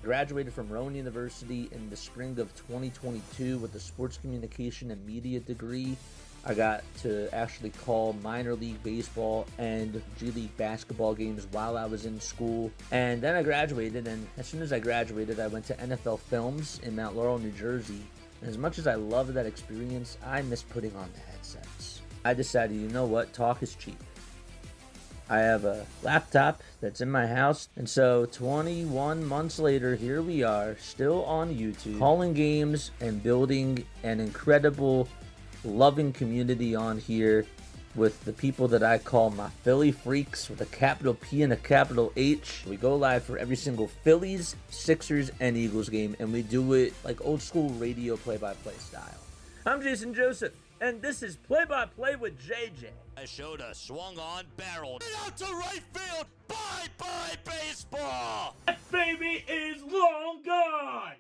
Graduated from Rowan University in the spring of 2022 with a sports communication and media degree. I got to actually call minor league baseball and G League basketball games while I was in school. And then I graduated, and as soon as I graduated, I went to NFL Films in Mount Laurel, New Jersey. And as much as I loved that experience, I miss putting on the headsets. I decided, you know what, talk is cheap. I have a laptop that's in my house, and so 21 months later, here we are, still on YouTube, calling games and building an incredible, loving community on here with the people that I call my Philly freaks with a capital P and a capital H. We go live for every single Phillies, Sixers, and Eagles game, and we do it like old school radio play-by-play style. I'm Jason Joseph, and this is Play-by-Play with JJ. I showed a swung on, barreled out to right field. Bye-bye baseball. That baby is long gone.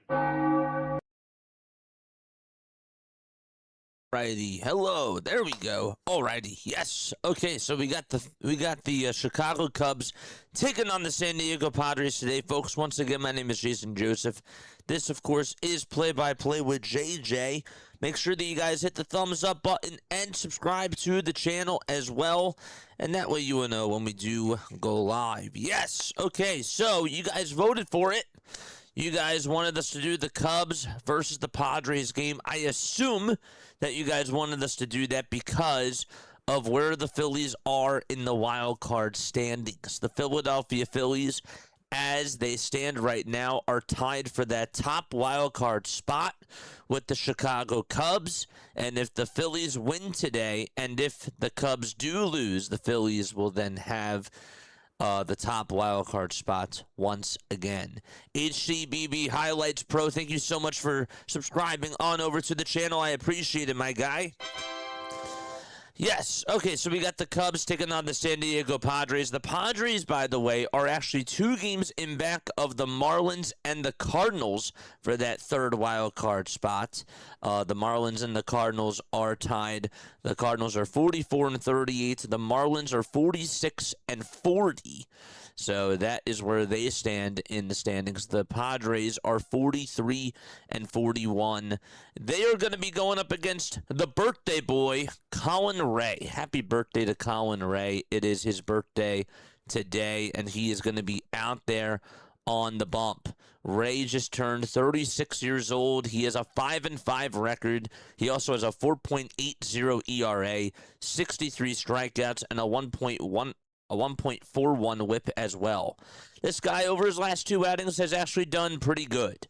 Alrighty, hello, there we go. Alrighty, yes. Okay, so we got the Chicago Cubs taking on the San Diego Padres today, folks. Once again, my name is Jason Joseph. This, of course, is Play-by-Play with JJ. Make sure that you guys hit the thumbs up button and subscribe to the channel as well. And that way you will know when we do go live. Yes, okay, so you guys voted for it. You guys wanted us to do the Cubs versus the Padres game. I assume that you guys wanted us to do that because of where the Phillies are in the wild card standings. The Philadelphia Phillies, as they stand right now, are tied for that top wild card spot with the Chicago Cubs. And if the Phillies win today, and if the Cubs do lose, the Phillies will then have the top wild card spot once again. HCBB Highlights Pro, thank you so much for subscribing on over to the channel. I appreciate it, my guy. Yes, okay, so we got the Cubs taking on the San Diego Padres. The Padres, by the way, are actually 2 games in back of the Marlins and the Cardinals for that third wild card spot. The Marlins and the Cardinals are tied. The Cardinals are 44-38. The Marlins are 46-40. So that is where they stand in the standings. The Padres are 43-41. They are going to be going up against the birthday boy, Colin Rea. Happy birthday to Colin Rea. It is his birthday today, and he is going to be out there on the bump. Ray just turned 36 years old. He has a 5-5 record. He also has a 4.80 ERA, 63 strikeouts, and a 1.41 whip as well. This guy, over his last 2 outings, has actually done pretty good.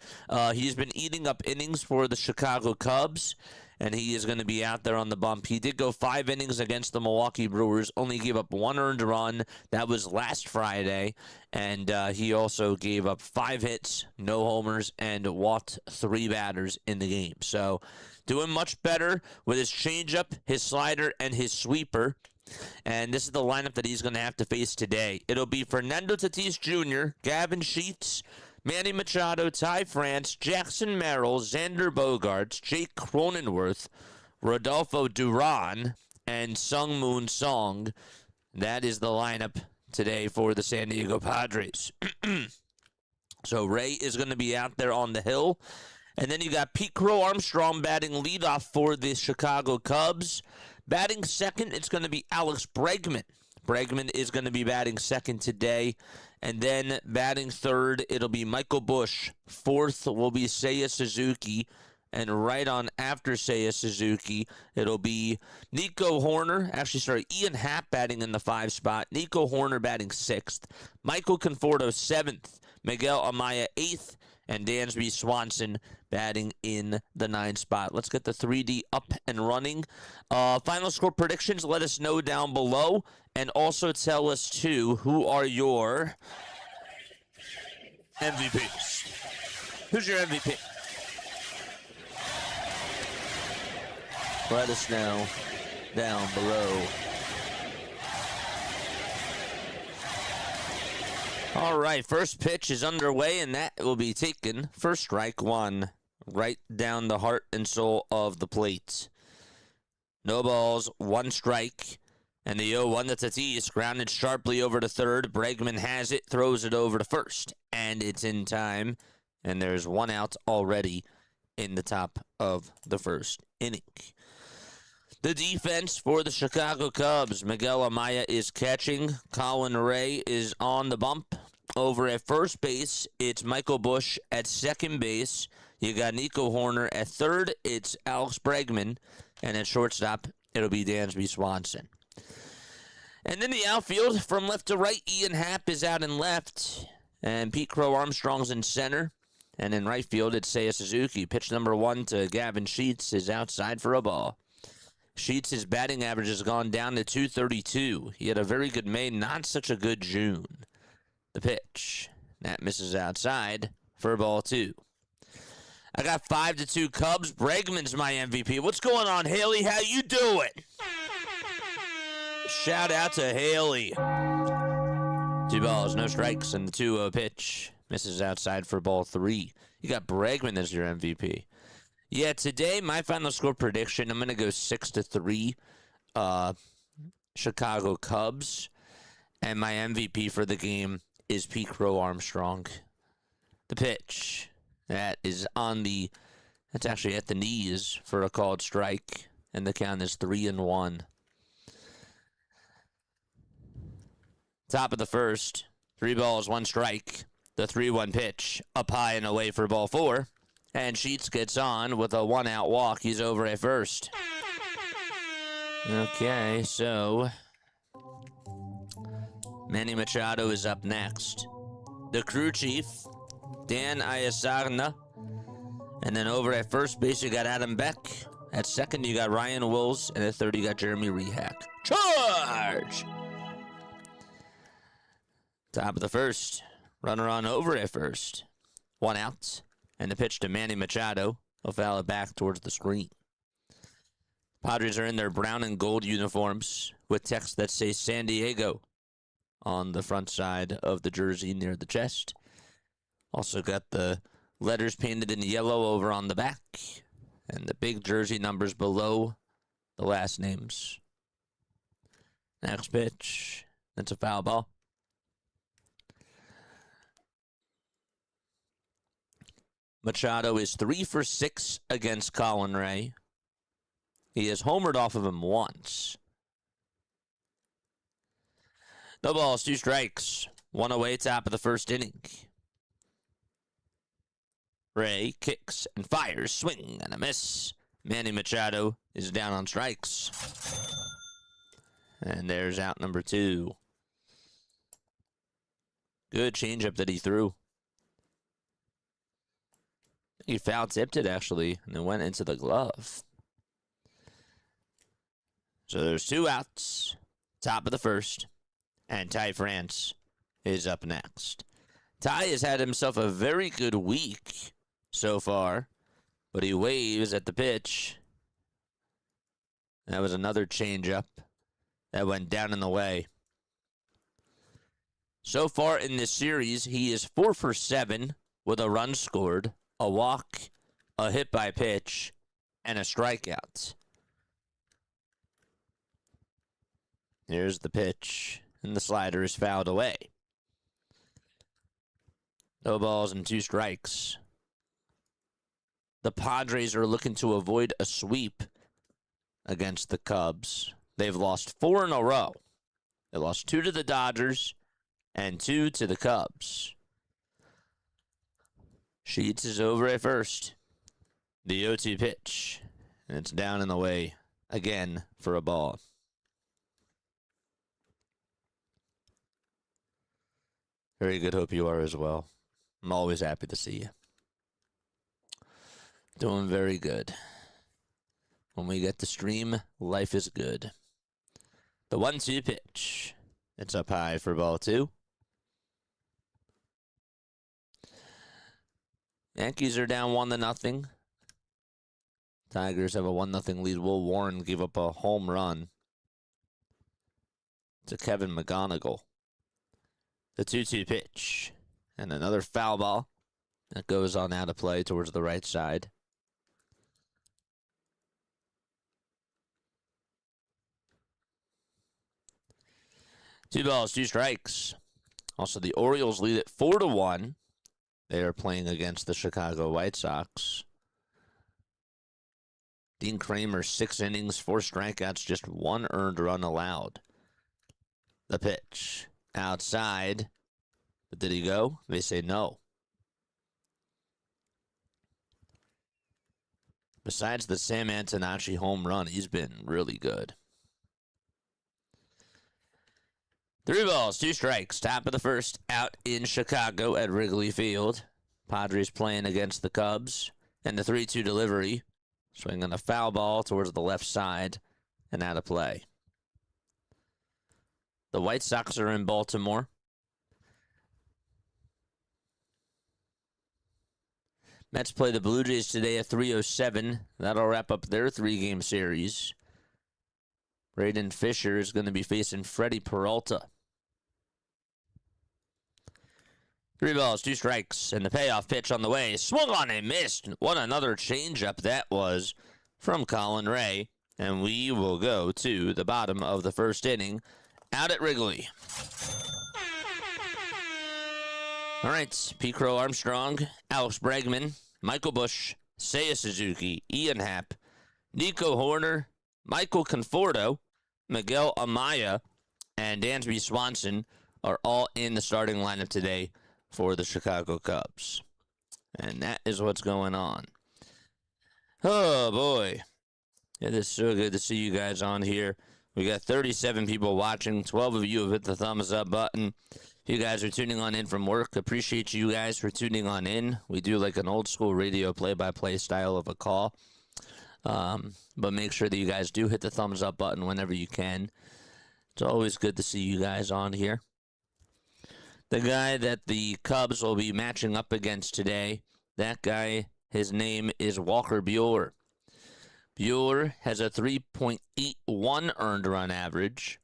He's been eating up innings for the Chicago Cubs, and he is going to be out there on the bump. He did go 5 innings against the Milwaukee Brewers, only gave up 1 earned run. That was last Friday, and he also gave up 5 hits, no homers, and walked 3 batters in the game. So, doing much better with his changeup, his slider, and his sweeper. And this is the lineup that he's going to have to face today. It'll be Fernando Tatis Jr., Gavin Sheets, Manny Machado, Ty France, Jackson Merrill, Xander Bogaerts, Jake Cronenworth, Rodolfo Duran, and Sung Moon Song. That is the lineup today for the San Diego Padres. So Ray is going to be out there on the hill. And then you got Pete Crow Armstrong batting leadoff for the Chicago Cubs. Batting second, it's going to be Alex Bregman. Bregman is going to be batting second today. And then batting third, it'll be Michael Busch. Fourth will be Seiya Suzuki. And right on after Seiya Suzuki, it'll be Nico Horner. Ian Happ batting in the 5 spot. Nico Horner batting 6th. Michael Conforto 7th. Miguel Amaya 8th. And Dansby Swanson batting in the 9 spot. Let's get the 3D up and running. Final score predictions, let us know down below. And also tell us, too, who are your MVPs. Who's your MVP? Let us know down below. All right, first pitch is underway, and that will be taken for strike 1, right down the heart and soul of the plate. No balls, 1 strike, and the 0-1 to Tatis, grounded sharply over to third. Bregman has it, throws it over to first, and it's in time and there's one out already in the top of the first inning. The defense for the Chicago Cubs, Miguel Amaya is catching. Colin Rea is on the bump. Over at first base, it's Michael Busch at second base. You got Nico Horner at third. It's Alex Bregman. And at shortstop, it'll be Dansby Swanson. And then the outfield, from left to right, Ian Happ is out in left. And Pete Crow Armstrong's in center. And in right field, it's Seiya Suzuki. Pitch number 1 to Gavin Sheets is outside for a ball. Sheets, his batting average has gone down to .232. He had a very good May, not such a good June. The pitch. That misses outside for ball 2. I got 5-2 Cubs. Bregman's my MVP. What's going on, Haley? How you doing? Shout out to Haley. 2 balls, no strikes, and the 2-0 pitch. Misses outside for ball 3. You got Bregman as your MVP. Yeah, today, my final score prediction, I'm going to go 6-3 Chicago Cubs. And my MVP for the game is Pete Crow Armstrong. The pitch. That's actually at the knees for a called strike. And the count is 3-1. Top of the first. 3 balls, 1 strike. The 3-1 pitch. Up high and away for ball 4. And Sheets gets on with a 1-out walk. He's over at first. Okay, so Manny Machado is up next. The crew chief, Dan Ayasarna. And then over at first base, you got Adam Beck. At second, you got Ryan Wills. And at third, you got Jeremy Rehak. Charge! Top of the first. Runner on over at first. 1 out. And the pitch to Manny Machado. He'll foul it back towards the screen. Padres are in their brown and gold uniforms with text that say San Diego on the front side of the jersey near the chest. Also got the letters painted in yellow over on the back. And the big jersey numbers below the last names. Next pitch. That's a foul ball. Machado is 3 for 6 against Colin Rea. He has homered off of him once. No balls, 2 strikes. 1 away, top of the first inning. Rea kicks and fires, swing and a miss. Manny Machado is down on strikes. And there's out number 2. Good changeup that he threw. He foul tipped it, actually, and it went into the glove. So there's 2 outs, top of the first, and Ty France is up next. Ty has had himself a very good week so far, but he waves at the pitch. That was another changeup that went down in the way. So far in this series, he is 4 for 7 with a run scored, a walk, a hit by pitch, and a strikeout. Here's the pitch, and the slider is fouled away. No balls and 2 strikes. The Padres are looking to avoid a sweep against the Cubs. They've lost 4 in a row. They lost 2 to the Dodgers and 2 to the Cubs. Sheets is over at first. The 0-2 pitch. And it's down in the way again for a ball. Very good. Hope you are as well. I'm always happy to see you. Doing very good. When we get to stream, life is good. The 1-2 pitch. It's up high for ball 2. Yankees are down 1-0. Tigers have a 1-0 lead. Will Warren gave up a home run to Kevin McGonigal. The 2-2 pitch. And another foul ball that goes on out of play towards the right side. Two balls, 2 strikes. Also, the Orioles lead it 4-1. They are playing against the Chicago White Sox. Dean Kramer, 6 innings, 4 strikeouts, just 1 earned run allowed. The pitch. Outside. But did he go? They say no. Besides the Sam Antonacci home run, he's been really good. 3 balls, 2 strikes. Top of the first, out in Chicago at Wrigley Field. Padres playing against the Cubs. And the 3-2 delivery. Swinging a foul ball towards the left side and out of play. The White Sox are in Baltimore. Mets play the Blue Jays today at 3:07. That'll wrap up their 3-game series. Braden Fisher is going to be facing Freddie Peralta. 3 balls, 2 strikes, and the payoff pitch on the way. Swung on and missed. What another changeup that was from Colin Rea. And we will go to the bottom of the first inning out at Wrigley. All right, Pete Crow Armstrong, Alex Bregman, Michael Busch, Seiya Suzuki, Ian Happ, Nico Horner, Michael Conforto, Miguel Amaya, and Dansby Swanson are all in the starting lineup today for the Chicago Cubs. And that is what's going on. Oh, boy. It is so good to see you guys on here. We got 37 people watching. 12 of you have hit the thumbs up button. You guys are tuning on in from work. Appreciate you guys for tuning on in. We do like an old school radio play-by-play style of a call. But make sure that you guys do hit the thumbs up button whenever you can. It's always good to see you guys on here. The guy that the Cubs will be matching up against today, that guy, his name is Walker Buehler. Buehler has a 3.81 earned run average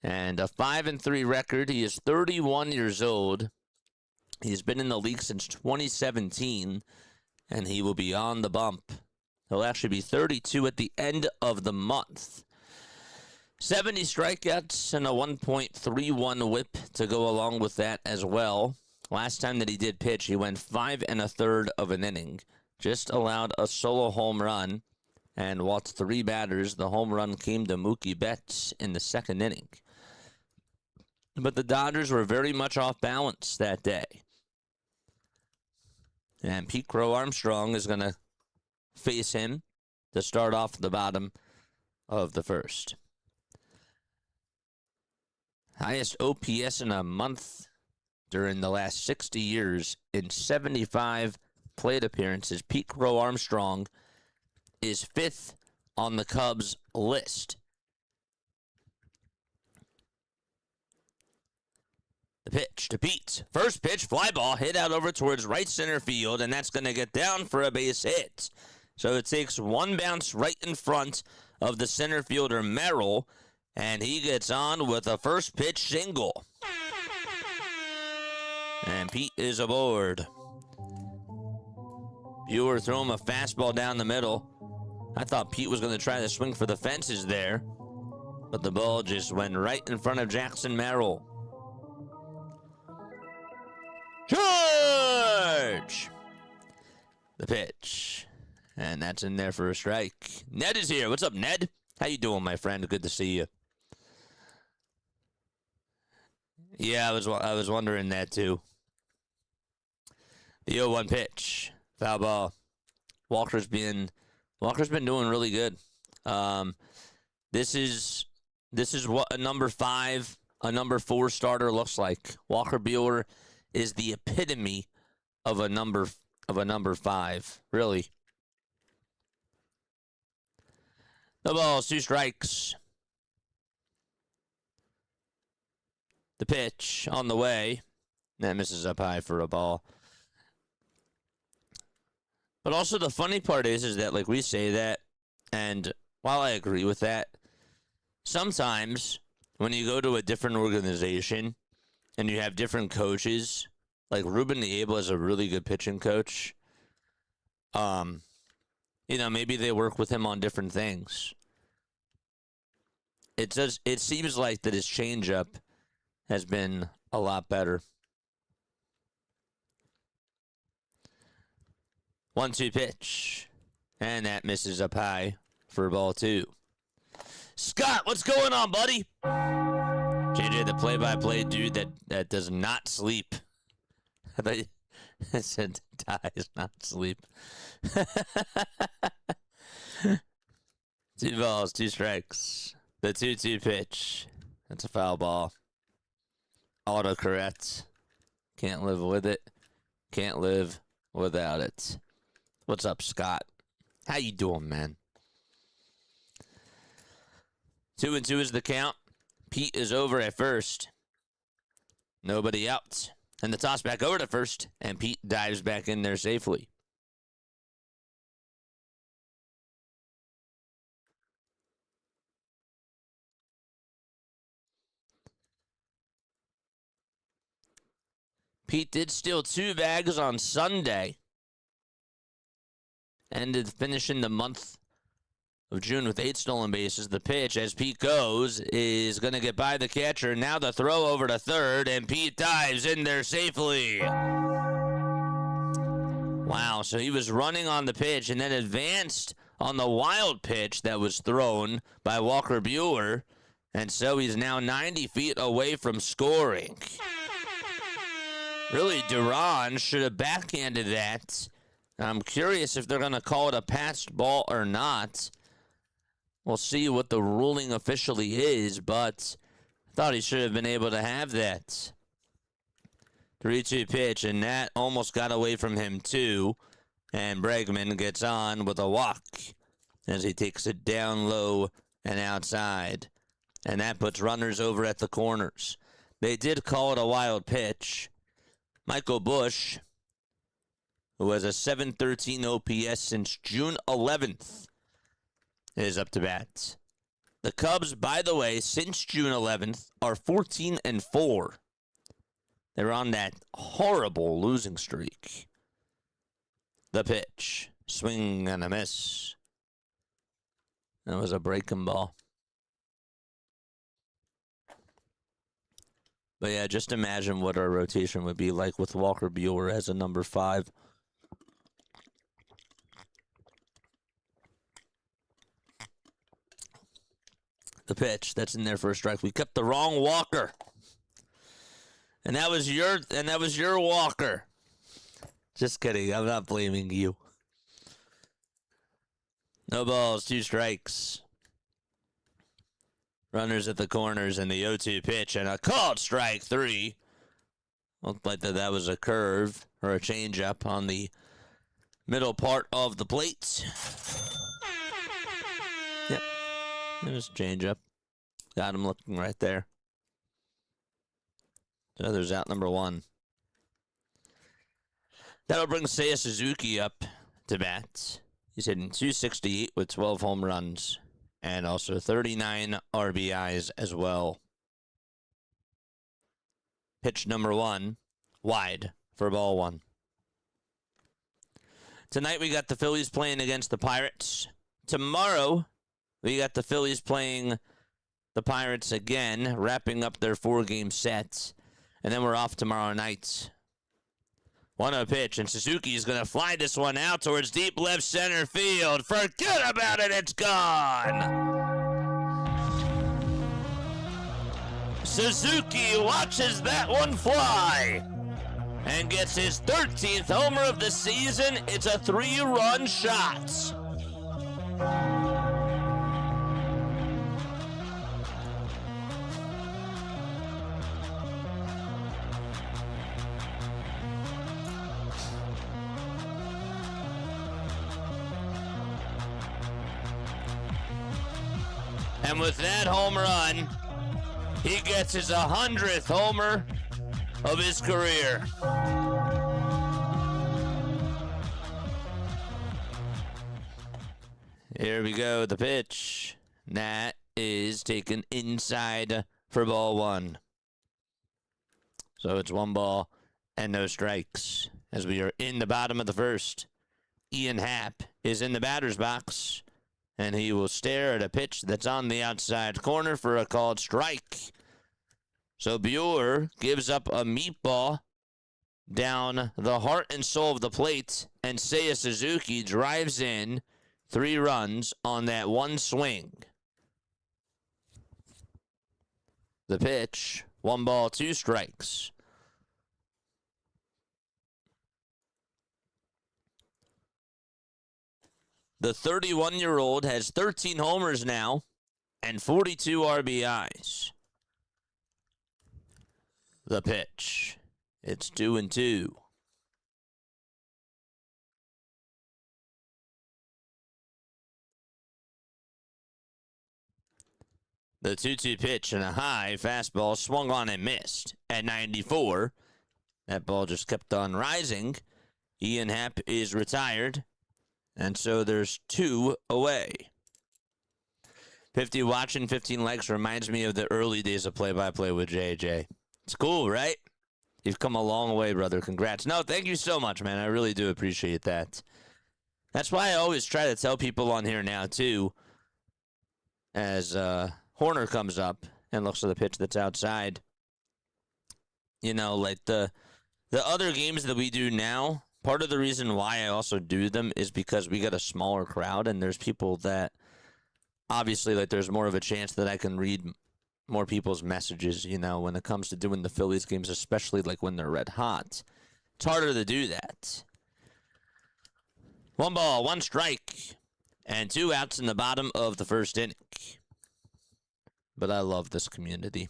and a 5-3 record. He is 31 years old. He's been in the league since 2017, and he will be on the bump. He'll actually be 32 at the end of the month. 70 strikeouts and a 1.31 whip to go along with that as well. Last time that he did pitch, he went 5 1/3 of an inning. Just allowed a solo home run and walked 3 batters. The home run came to Mookie Betts in the 2nd inning. But the Dodgers were very much off balance that day. And Pete Crow Armstrong is going to face him to start off the bottom of the first. Highest OPS in a month during the last 60 years in 75 plate appearances. Pete Crow Armstrong is 5th on the Cubs list. The pitch to Pete. First pitch, fly ball, hit out over towards right center field, and that's going to get down for a base hit. So it takes 1 bounce right in front of the center fielder Merrill, and he gets on with a first pitch single. And Pete is aboard. Buehler threw him a fastball down the middle. I thought Pete was going to try to swing for the fences there, but the ball just went right in front of Jackson Merrill. Charge! The pitch. And that's in there for a strike. Ned is here. What's up, Ned? How you doing, my friend? Good to see you. Yeah, I was wondering that too. The 0-1 pitch. Foul ball. Walker's been doing really good. This is what a number 5, a number 4 starter looks like. Walker Buehler is the epitome of a number 5, really. The ball's 2 strikes. The pitch on the way. That misses up high for a ball. But also the funny part is that, like, we say that, and while I agree with that, sometimes when you go to a different organization and you have different coaches, like Ruben Niebla is a really good pitching coach. Maybe they work with him on different things. It seems like that his changeup has been a lot better. 1-2 pitch. And that misses up high for ball 2. Scott, what's going on, buddy? JJ, the play-by-play dude that does not sleep. I thought you said dies, not sleep. 2 balls, 2 strikes. The 2-2 pitch. That's a foul ball. Autocorrect. Can't live with it. Can't live without it. What's up, Scott? How you doing, man? 2-2 is the count. Pete is over at first. Nobody out. And the toss back over to first, and Pete dives back in there safely. Pete did steal 2 bags on Sunday. Ended finishing the month of June with 8 stolen bases. The pitch, as Pete goes, is going to get by the catcher. Now the throw over to third, and Pete dives in there safely. Wow, so he was running on the pitch and then advanced on the wild pitch that was thrown by Walker Buehler. And so he's now 90 feet away from scoring. Really, Duran should have backhanded that. I'm curious if they're going to call it a passed ball or not. We'll see what the ruling officially is, but I thought he should have been able to have that. 3-2 pitch, and that almost got away from him too. And Bregman gets on with a walk as he takes it down low and outside. And that puts runners over at the corners. They did call it a wild pitch. Michael Busch, who has a .713 OPS since June 11th, is up to bat. The Cubs, by the way, since June 11th, are 14-4. They're on that horrible losing streak. The pitch. Swing and a miss. That was a breaking ball. But yeah, just imagine what our rotation would be like with Walker Buehler as a number 5. The pitch, that's in there for a strike. We kept the wrong Walker. And that was your Walker. Just kidding. I'm not blaming you. No balls, 2 strikes. Runners at the corners and the 0-2 pitch and a called strike 3. Looked like that was a curve or a changeup on the middle part of the plate. Yep. It was a changeup. Got him looking right there. So there's out number 1. That'll bring Seiya Suzuki up to bat. He's hitting .268 with 12 home runs and also 39 RBIs as well. Pitch number 1, wide for ball 1. Tonight we got the Phillies playing against the Pirates. Tomorrow we got the Phillies playing the Pirates again, wrapping up their 4-game set. And then we're off tomorrow night. 1-0 pitch, and Suzuki is going to fly this one out towards deep left center field. Forget about it, it's gone. Suzuki watches that one fly and gets his 13th homer of the season. It's a 3-run shot. And with that home run, he gets his 100th homer of his career. Here we go, the pitch. That is taken inside for ball 1. So it's 1 ball and no strikes as we are in the bottom of the first. Ian Happ is in the batter's box, and he will stare at a pitch that's on the outside corner for a called strike. So Buehler gives up a meatball down the heart and soul of the plate, and Seiya Suzuki drives in 3 runs on that one swing. The pitch, 1 ball, 2 strikes. The 31-year-old has 13 homers now and 42 RBIs. The pitch. It's 2-2. The 2-2 pitch and a high fastball swung on and missed at 94. That ball just kept on rising. Ian Happ is retired, and so there's 2 away. 50 watching, 15 likes reminds me of the early days of play-by-play with JJ. It's cool, right? You've come a long way, brother. Congrats. No, thank you so much, man. I really do appreciate that. That's why I always try to tell people on here now, too, as Horner comes up and looks at the pitch that's outside. You know, like the other games that we do now, part of the reason why I also do them is because we get a smaller crowd, and there's people that, obviously, like, there's more of a chance that I can read more people's messages, you know, when it comes to doing the Phillies games, especially, like, when they're red hot. It's harder to do that. 1 ball, 1 strike, and 2 outs in the bottom of the first inning. But I love this community.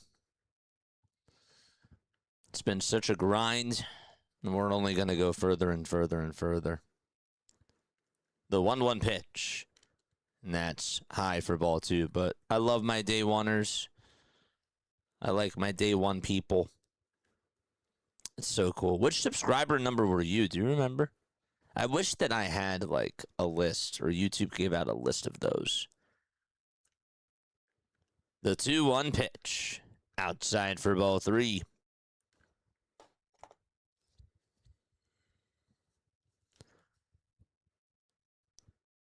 It's been such a grind, and we're only going to go further and further and further. The 1-1 pitch, and that's high for ball 2. But I love my day oneers. I like my day one people. It's so cool. Which subscriber number were you? Do you remember? I wish that I had, like, a list, or YouTube gave out a list of those. The 2-1 pitch. Outside for ball 3.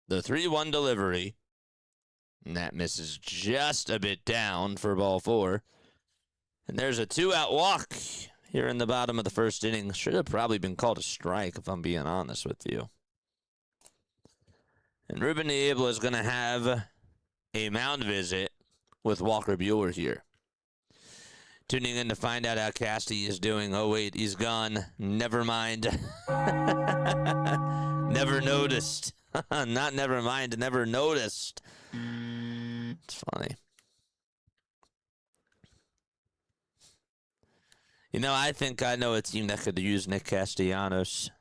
The 3-1 delivery. And that misses just a bit down for ball 4. And there's a 2-out walk here in the bottom of the first inning. Should have probably been called a strike, if I'm being honest with you. And Ruben Niebla is going to have a mound visit with Walker Buehler here. Tuning in to find out how Casty is doing. Oh, wait, he's gone. Never mind. Never noticed. Not never mind, never noticed. It's funny. You know, I think I know a team that could use Nick Castellanos.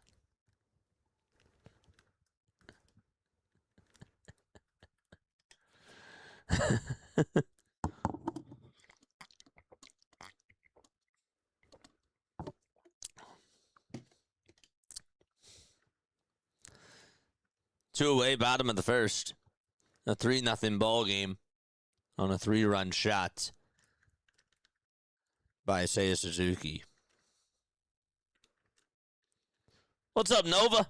Two away, bottom of the first. A 3-0 ball game on a 3-run shot by Seiya Suzuki. What's up, Nova?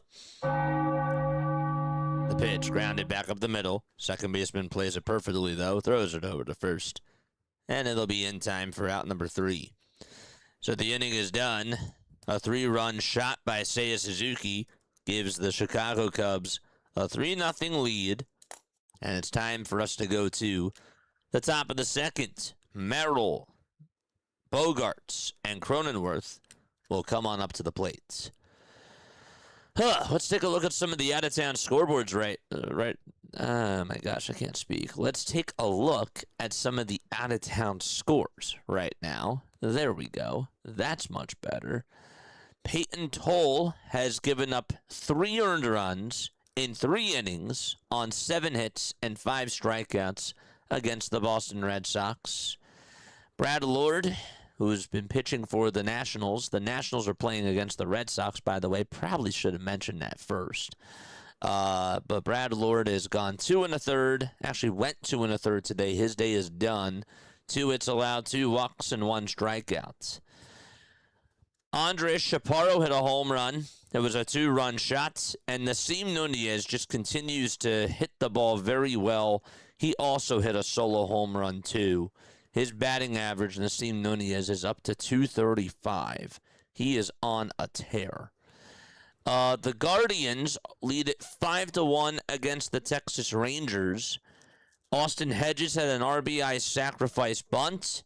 The pitch grounded back up the middle. Second baseman plays it perfectly, though. Throws it over to first. And it'll be in time for out number 3. So the inning is done. A 3-run shot by Seiya Suzuki gives the Chicago Cubs a 3-0 lead. And it's time for us to go to the top of the second. Merrill, Bogarts, and Cronenworth will come on up to the plate. Let's take a look at some of the out-of-town scoreboards oh my gosh, I can't speak. Let's take a look at some of the out-of-town scores right now. There we go. That's much better. Peyton Toll has given up 3 earned runs in 3 innings on 7 hits and 5 strikeouts against the Boston Red Sox. Brad Lord, who's been pitching for the Nationals. The Nationals are playing against the Red Sox, by the way. Probably should have mentioned that first. But Brad Lord has gone 2 1/3. Actually went 2 1/3 today. His day is done. 2 hits allowed, 2 walks, and 1 strikeout. Andres Chaparro hit a home run. It was a 2-run shot. And Nasim Nunez just continues to hit the ball very well. He also hit a solo home run, too. His batting average, Nasim Nunez, is up to 235. He is on a tear. The Guardians lead it 5-1 against the Texas Rangers. Austin Hedges had an RBI sacrifice bunt.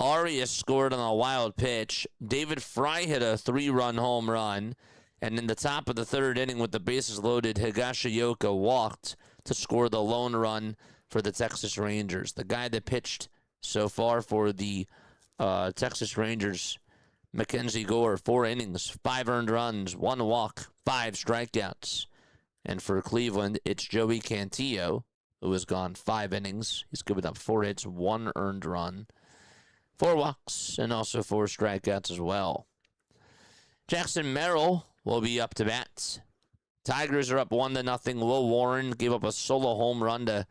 Arias scored on a wild pitch. David Fry hit a 3-run home run. And in the top of the third inning with the bases loaded, Higashioka walked to score the lone run for the Texas Rangers. The guy that pitched so far for the Texas Rangers, Mackenzie Gore, 4 innings, 5 earned runs, 1 walk, 5 strikeouts. And for Cleveland, it's Joey Cantillo, who has gone 5 innings. He's given up 4 hits, 1 earned run, 4 walks, and also 4 strikeouts as well. Jackson Merrill will be up to bat. Tigers are up 1-0. Will Warren gave up a solo home run to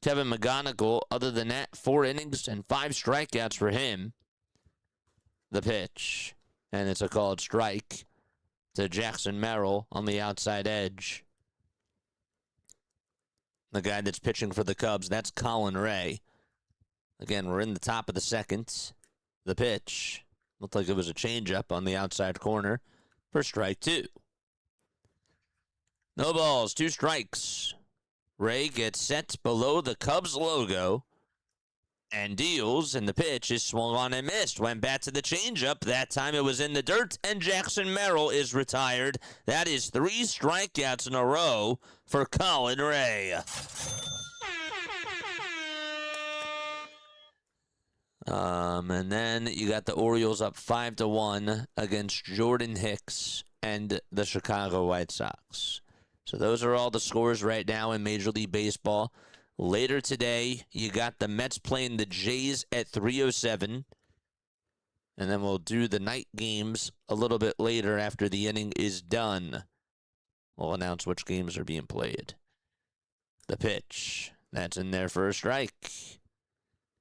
Kevin McGonigal. Other than that, 4 innings and 5 strikeouts for him. The pitch, and it's a called strike to Jackson Merrill on the outside edge. The guy that's pitching for the Cubs, that's Colin Rea. Again, we're in the top of the second. The pitch looked like it was a changeup on the outside corner for strike 2. No balls, 2 strikes. Rea gets set below the Cubs logo and deals, and the pitch is swung on and missed. Went back to the changeup. That time it was in the dirt, and Jackson Merrill is retired. That is 3 strikeouts in a row for Colin Rea. And then you got the Orioles up 5-1 against Jordan Hicks and the Chicago White Sox. So those are all the scores right now in Major League Baseball. Later today, you got the Mets playing the Jays at 3:07. And then we'll do the night games a little bit later after the inning is done. We'll announce which games are being played. The pitch. That's in there for a strike.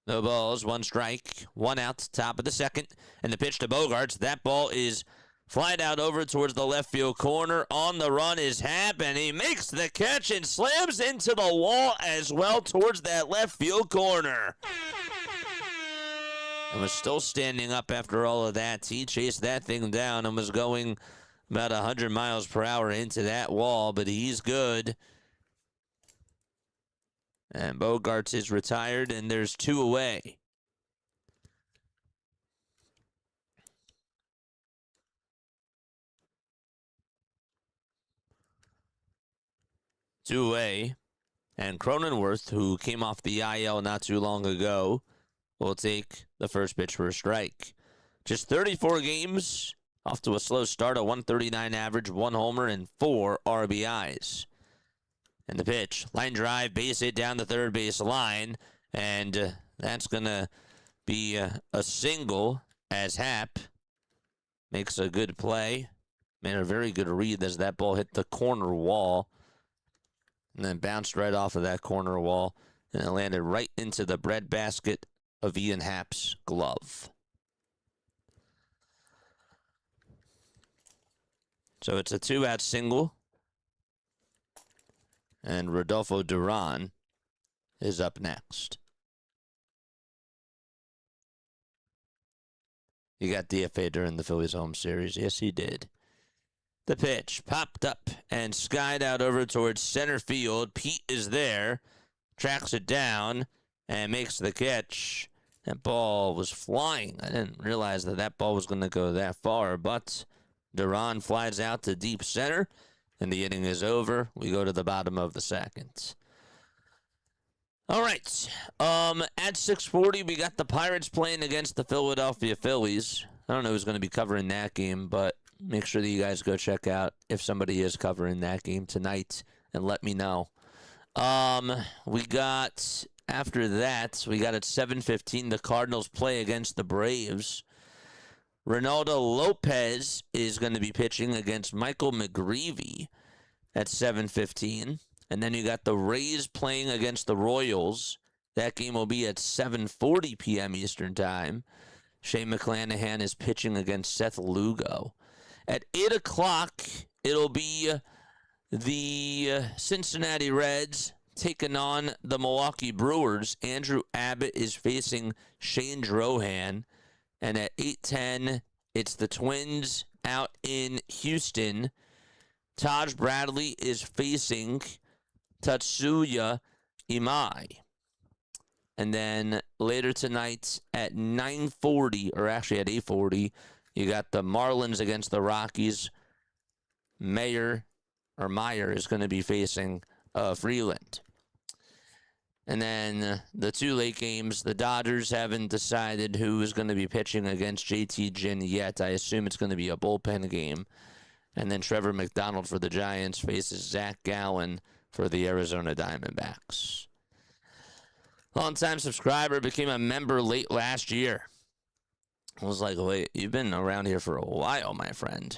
No balls, 1 strike, 1 out, top of the second. And the pitch to Bogaerts. That ball is flied out over towards the left field corner. On the run is Happ, and he makes the catch and slams into the wall as well towards that left field corner. And was still standing up after all of that. He chased that thing down and was going about 100 miles per hour into that wall, but he's good. And Bogaerts is retired, and there's 2 away. Two-way, and Cronenworth, who came off the IL not too long ago, will take the first pitch for a strike. Just 34 games, off to a slow start, a 139 average, 1 homer, and 4 RBIs. And the pitch, line drive, base hit down the third base line, and that's going to be a single as Happ makes a good play. Made a very good read as that ball hit the corner wall. And then bounced right off of that corner wall. And it landed right into the breadbasket of Ian Happ's glove. So it's a 2-out single. And Rodolfo Duran is up next. He got DFA during the Phillies home series. Yes, he did. The pitch popped up and skied out over towards center field. Pete is there, tracks it down, and makes the catch. That ball was flying. I didn't realize that ball was going to go that far, but Duran flies out to deep center, and the inning is over. We go to the bottom of the second. All right. At 6:40, we got the Pirates playing against the Philadelphia Phillies. I don't know who's going to be covering that game, but make sure that you guys go check out if somebody is covering that game tonight and let me know. We got, after that, we got at 7:15, the Cardinals play against the Braves. Ronaldo Lopez is going to be pitching against Michael McGreevy at 7:15. And then you got the Rays playing against the Royals. That game will be at 7:40 p.m. Eastern Time. Shane McClanahan is pitching against Seth Lugo. At 8 o'clock, it'll be the Cincinnati Reds taking on the Milwaukee Brewers. Andrew Abbott is facing Shane Drohan. And at 8:10, It's the Twins out in Houston. Taj Bradley is facing Tatsuya Imai. And then later tonight at 9:40, or actually at 8:40, you got the Marlins against the Rockies. Meyer is going to be facing Freeland. And then the two late games, the Dodgers haven't decided who is going to be pitching against JT Ginn yet. I assume it's going to be a bullpen game. And then Trevor McDonald for the Giants faces Zach Gallen for the Arizona Diamondbacks. Longtime subscriber, became a member late last year. I was like, wait, you've been around here for a while, my friend.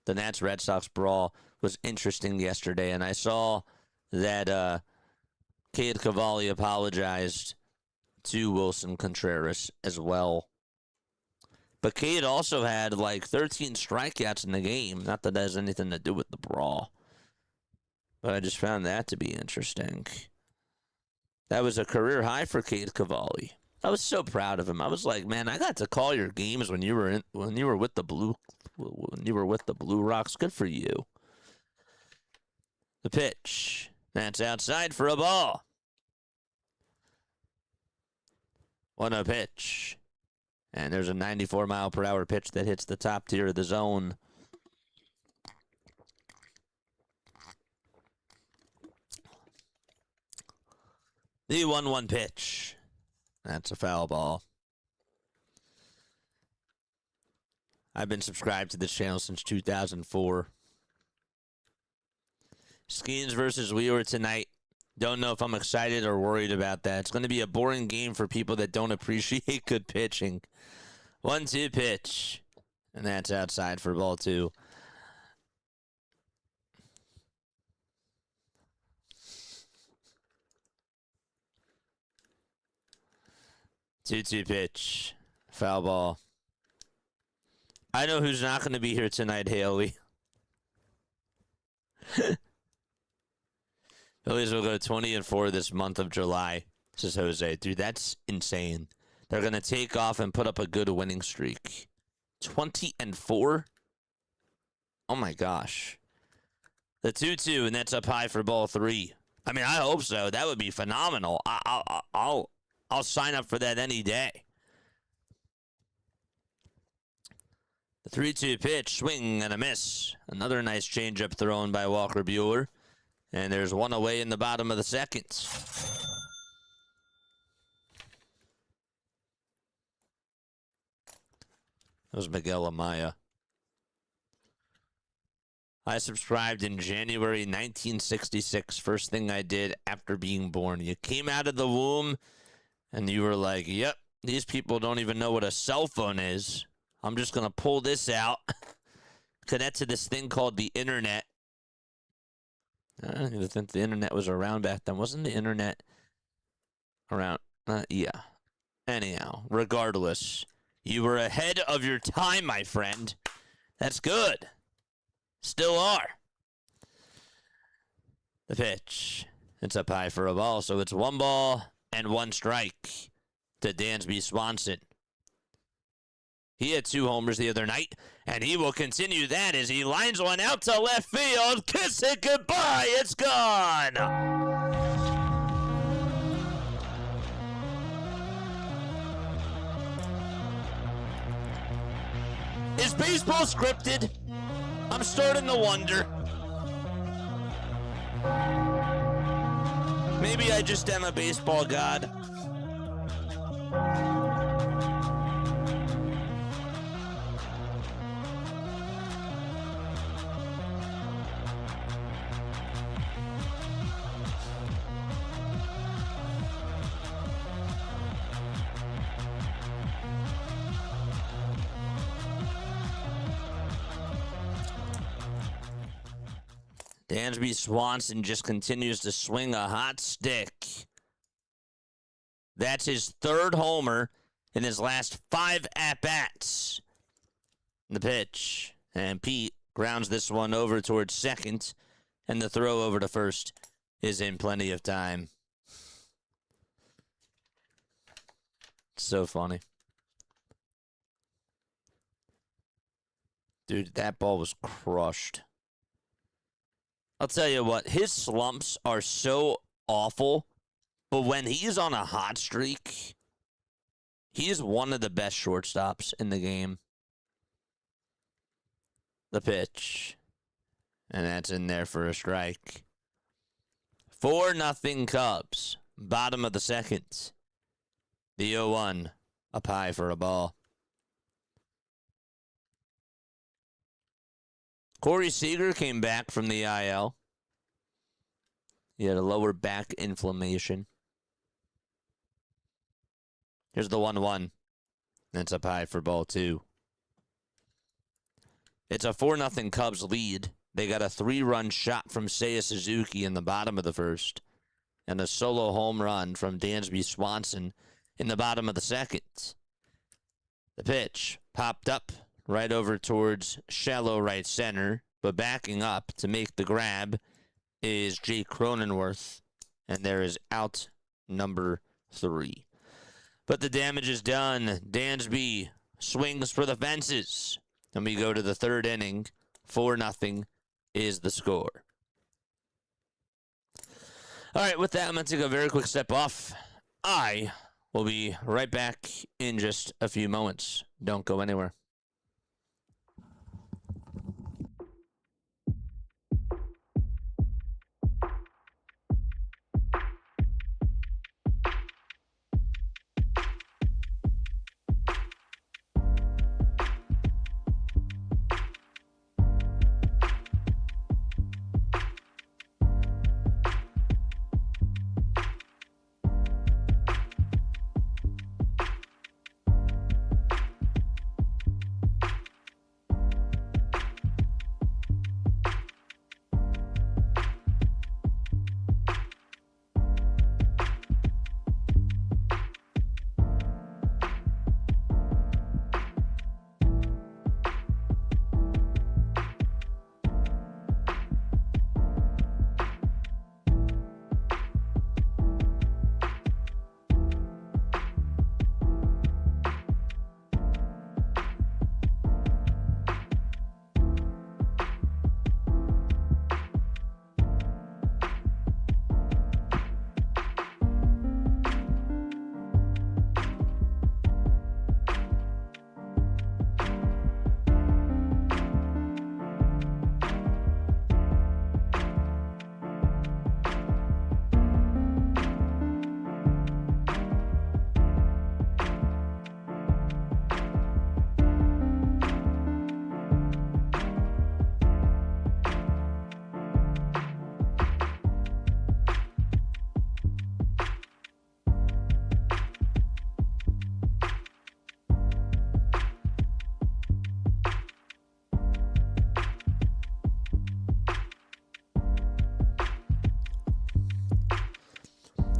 The Nats-Red Sox brawl was interesting yesterday, and I saw that Cade Cavalli apologized to Wilson Contreras as well. But Cade also had like 13 strikeouts in the game. Not that has anything to do with the brawl. But I just found that to be interesting. That was a career high for Cade Cavalli. I was so proud of him. I was like, man, I got to call your games when you were with the Blue Rocks. Good for you. The pitch. That's outside for a ball. 1-0 pitch. And there's a 94-mile-per-hour pitch that hits the top tier of the zone. The 1-1 pitch. That's a foul ball. I've been subscribed to this channel since 2004. Skeens versus Wheeler tonight. Don't know if I'm excited or worried about that. It's going to be a boring game for people that don't appreciate good pitching. 1-2 pitch. And that's outside for ball 2. Two pitch. Foul ball. I know who's not going to be here tonight, Haley. Phillies will go 20-4 this month of July, says Jose. Dude, that's insane. They're going to take off and put up a good winning streak. 20-4? Oh, my gosh. The 2-2, and that's up high for ball 3. I mean, I hope so. That would be phenomenal. I'll sign up for that any day. The 3-2 pitch, swing and a miss. Another nice changeup thrown by Walker Buehler. And there's one away in the bottom of the second. That was Miguel Amaya. I subscribed in January 1966. First thing I did after being born. You came out of the womb and you were like, yep, these people don't even know what a cell phone is. I'm just going to pull this out, connect to this thing called the internet. I don't even think the internet was around back then. Wasn't the internet around? Yeah. Anyhow, regardless, you were ahead of your time, my friend. That's good. Still are. The pitch. It's up high for a ball, so it's 1 ball and 1 strike to Dansby Swanson. He had 2 homers the other night, and he will continue that as he lines one out to left field. Kiss it goodbye. It's gone. Is baseball scripted? I'm starting to wonder. Maybe I just am a baseball god. Dansby Swanson just continues to swing a hot stick. That's his 3rd homer in his last 5 at-bats. The pitch. And Pete grounds this one over towards second. And the throw over to first is in plenty of time. So funny. Dude, that ball was crushed. I'll tell you what, his slumps are so awful, but when he's on a hot streak, he's one of the best shortstops in the game. The pitch. And that's in there for a strike. 4-0 Cubs. Bottom of the second. The 0-1. Up high for a ball. Corey Seager came back from the IL. He had a lower back inflammation. Here's the 1-1. That's up high for ball 2. It's a 4-0 Cubs lead. They got a 3-run shot from Seiya Suzuki in the bottom of the first, and a solo home run from Dansby Swanson in the bottom of the second. The pitch popped up right over towards shallow right center, but backing up to make the grab is Jake Cronenworth, and there is out number 3. But the damage is done. Dansby swings for the fences. And we go to the third inning. 4-0 is the score. All right, with that, I'm going to take a very quick step off. I will be right back in just a few moments. Don't go anywhere.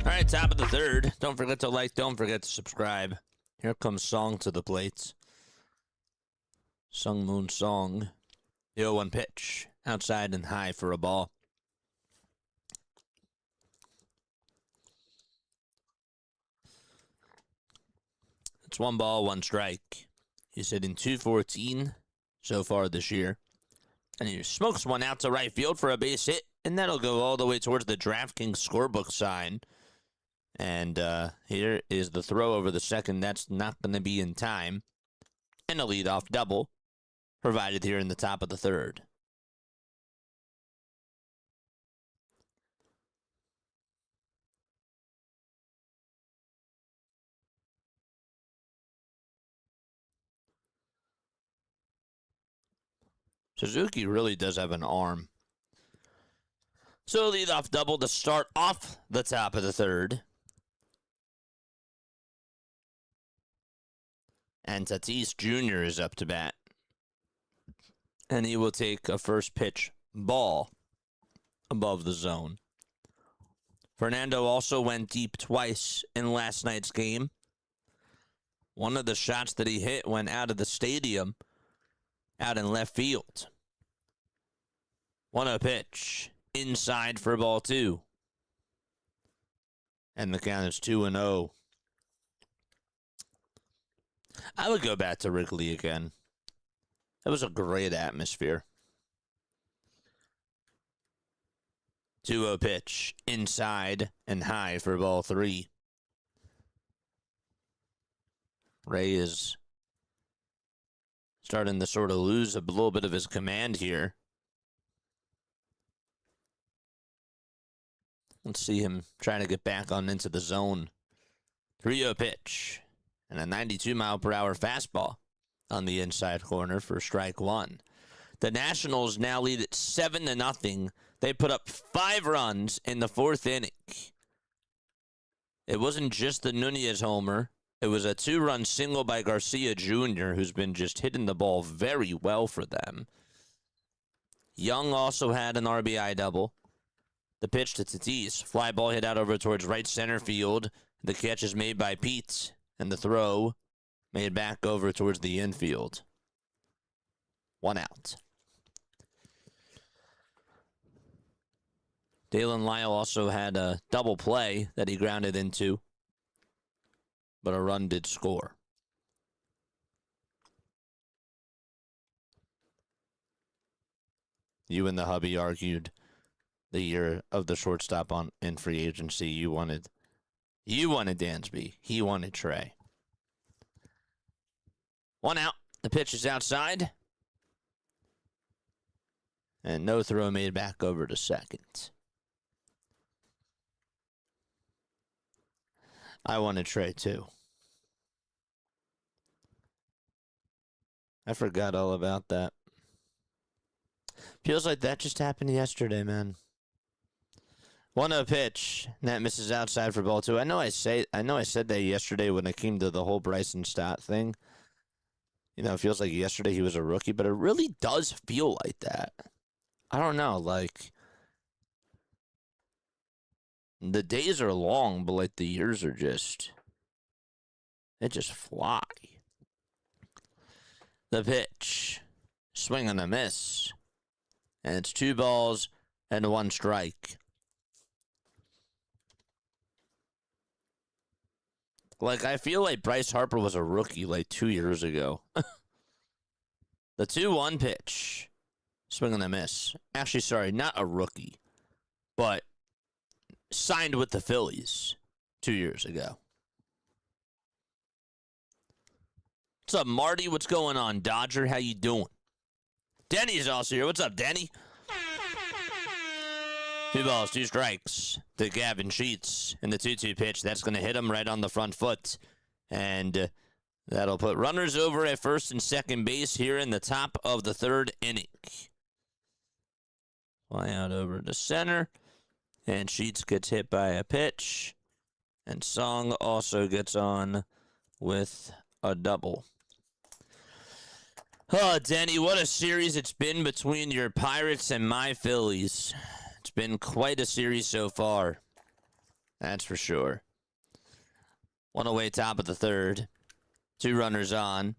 All right, top of the third. Don't forget to like. Don't forget to subscribe. Here comes Song to the plate. Sung Moon Song. The 0-1 pitch. Outside and high for a ball. It's 1 ball, 1 strike. He's hitting .214 so far this year. And he smokes one out to right field for a base hit. And that'll go all the way towards the DraftKings scorebook sign. And here is the throw over the second. That's not going to be in time. And a leadoff double provided here in the top of the third. Suzuki really does have an arm. So leadoff double to start off the top of the third. And Tatis Jr. is up to bat. And he will take a first pitch ball above the zone. Fernando also went deep twice in last night's game. One of the shots that he hit went out of the stadium, out in left field. 1-0 pitch. Inside for ball 2. And the count is 2-0. I would go back to Wrigley again. It was a great atmosphere. 2-0 pitch, inside and high for ball 3. Rea is starting to sort of lose a little bit of his command here. Let's see him trying to get back on into the zone. 3-0 pitch and a 92-mile-per-hour fastball on the inside corner for strike 1. The Nationals now lead at 7-0. They put up 5 runs in the 4th inning. It wasn't just the Nunez homer. It was a 2-run single by Garcia Jr., who's been just hitting the ball very well for them. Young also had an RBI double. The pitch to Tatis. Fly ball hit out over towards right center field. The catch is made by Pete, and the throw made back over towards the infield. 1 out. Dalen Lyle also had a double play that he grounded into, but a run did score. You and the hubby argued the year of the shortstop in free agency. You wanted Dansby. He wanted Trey. 1 out. The pitch is outside. And no throw made back over to second. I wanted Trey too. I forgot all about that. Feels like that just happened yesterday, man. 1-0 pitch. And that misses outside for ball 2. I know I said that yesterday when it came to the whole Bryson Stott thing. You know, it feels like yesterday he was a rookie, but it really does feel like that. I don't know, like the days are long, but like the years are just fly. The pitch. Swing and a miss. And it's 2 balls and 1 strike. Like, I feel like Bryce Harper was a rookie like 2 years ago. The 2-1 pitch. Swing and a miss. Actually, sorry, not a rookie, but signed with the Phillies 2 years ago. What's up, Marty? What's going on, Dodger? How you doing? Denny's also here. What's up, Denny? 2 balls, 2 strikes to Gavin Sheets in the 2-2 pitch. That's going to hit him right on the front foot. And that'll put runners over at first and second base here in the top of the 3rd inning. Fly out over to center. And Sheets gets hit by a pitch. And Song also gets on with a double. Oh, Denny, what a series it's been between your Pirates and my Phillies. It's been quite a series so far. That's for sure. 1 away, top of the 3rd. 2 runners on.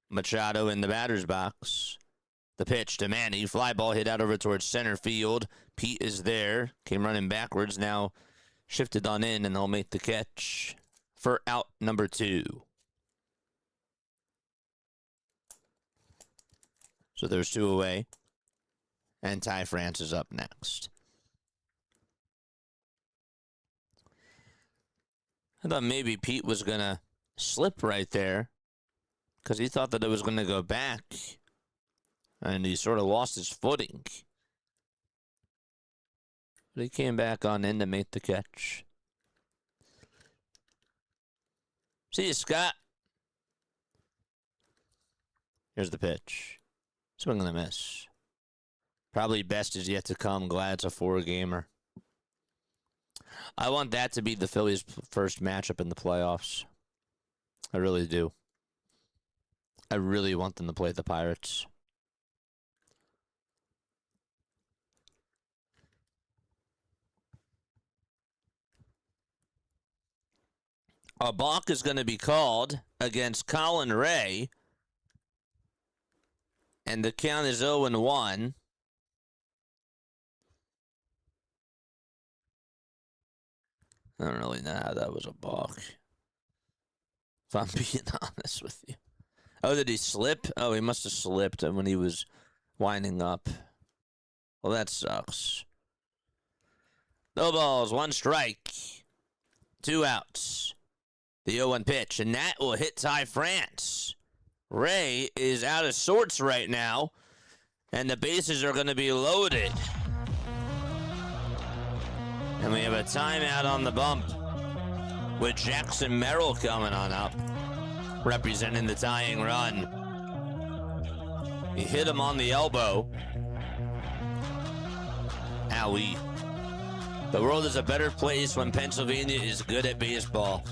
Machado in the batter's box. The pitch to Manny. Fly ball hit out over towards center field. Pete is there. Came running backwards. Now shifted on in, and they'll make the catch for out number 2. So there's 2 away. And Ty France is up next. I thought maybe Pete was going to slip right there because he thought that it was going to go back. And he sort of lost his footing. But he came back on in to make the catch. See you, Scott. Here's the pitch. Swing and a miss. Probably best is yet to come. Glad it's a 4-gamer. I want that to be the Phillies' first matchup in the playoffs. I really do. I really want them to play the Pirates. A balk is going to be called against Colin Rea. And the count is 0-1. I don't really know how that was a balk, if I'm being honest with you. Oh, did he slip? Oh, he must have slipped when he was winding up. Well, that sucks. No balls, 1 strike. 2 outs. The 0-1 pitch, and that will hit Ty France. Rea is out of sorts right now, and the bases are going to be loaded. And we have a timeout on the bump with Jackson Merrill coming on up, representing the tying run. He hit him on the elbow. Owie. The world is a better place when Pennsylvania is good at baseball.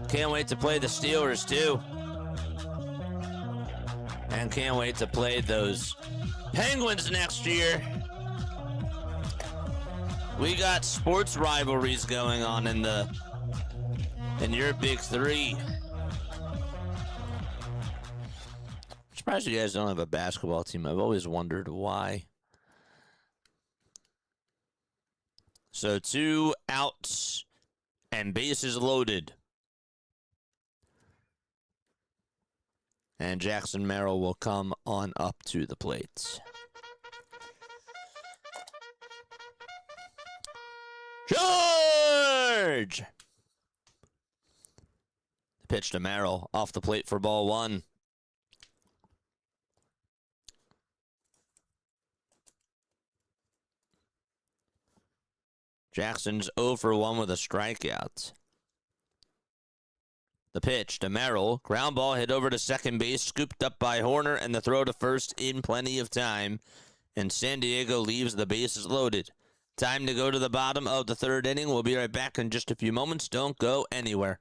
Can't wait to play the Steelers, too. And can't wait to play those Penguins next year. We got sports rivalries going on in your big 3. I'm surprised you guys don't have a basketball team. I've always wondered why. So 2 outs and bases loaded. And Jackson Merrill will come on up to the plate. George! The pitch to Merrill off the plate for ball 1. Jackson's 0 for 1 with a strikeout. The pitch to Merrill. Ground ball hit over to second base, scooped up by Horner, and the throw to first in plenty of time. And San Diego leaves the bases loaded. Time to go to the bottom of the 3rd inning. We'll be right back in just a few moments. Don't go anywhere.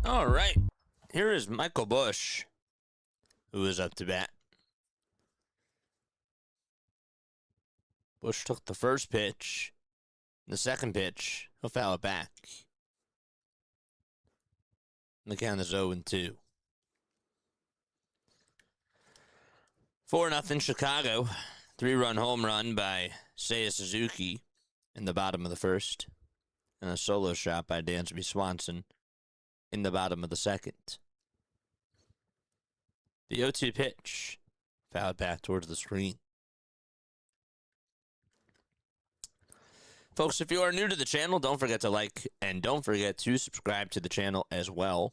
All right. Here is Michael Busch, who is up to bat. Busch took the first pitch. The second pitch, he'll foul it back. The count is 0-2. 4-0 Chicago. 3-run home run by Seiya Suzuki in the bottom of the first. And a solo shot by Dansby Swanson in the bottom of the second. The 0-2 pitch, fouled back towards the screen. Folks, if you are new to the channel, don't forget to like and don't forget to subscribe to the channel as well.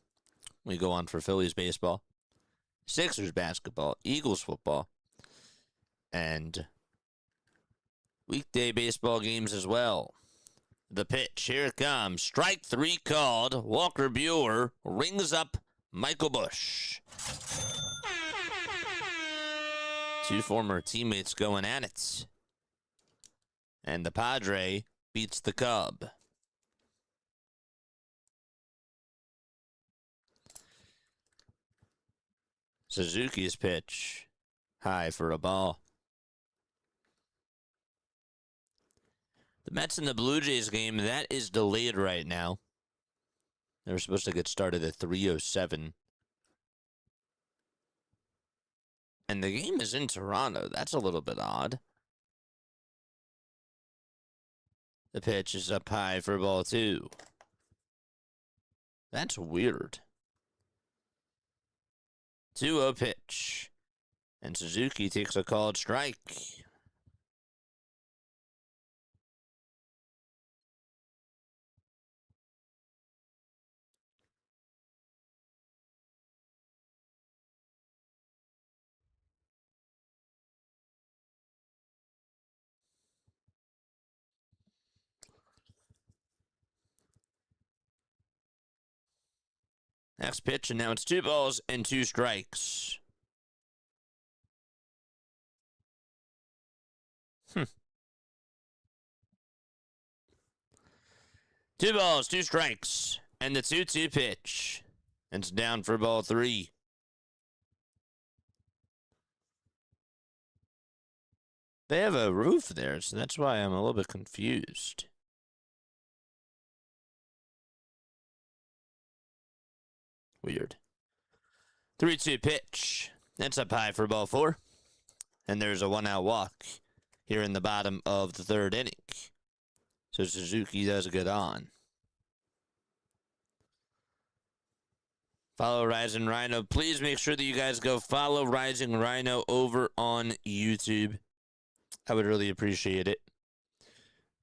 We go on for Phillies baseball, Sixers basketball, Eagles football, and weekday baseball games as well. The pitch, here it comes. Strike 3 called. Walker Buehler rings up Michael Busch. Two former teammates going at it. And the Padre beats the Cub. Suzuki's pitch. High for a ball. The Mets and the Blue Jays game, that is delayed right now. They were supposed to get started at 3:07. And the game is in Toronto. That's a little bit odd. The pitch is up high for ball 2. That's weird. 2-0 pitch. And Suzuki takes a called strike. Next pitch, and now it's 2 balls and 2 strikes. 2 balls, 2 strikes, and the 2-2 pitch. And it's down for ball 3. They have a roof there, so that's why I'm a little bit confused. Weird. 3-2 pitch. That's up high for ball 4. And there's a 1-out walk here in the bottom of the 3rd inning. So Suzuki does get on. Follow Rising Rhino. Please make sure that you guys go follow Rising Rhino over on YouTube. I would really appreciate it.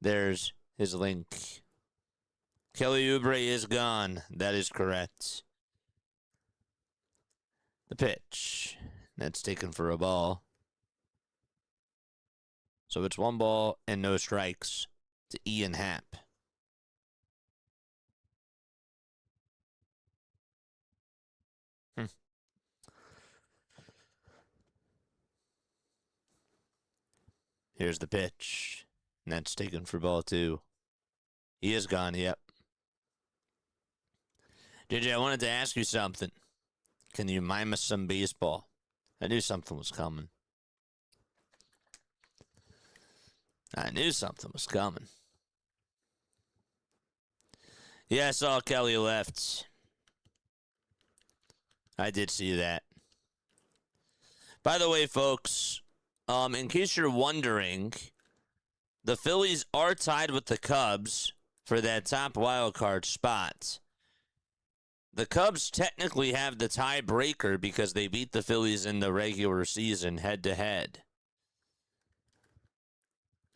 There's his link. Kelly Oubre is gone. That is correct. The pitch. That's taken for a ball. So it's 1 ball and no strikes to Ian Happ. Here's the pitch. And that's taken for ball 2. He is gone, yep. JJ, I wanted to ask you something. Can you mime us some baseball? I knew something was coming. Yeah, I saw Kelly left. I did see that. By the way, folks, in case you're wondering, the Phillies are tied with the Cubs for that top wild card spot. The Cubs technically have the tiebreaker because they beat the Phillies in the regular season head-to-head.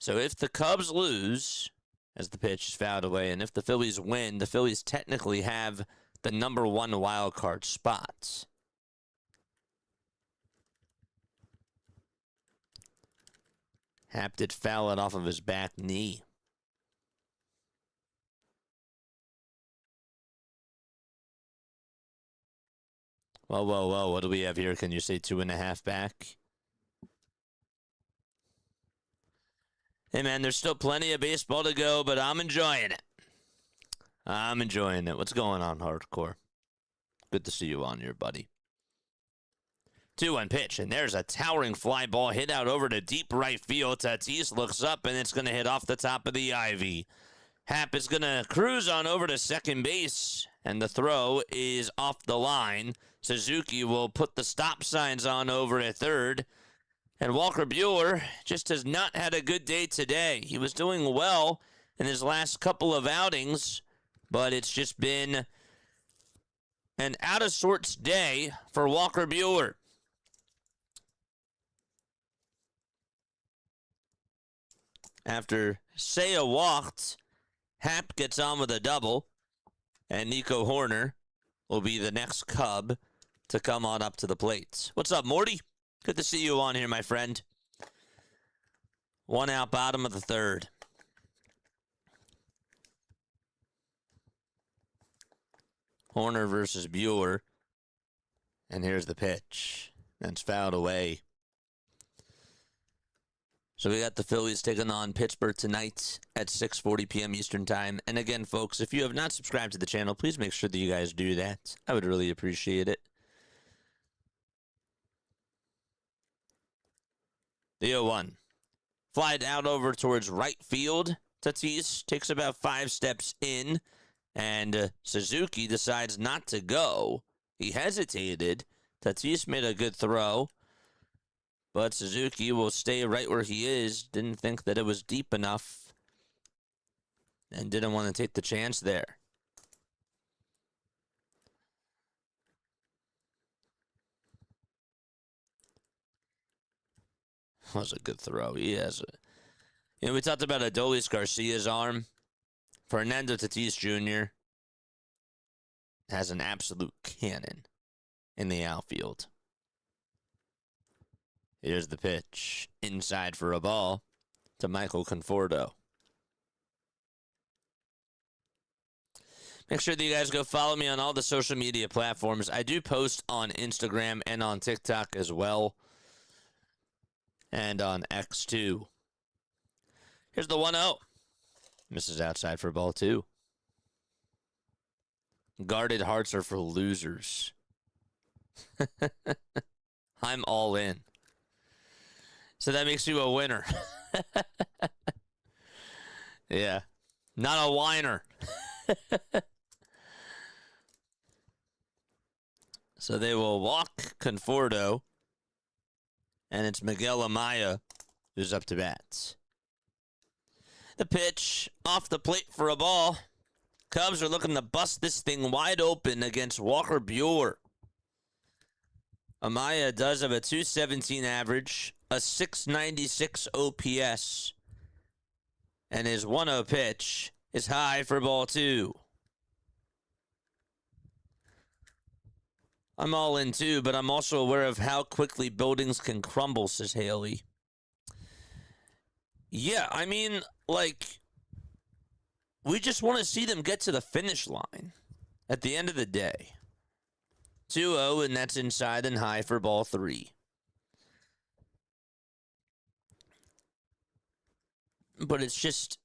So if the Cubs lose, as the pitch is fouled away, and if the Phillies win, the Phillies technically have the number 1 wild card spot. Happ did foul it off of his back knee. Whoa. What do we have here? Can you say 2.5 back? Hey, man, there's still plenty of baseball to go, but I'm enjoying it. What's going on, Hardcore? Good to see you on here, buddy. 2-1 pitch, and there's a towering fly ball hit out over to deep right field. Tatis looks up, and it's going to hit off the top of the ivy. Happ is going to cruise on over to second base, and the throw is off the line. Suzuki will put the stop signs on over at third. And Walker Buehler just has not had a good day today. He was doing well in his last couple of outings, but it's just been an out-of-sorts day for Walker Buehler. After Seiya walked, Happ gets on with a double, and Nico Horner will be the next Cub to come on up to the plate. What's up, Morty? Good to see you on here, my friend. 1 out, bottom of the 3rd. Horner versus Buehler. And here's the pitch. That's fouled away. So we got the Phillies taking on Pittsburgh tonight at 6:40 p.m. Eastern Time. And again, folks, if you have not subscribed to the channel, please make sure that you guys do that. I would really appreciate it. The 0-1. Flied out over towards right field. Tatis takes about 5 steps in, and Suzuki decides not to go. He hesitated. Tatis made a good throw, but Suzuki will stay right where he is. Didn't think that it was deep enough and didn't want to take the chance there. That was a good throw. He has a... You know, we talked about Adolis Garcia's arm. Fernando Tatis Jr. has an absolute cannon in the outfield. Here's the pitch. Inside for a ball to Michael Conforto. Make sure that you guys go follow me on all the social media platforms. I do post on Instagram and on TikTok as well. And on X too. Here's the 1-0. Misses outside for ball 2. Guarded hearts are for losers. I'm all in. So that makes you a winner. Yeah. Not a whiner. So they will walk Conforto. And it's Miguel Amaya who's up to bat. The pitch off the plate for a ball. Cubs are looking to bust this thing wide open against Walker Buehler. Amaya does have a .217 average, a .696 OPS, and his 1-0 pitch is high for ball 2. I'm all in too, but I'm also aware of how quickly buildings can crumble, says Haley. Yeah, I mean, like, we just want to see them get to the finish line at the end of the day. 2-0, and that's inside and high for ball 3. But it's just...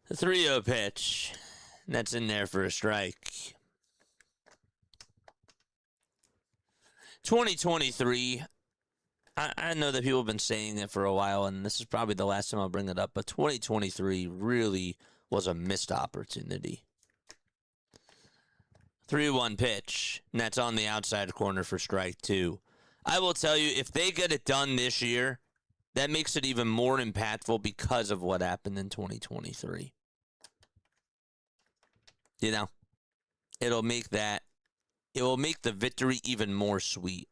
The 3-0 pitch. That's in there for a strike. 2023. I know that people have been saying it for a while, and this is probably the last time I'll bring it up, but 2023 really was a missed opportunity. 3-1 pitch, and that's on the outside corner for strike 2. I will tell you, if they get it done this year, that makes it even more impactful because of what happened in 2023. You know, it will make the victory even more sweet.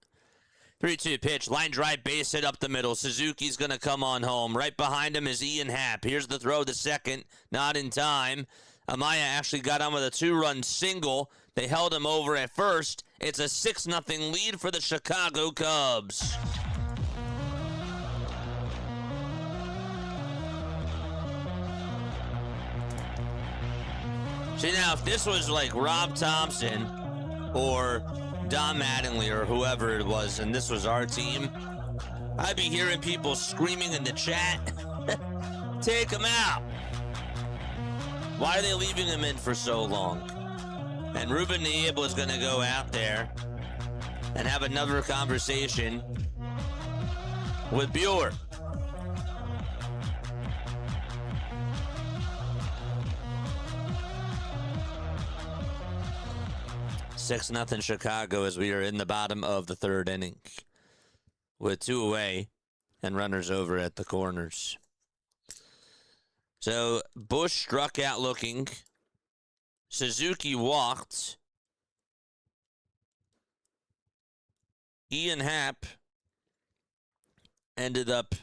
3-2 pitch, line drive, base hit up the middle. Suzuki's going to come on home. Right behind him is Ian Happ. Here's the throw to second, not in time. Amaya actually got on with a 2-run single. They held him over at first. It's a 6-0 lead for the Chicago Cubs. See, now, if this was like Rob Thompson or Don Mattingly or whoever it was, and this was our team, I'd be hearing people screaming in the chat, take him out. Why are they leaving him in for so long? And Ruben Niebla is going to go out there and have another conversation with Buehler. Six 0 Chicago as we are in the bottom of the third inning with 2 away and runners over at the corners. So Bush struck out looking. Suzuki walked. Ian Happ ended up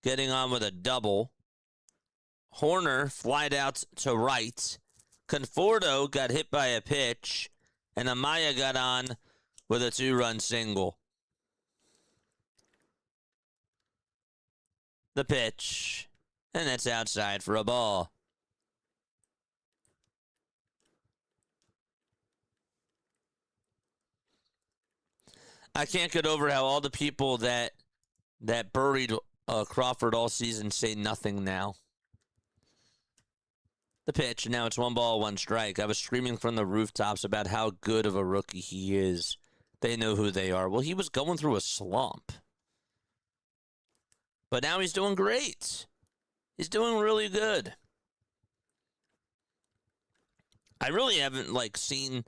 getting on with a double. Horner flied out to right. Conforto got hit by a pitch. And Amaya got on with a 2-run single. The pitch. And that's outside for a ball. I can't get over how all the people that buried Crawford all season say nothing now. The pitch, now it's 1 strike. I was screaming from the rooftops about how good of a rookie he is. They know who they are. Well, he was going through a slump. But now he's doing great. He's doing really good. I really haven't, seen,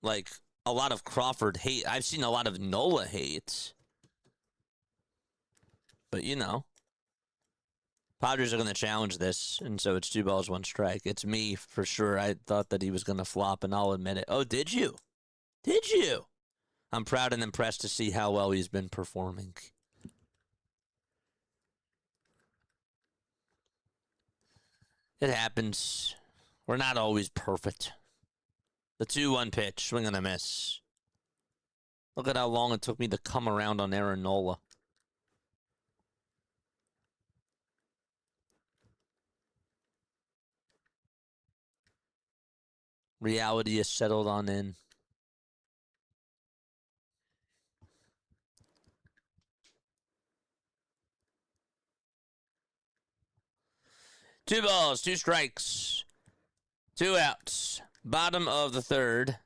a lot of Crawford hate. I've seen a lot of Nola hate. But, Padres are going to challenge this, and so it's 2 strike. It's me, for sure. I thought that he was going to flop, and I'll admit it. Oh, did you? Did you? I'm proud and impressed to see how well he's been performing. It happens. We're not always perfect. The 2-1 pitch, swing and a miss. Look at how long it took me to come around on Aaron Nola. Reality is settled on in. Two balls, 2 strikes, 2 outs. Bottom of the third.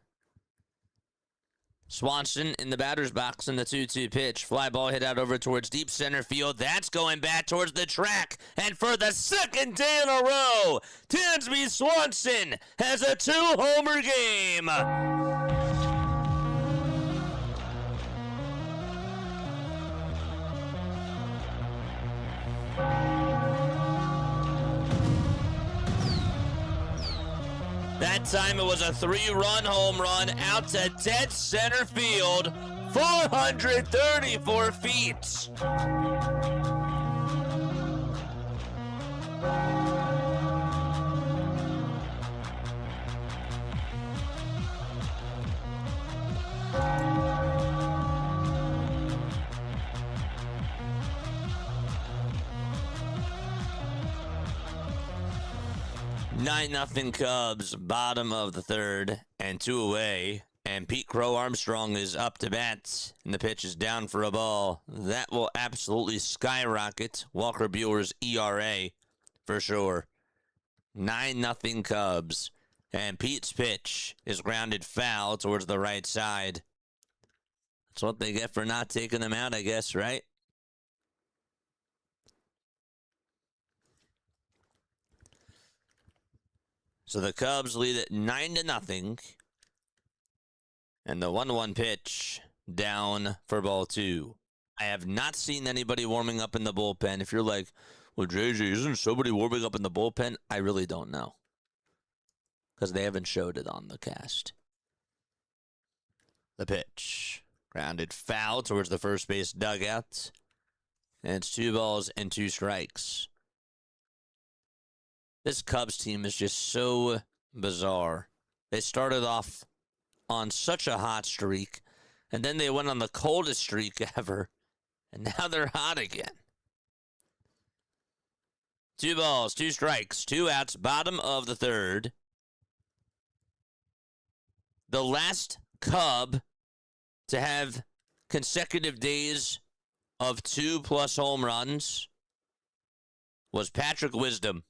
Swanson in the batter's box in the 2-2 pitch. Fly ball hit out over towards deep center field. That's going back towards the track. And for the second day in a row, Dansby Swanson has a 2-homer game. That time it was a 3-run home run out to dead center field, 434 feet. Nine nothing Cubs, bottom of the third, and 2 away. And Pete Crow Armstrong is up to bat, and the pitch is down for a ball. That will absolutely skyrocket Walker Buehler's ERA for sure. 9-0 Cubs, and Pete's pitch is grounded foul towards the right side. That's what they get for not taking them out, I guess, right? So the Cubs lead it 9-0. And the 1-1 pitch down for ball 2. I have not seen anybody warming up in the bullpen. If you're like, well, JJ, isn't somebody warming up in the bullpen? I really don't know. Because they haven't showed it on the cast. The pitch. Grounded foul towards the first base dugout. And it's 2 strikes. This Cubs team is just so bizarre. They started off on such a hot streak, and then they went on the coldest streak ever, and now they're hot again. 2 strikes, 2 outs, bottom of the third. The last Cub to have consecutive days of 2+ home runs was Patrick Wisdom.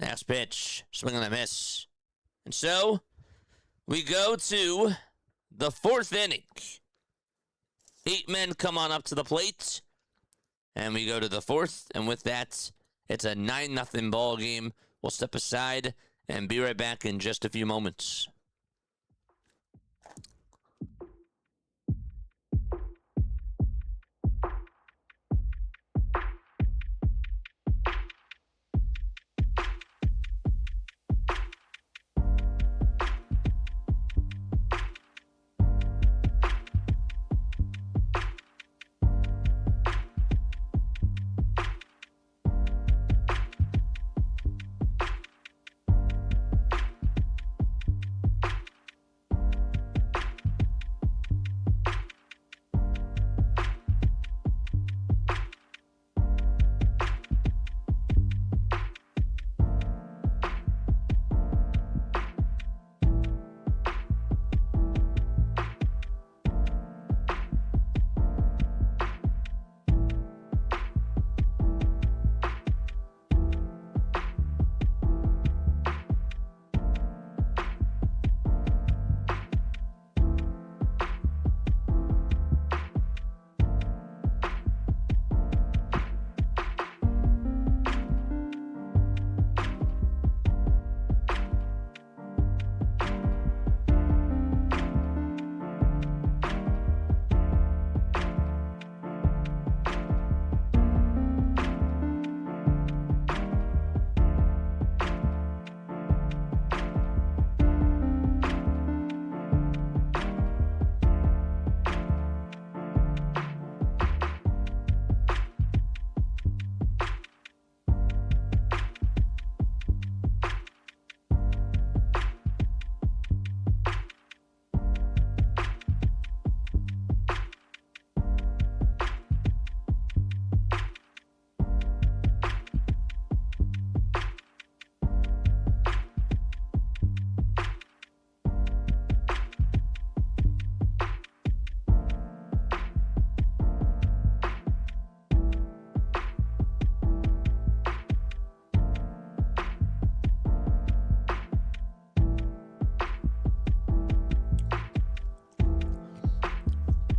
Next pitch, swing and a miss. And so, we go to the 4th inning. 8 men come on up to the plate. And we go to the 4th. And with that, it's a 9-0 ball game. We'll step aside and be right back in just a few moments.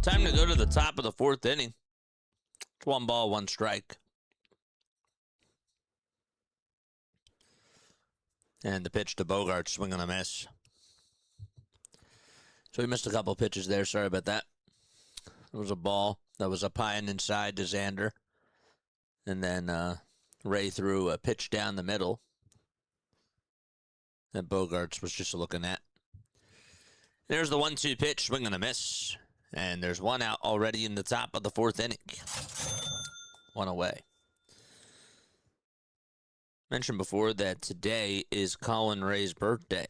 Time to go to the top of the fourth inning. It's 1 ball, 1 strike. And the pitch to Bogart, swing and a miss. So he missed a couple pitches there. Sorry about that. It was a ball that was up high and inside to Xander. And then Rea threw a pitch down the middle that Bogarts was just looking at. There's the 1-2 pitch, swing and a miss. And there's 1 out already in the top of the fourth inning. 1 away. Mentioned before that today is Colin Rea's birthday.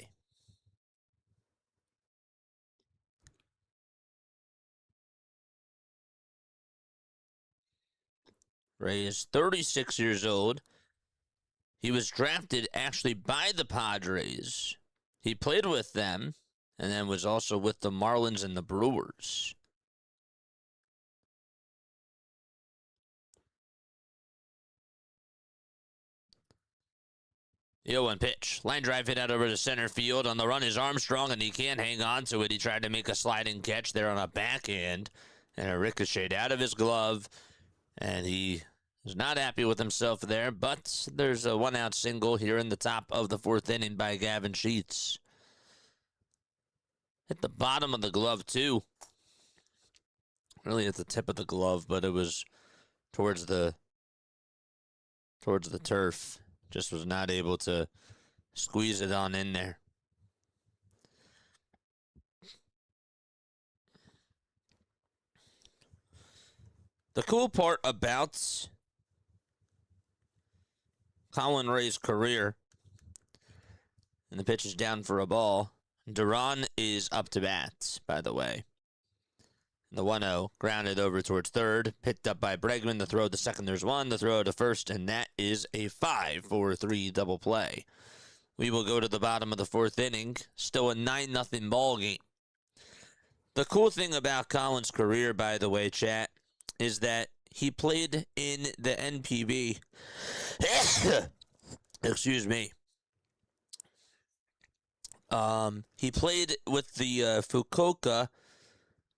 Rea is 36 years old. He was drafted actually by the Padres. He played with them and then was also with the Marlins and the Brewers. The 0-1 pitch. Line drive hit out over to center field. On the run is Armstrong, and he can't hang on to it. He tried to make a sliding catch there on a backhand, and it ricocheted out of his glove, and he is not happy with himself there, but there's a 1-out single here in the top of the fourth inning by Gavin Sheets. Hit the bottom of the glove, too. Really at the tip of the glove, but it was towards the turf. Just was not able to squeeze it on in there. The cool part about Colin Rea's career, and the pitch is down for a ball. Duran is up to bat, by the way. The 1-0 grounded over towards third, picked up by Bregman. The throw to second, there's 1. The throw to first, and that is a 5-4-3 double play. We will go to the bottom of the fourth inning. Still a 9-0 ball game. The cool thing about Colin's career, by the way, chat, is that he played in the NPB. Excuse me. He played with the Fukuoka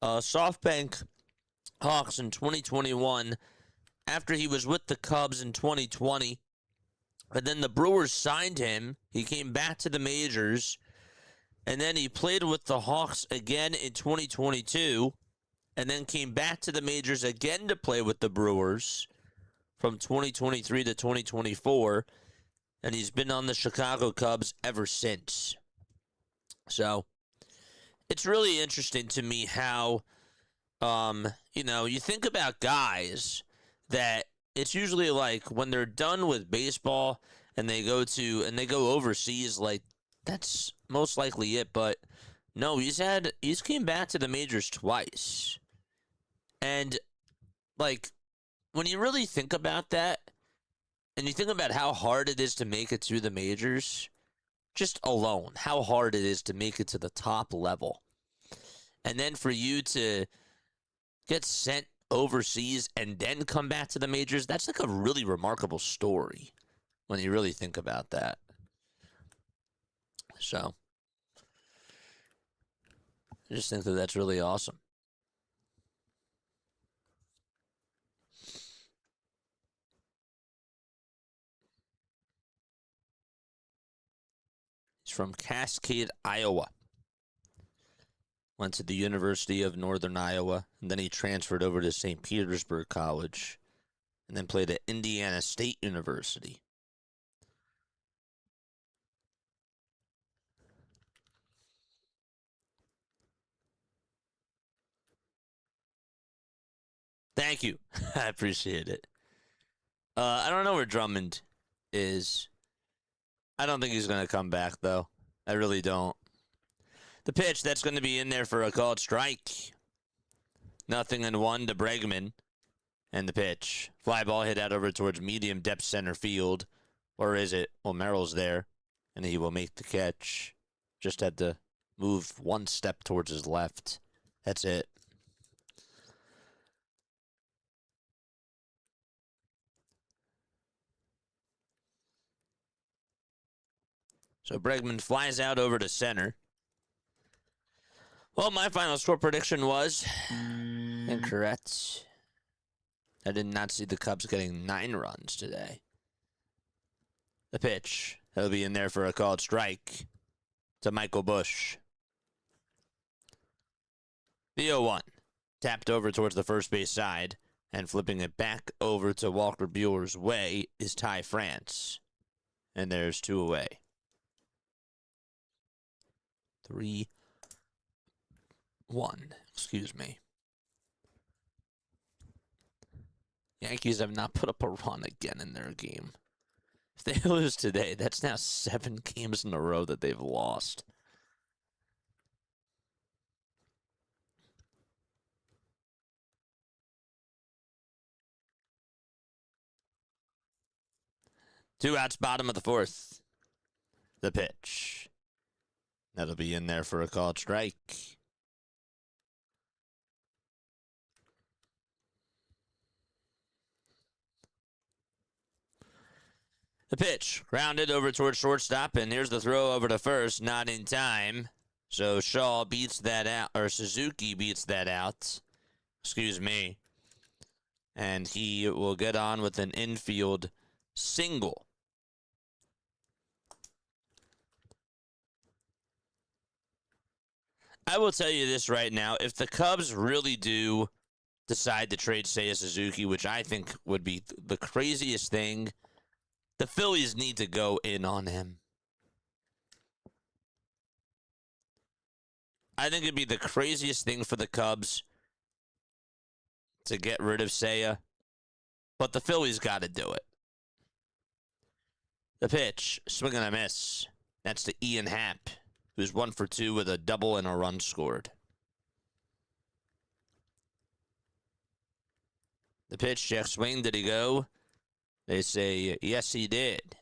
SoftBank Hawks in 2021 after he was with the Cubs in 2020. But then the Brewers signed him. He came back to the majors. And then he played with the Hawks again in 2022. And then came back to the majors again to play with the Brewers from 2023 to 2024. And he's been on the Chicago Cubs ever since. So it's really interesting to me how, you think about guys that it's usually like when they're done with baseball and they go overseas, like that's most likely it. But no, he's came back to the majors twice. And like when you really think about that and you think about how hard it is to make it through the majors, just alone, how hard it is to make it to the top level. And then for you to get sent overseas and then come back to the majors, that's like a really remarkable story when you really think about that. So, I just think that that's really awesome. He's from Cascade, Iowa. Went to the University of Northern Iowa, and then he transferred over to St. Petersburg College, and then played at Indiana State University. Thank you. I appreciate it. I don't know where Drummond is. I don't think he's going to come back, though. I really don't. The pitch, that's going to be in there for a called strike. 0-1 to Bregman. And the pitch. Fly ball hit out over towards medium depth center field. Or is it? Well, Merrill's there. And he will make the catch. Just had to move 1 step towards his left. That's it. So Bregman flies out over to center. Well, my final score prediction was Incorrect. I did not see the Cubs getting 9 runs today. The pitch. He'll be in there for a called strike to Michael Busch. The 0-1. Tapped over towards the first base side, and flipping it back over to Walker Buehler's way is Ty France. And there's 2 away. 3-1. Excuse me. Yankees have not put up a run again in their game. If they lose today, that's now 7 games in a row that they've lost. Two outs, bottom of the 4th. The pitch. That'll be in there for a called strike. The pitch, grounded over towards shortstop, and here's the throw over to first, not in time. So Shaw beats that out, or Suzuki beats that out. Excuse me. And he will get on with an infield single. I will tell you this right now. If the Cubs really do decide to trade Seiya Suzuki, which I think would be the craziest thing, the Phillies need to go in on him. I think it'd be the craziest thing for the Cubs to get rid of Seiya, but the Phillies got to do it. The pitch, swing and a miss. That's to Ian Happ, who's 1 for 2 with a double and a run scored. The pitch, check swing, did he go? They say, yes, he did.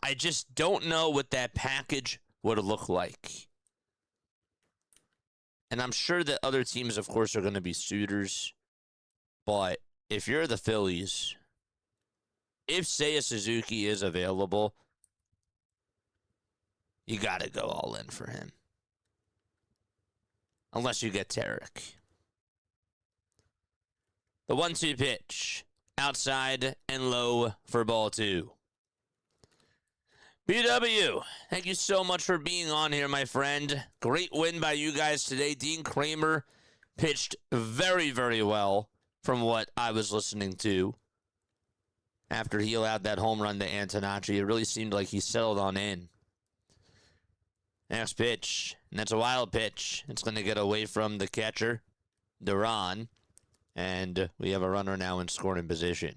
I just don't know what that package would look like. And I'm sure that other teams, of course, are going to be suitors. But if you're the Phillies, if Seiya Suzuki is available, you got to go all in for him. Unless you get Tarek. The 1-2 pitch. Outside and low for ball 2. BW, thank you so much for being on here, my friend. Great win by you guys today. Dean Kramer pitched very, very well from what I was listening to. After he allowed that home run to Antonacci, it really seemed like he settled on in. Next pitch, and that's a wild pitch. It's going to get away from the catcher, Duran. And we have a runner now in scoring position.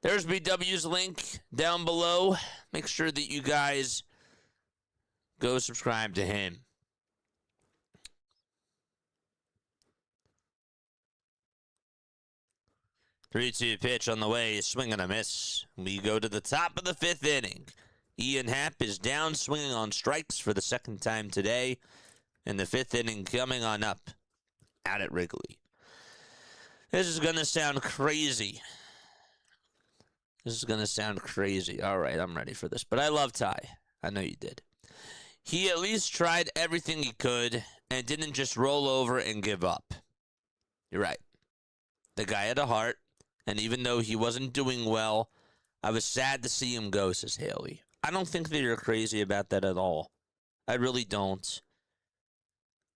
There's BW's link down below. Make sure that you guys go subscribe to him. Three-two pitch on the way. Swing and a miss. We go to the top of the 5th inning. Ian Happ is down swinging on strikes for the 2nd time today. And the 5th inning coming on up out at Wrigley. This is going to sound crazy. All right, I'm ready for this. But I love Ty. I know you did. He at least tried everything he could and didn't just roll over and give up. You're right. The guy had a heart, and even though he wasn't doing well, I was sad to see him go, says Haley. I don't think that you're crazy about that at all. I really don't.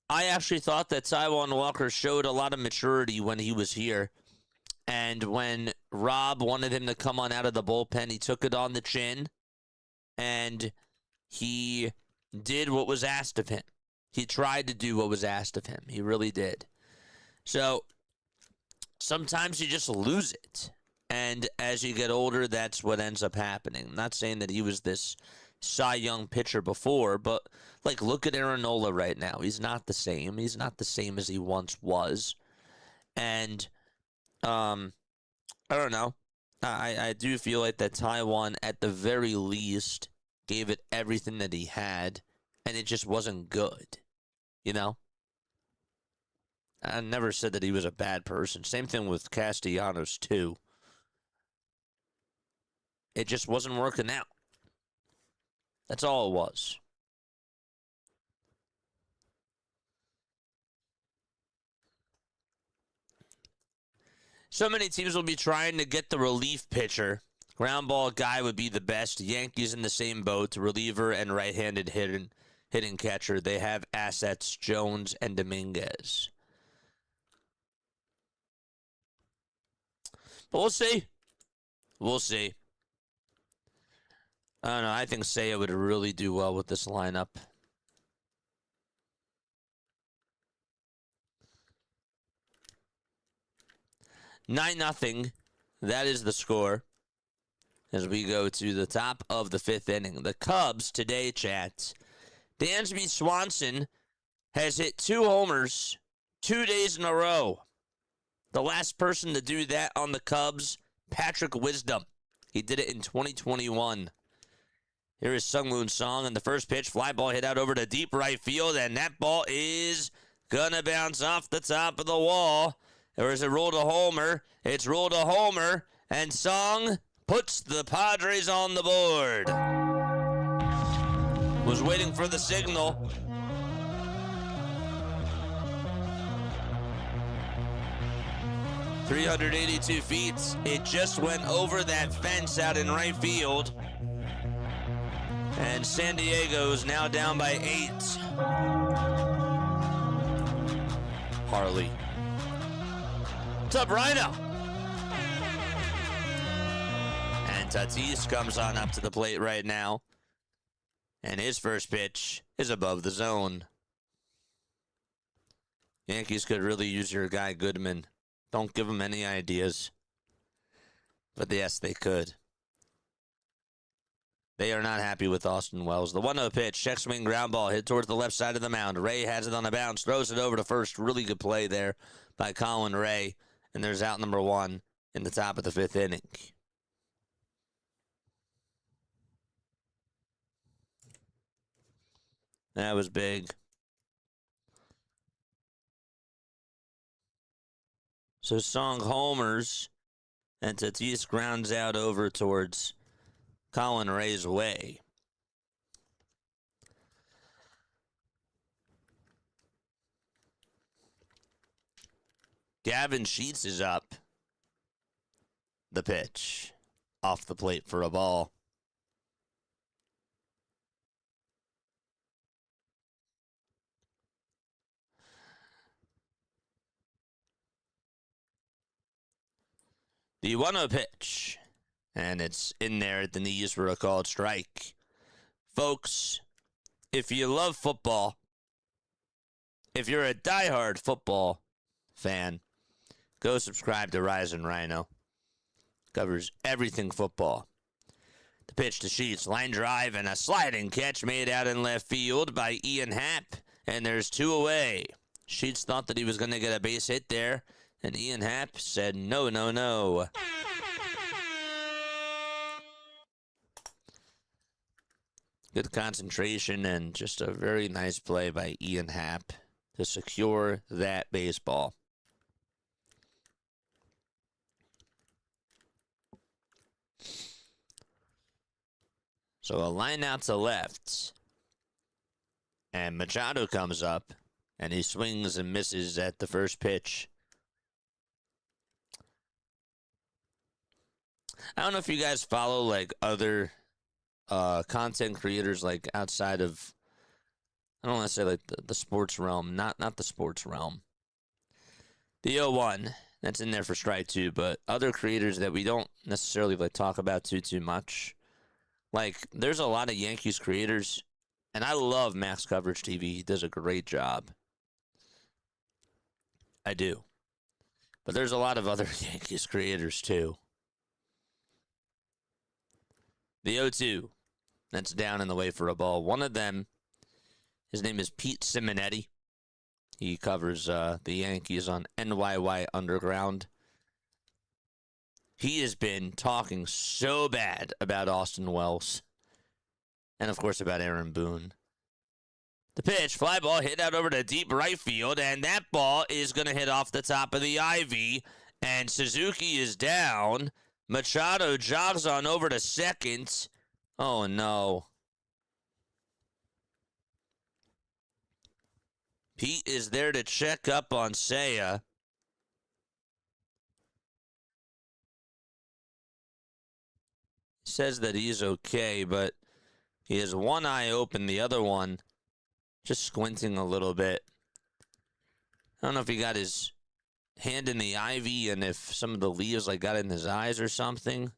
I actually thought that Taijuan Walker showed a lot of maturity when he was here. And when Rob wanted him to come on out of the bullpen, he took it on the chin. And he did what was asked of him. He tried to do what was asked of him. He really did. So sometimes you just lose it. And as you get older, that's what ends up happening. I'm not saying that he was this Cy Young pitcher before, but like, look at Aaron Nola right now. He's not the same. He's not the same as he once was. And I don't know. I do feel like that Taijuan, at the very least, gave it everything that he had, and it just wasn't good. You know? I never said that he was a bad person. Same thing with Castellanos, too. It just wasn't working out. That's all it was. So many teams will be trying to get the relief pitcher. Ground ball guy would be the best. Yankees in the same boat. Reliever and right-handed hitting catcher. They have assets, Jones and Dominguez. But we'll see. We'll see. I don't know. I think Seiya would really do well with this lineup. 9-0. That is the score as we go to the top of the 5th inning. The Cubs today, chat. Dansby Swanson has hit 2 homers 2 days in a row. The last person to do that on the Cubs, Patrick Wisdom. He did it in 2021. Here is Sung Moon Song, and the first pitch, fly ball hit out over to deep right field, and that ball is gonna bounce off the top of the wall. Or is it rolled a homer? It's rolled a homer, and Song puts the Padres on the board. Was waiting for the signal. .382 feet. It just went over that fence out in right field. And San Diego's now down by 8. Harley. What's up, Rhino? And Tatis comes on up to the plate right now. And his first pitch is above the zone. Yankees could really use your guy Goodman. Don't give him any ideas. But yes, they could. They are not happy with Austin Wells. The 1-0 pitch, check swing ground ball, hit towards the left side of the mound. Rea has it on the bounce, throws it over to first. Really good play there by Colin Rea. And there's out number 1 in the top of the 5th inning. That was big. So Song homers, and Tatis grounds out over towards Colin Rea's way. Gavin Sheets is up. The pitch. Off the plate for a ball. The 1-0 pitch. And it's in there at the knees for a called strike. Folks, if you love football, if you're a diehard football fan, go subscribe to Rise and Rhino. Covers everything football. The pitch to Sheets, line drive, and a sliding catch made out in left field by Ian Happ. And there's 2 away. Sheets thought that he was going to get a base hit there. And Ian Happ said, no, no, no. Good concentration and just a very nice play by Ian Happ to secure that baseball. So a line out to left. And Machado comes up, and he swings and misses at the first pitch. I don't know if you guys follow like other content creators like outside of, I don't want to say like the sports realm, not the sports realm. The 0-1, that's in there for strike 2, but other creators that we don't necessarily like talk about too much. Like there's a lot of Yankees creators, and I love Max Coverage TV. He does a great job. I do. But there's a lot of other Yankees creators too. The 0-2, that's down in the way for a ball. One of them, his name is Pete Simonetti. He covers the Yankees on NYY Underground. He has been talking so bad about Austin Wells. And, of course, about Aaron Boone. The pitch, fly ball, hit out over to deep right field. And that ball is going to hit off the top of the ivy. And Suzuki is down. Machado jogs on over to second. Oh, no. Pete is there to check up on Seiya. says that he's okay, but he has one eye open, the other one just squinting a little bit. I don't know if he got his hand in the ivy and if some of the leaves like got in his eyes or something.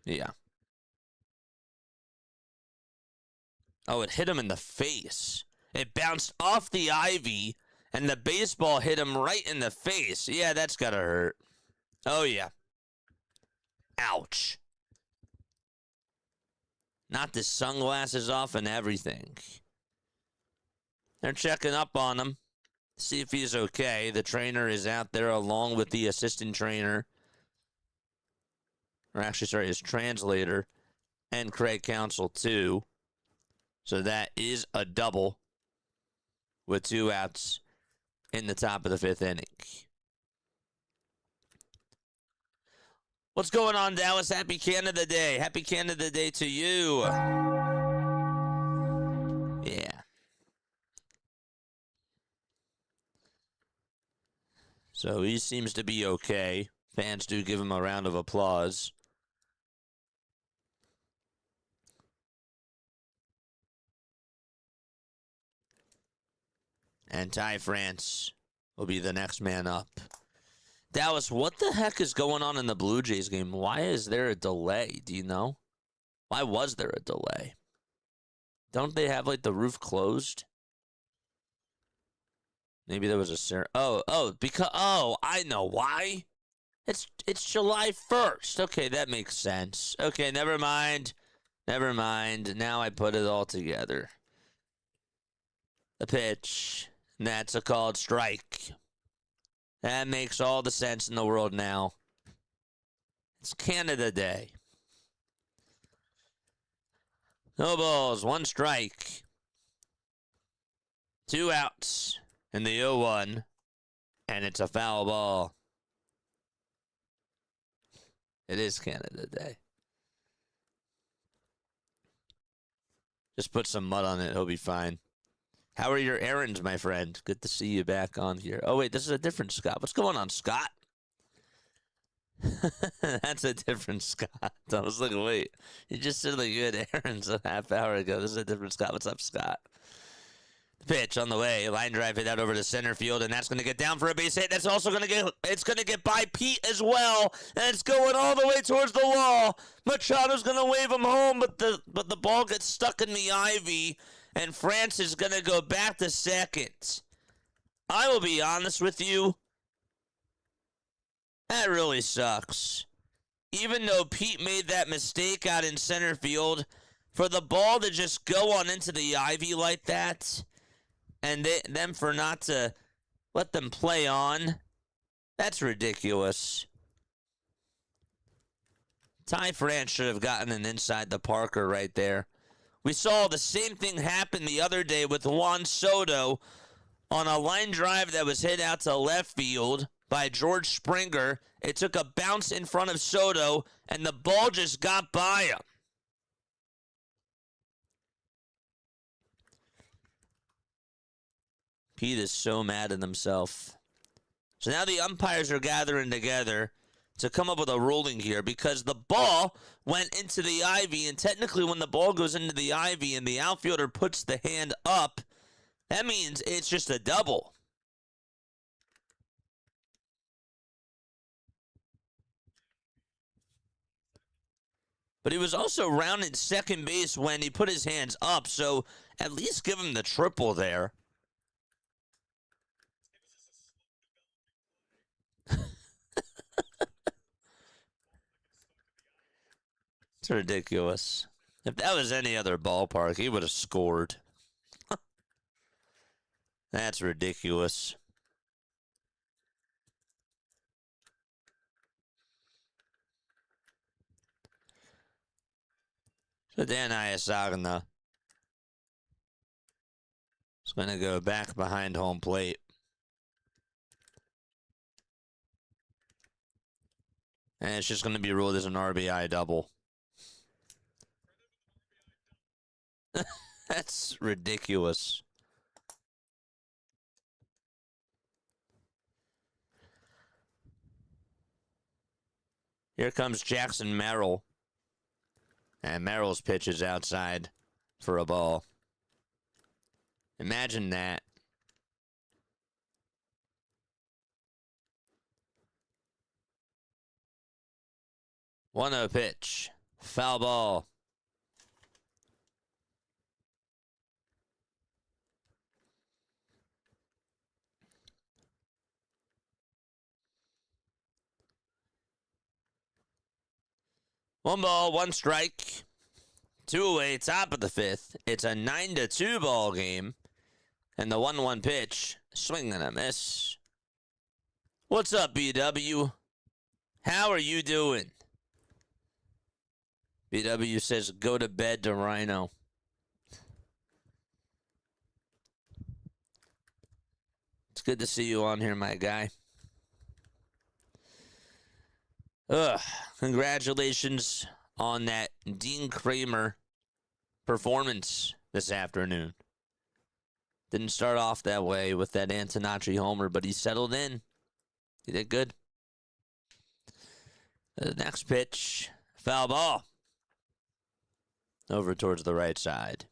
Yeah. Oh, it hit him in the face. It bounced off the ivy, and the baseball hit him right in the face. Yeah, that's gotta hurt. Oh, yeah. Ouch. Knocked his sunglasses off and everything. They're checking up on him, see if he's okay. The trainer is out there along with the assistant trainer. Or actually, sorry, his translator and Craig Counsell, too. So that is a double with 2 outs in the top of the 5th inning. What's going on, Dallas? Happy Canada Day. Happy Canada Day to you. Yeah. So he seems to be okay. Fans do give him a round of applause. And Ty France will be the next man up. Dallas, what the heck is going on in the Blue Jays game? Why is there a delay? Do you know? Why was there a delay? Don't they have, like, the roof closed? Maybe there was a... I know why. It's July 1st. Okay, that makes sense. Okay, never mind. Never mind. Now I put it all together. The pitch. And that's a called strike. That makes all the sense in the world now. It's Canada Day. No balls, 1 strike. 2 outs in the 0-1. And it's a foul ball. It is Canada Day. Just put some mud on it. He'll be fine. How are your errands, my friend? Good to see you back on here. Oh, wait, this is a different Scott. What's going on, Scott? That's a different Scott. I was like, wait, you just said like you had errands a half hour ago. This is a different Scott. What's up, Scott? The pitch on the way. Line drive hit out over to center field, and that's going to get down for a base hit. That's also going to get by Pete as well, and it's going all the way towards the wall. Machado's going to wave him home, but the ball gets stuck in the ivy. And France is going to go back to second. I will be honest with you. That really sucks. Even though Pete made that mistake out in center field, for the ball to just go on into the ivy like that, and them for not to let them play on, that's ridiculous. Ty France should have gotten an inside the Parker right there. We saw the same thing happen the other day with Juan Soto on a line drive that was hit out to left field by George Springer. It took a bounce in front of Soto, and the ball just got by him. Pete is so mad at himself. So now the umpires are gathering together to come up with a ruling here because the ball went into the ivy, and technically when the ball goes into the ivy and the outfielder puts the hand up, that means it's just a double. But he was also rounding second base when he put his hands up, so at least give him the triple there. It's ridiculous. If that was any other ballpark, he would have scored. That's ridiculous. So Dan Iasagna is going to go back behind home plate. And it's just going to be ruled as an RBI double. That's ridiculous. Here comes Jackson Merrill. And Merrill's pitch is outside for a ball. Imagine that. 1-0 pitch. Foul ball. One ball, one strike. 2 away, top of the 5th. It's a 9-2 ball game. And the 1-1 pitch, swing and a miss. What's up, BW? How are you doing? BW says, go to bed to Rhino. It's good to see you on here, my guy. Congratulations on that Dean Kramer performance this afternoon. Didn't start off that way with that Antonacci homer, but he settled in. He did good. The next pitch, foul ball. Over towards the right side.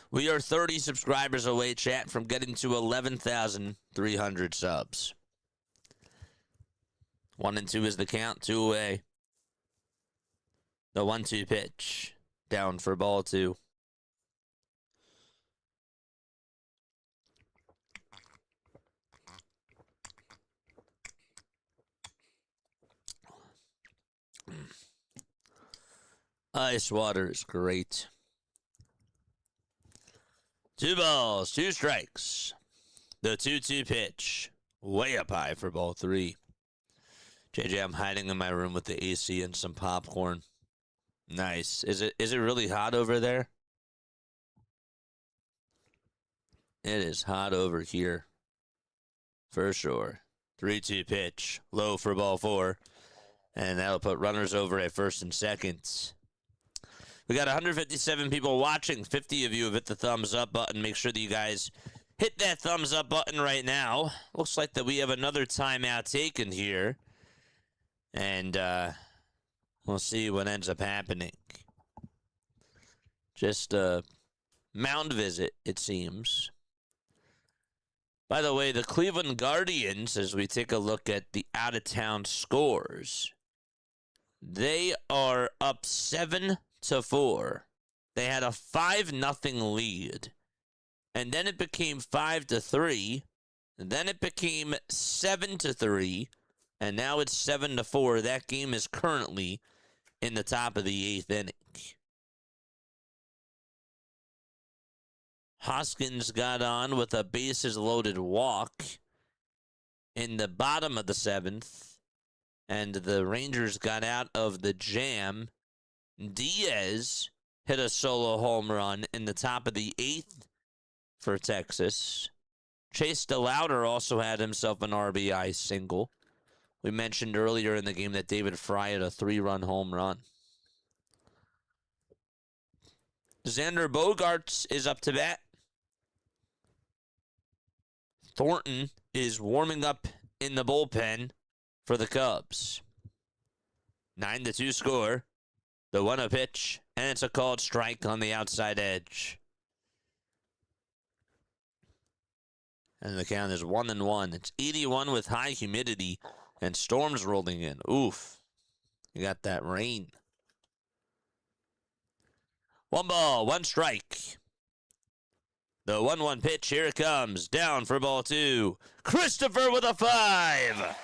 We are 30 subscribers away, chat, from getting to 11,300 subs. 1-2 is the count, 2 away. The 1-2 pitch. Down for ball 2. Ice water is great. 2 balls, 2 strikes. The 2-2 pitch. Way up high for ball 3. JJ, I'm hiding in my room with the AC and some popcorn. Nice. Is it really hot over there? It is hot over here. For sure. 3-2 pitch. Low for ball 4. And that'll put runners over at first and second. We got 157 people watching. 50 of you have hit the thumbs up button. Make sure that you guys hit that thumbs up button right now. Looks like that we have another timeout taken here. And we'll see what ends up happening. Just a mound visit, it seems. By the way, the Cleveland Guardians, as we take a look at the out-of-town scores, they are up 7-4. They had a 5-0 lead. And then it became 5-3. And then it became 7-3. And now it's 7-4. That game is currently in the top of the 8th inning. Hoskins got on with a bases-loaded walk in the bottom of the 7th. And the Rangers got out of the jam. Diaz hit a solo home run in the top of the 8th for Texas. Chase DeLauder also had himself an RBI single. We mentioned earlier in the game that David Fry had a 3-run home run. Xander Bogaerts is up to bat. Thornton is warming up in the bullpen for the Cubs. 9-2 score. The 1-0 pitch, and it's a called strike on the outside edge. And the count is 1-1. It's 81 with high humidity and storms rolling in. Oof. You got that rain. 1 ball, 1 strike. The 1-1 pitch, here it comes. Down for ball 2. Christopher with a 5.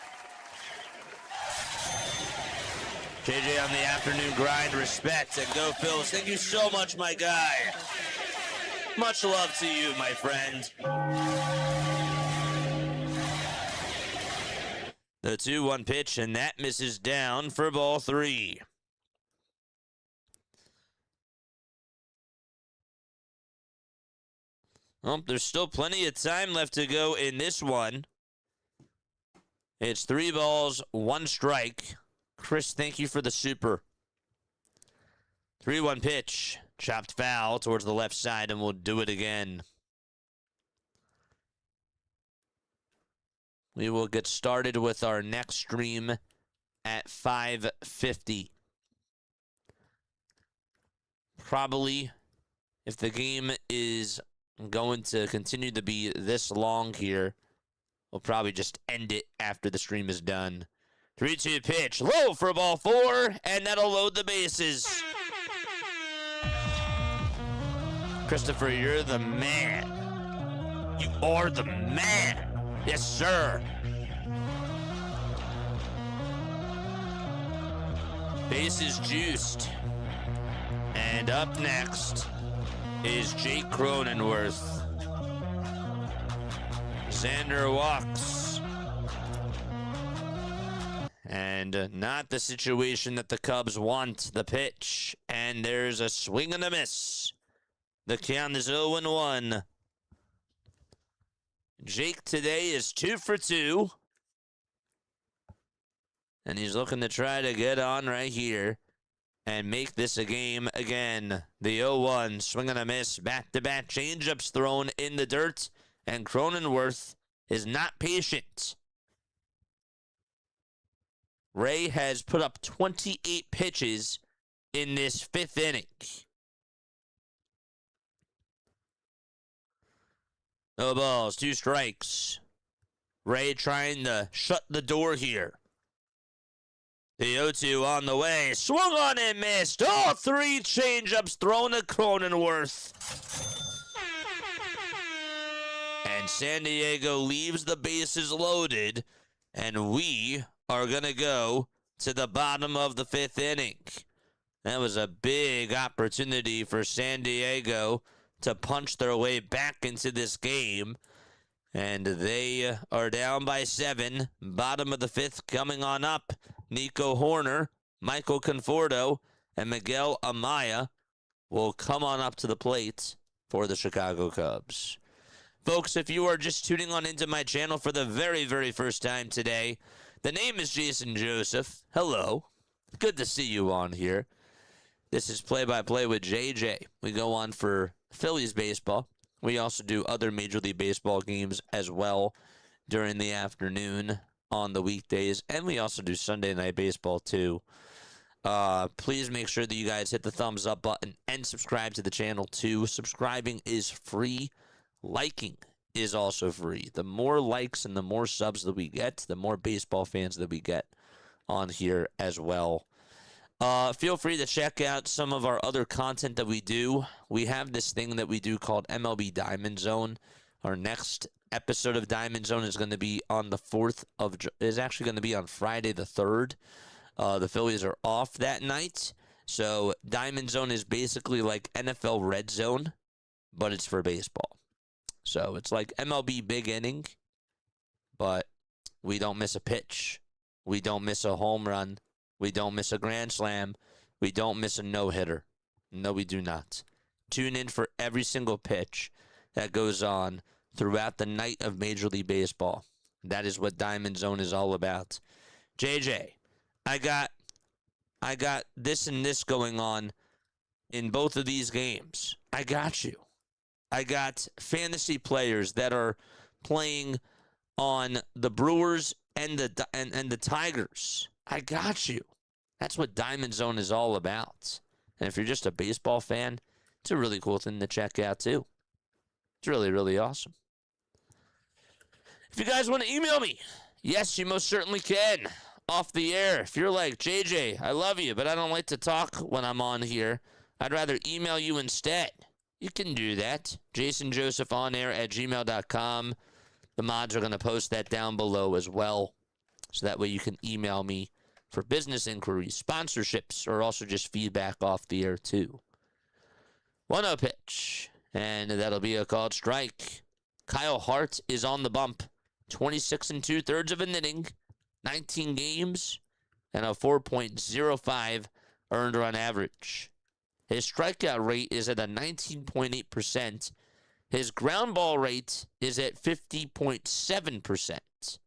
JJ on the afternoon grind, respect, and go Phils. Thank you so much, my guy. Much love to you, my friend. The 2-1 pitch, and that misses down for ball 3. Well, there's still plenty of time left to go in this one. It's 3 balls, 1 strike. Chris, thank you for the super. 3-1 pitch. Chopped foul towards the left side, and we'll do it again. we will get started with our next stream at 5:50. Probably, if the game is going to continue to be this long here, we'll probably just end it after the stream is done. 3-2 pitch, low for ball 4, and that'll load the bases. Christopher, you're the man. You are the man. Yes, sir. Bases juiced. And up next is Jake Cronenworth. Xander walks. And not the situation that the Cubs want. The pitch. And there's a swing and a miss. The count is 0-1. Jake today is 2 for 2. And he's looking to try to get on right here and make this a game again. The 0-1, swing and a miss, back-to-back changeups thrown in the dirt, and Cronenworth is not patient. Rea has put up 28 pitches in this 5th inning. No balls, 2 strikes. Rea trying to shut the door here. The 0-2 on the way. Swung on and missed. All 3 changeups thrown to Cronenworth. And San Diego leaves the bases loaded. And we are going to go to the bottom of the 5th inning. That was a big opportunity for San Diego to punch their way back into this game. And they are down by 7. Bottom of the 5th coming on up. Nico Horner, Michael Conforto, and Miguel Amaya will come on up to the plate for the Chicago Cubs. Folks, if you are just tuning on into my channel for the very, very first time today, the name is Jason Joseph. Hello. Good to see you on here. This is Play-by-Play with JJ. We go on for Phillies baseball. We also do other Major League Baseball games as well during the afternoon on the weekdays, and we also do Sunday Night Baseball too. Please make sure that you guys hit the thumbs up button and subscribe to the channel too. Subscribing is free. Liking is also free. The more likes and the more subs that we get, the more baseball fans that we get on here as well. Feel free to check out some of our other content that we do. We have this thing that we do called MLB Diamond Zone. Our next episode of Diamond Zone is going to be on the 4th of, is actually going to be on Friday the 3rd. The Phillies are off that night. So Diamond Zone is basically like NFL Red Zone, but it's for baseball. So it's like MLB Big Inning, but we don't miss a pitch. We don't miss a home run. We don't miss a grand slam. We don't miss a no-hitter. No, we do not. Tune in for every single pitch that goes on throughout the night of Major League Baseball. That is what Diamond Zone is all about. JJ, I got this and this going on in both of these games. I got you. I got fantasy players that are playing on the Brewers and the Tigers. I got you. That's what Diamond Zone is all about. And if you're just a baseball fan, it's a really cool thing to check out too. It's really, really awesome. If you guys want to email me, yes, you most certainly can. Off the air. If you're like, JJ, I love you, but I don't like to talk when I'm on here. I'd rather email you instead. You can do that. JasonJosephOnAir@gmail.com. The mods are going to post that down below as well. So that way you can email me for business inquiries, sponsorships, or also just feedback off the air too. 1-0 pitch. And that'll be a called strike. Kyle Hart is on the bump. 26 2/3 of an inning. 19 games. And a 4.05 earned run average. His strikeout rate is at a 19.8%. His ground ball rate is at 50.7%.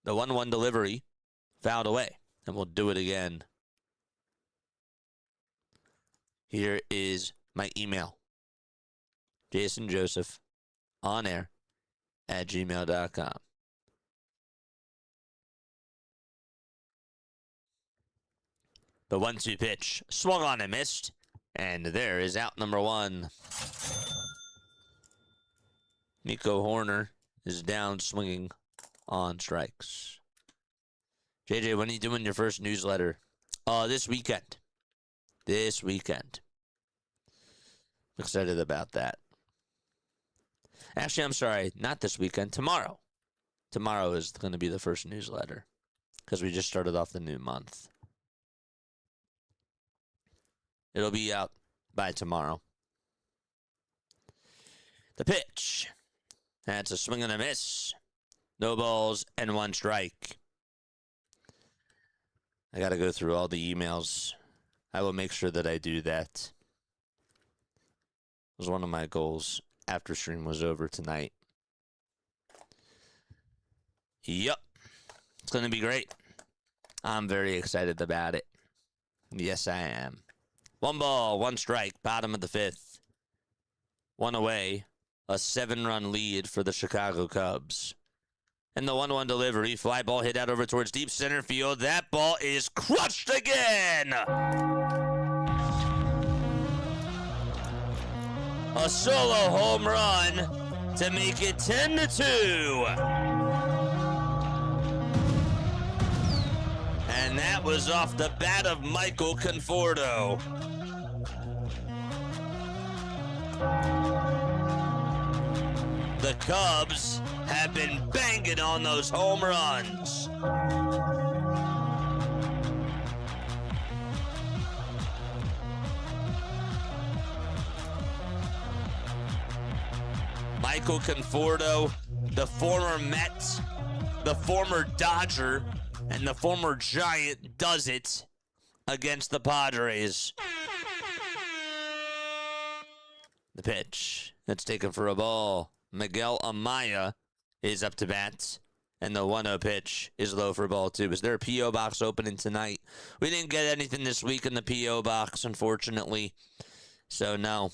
The 1-1 delivery fouled away. And we'll do it again. Here is my email. Jason Joseph on air gmail.com. The 1-2 pitch. Swung on and missed. And there is out number one. Nico Horner is down swinging on strikes. JJ, when are you doing your first newsletter? This weekend. This weekend. I'm excited about that. Actually, I'm sorry. Not this weekend. Tomorrow. Tomorrow is going to be the first newsletter. Because we just started off the new month. It'll be out by tomorrow. The pitch. That's a swing and a miss. No balls and one strike. I got to go through all the emails. I will make sure that I do that. It was one of my goals after stream was over tonight. Yep. It's going to be great. I'm very excited about it. Yes, I am. 1 ball, 1 strike, bottom of the 5th. 1 away. A 7-run lead for the Chicago Cubs. And the 1-1 delivery. Fly ball hit out over towards deep center field. That ball is crushed again. A solo home run to make it 10-2. And that was off the bat of Michael Conforto. The Cubs have been banging on those home runs. Michael Conforto, the former Met, the former Dodger, and the former Giant does it against the Padres. The pitch. That's taken for a ball. Miguel Amaya is up to bat. And the 1-0 pitch is low for ball 2. Is there a P.O. box opening tonight? We didn't get anything this week in the P.O. box, unfortunately. So, no.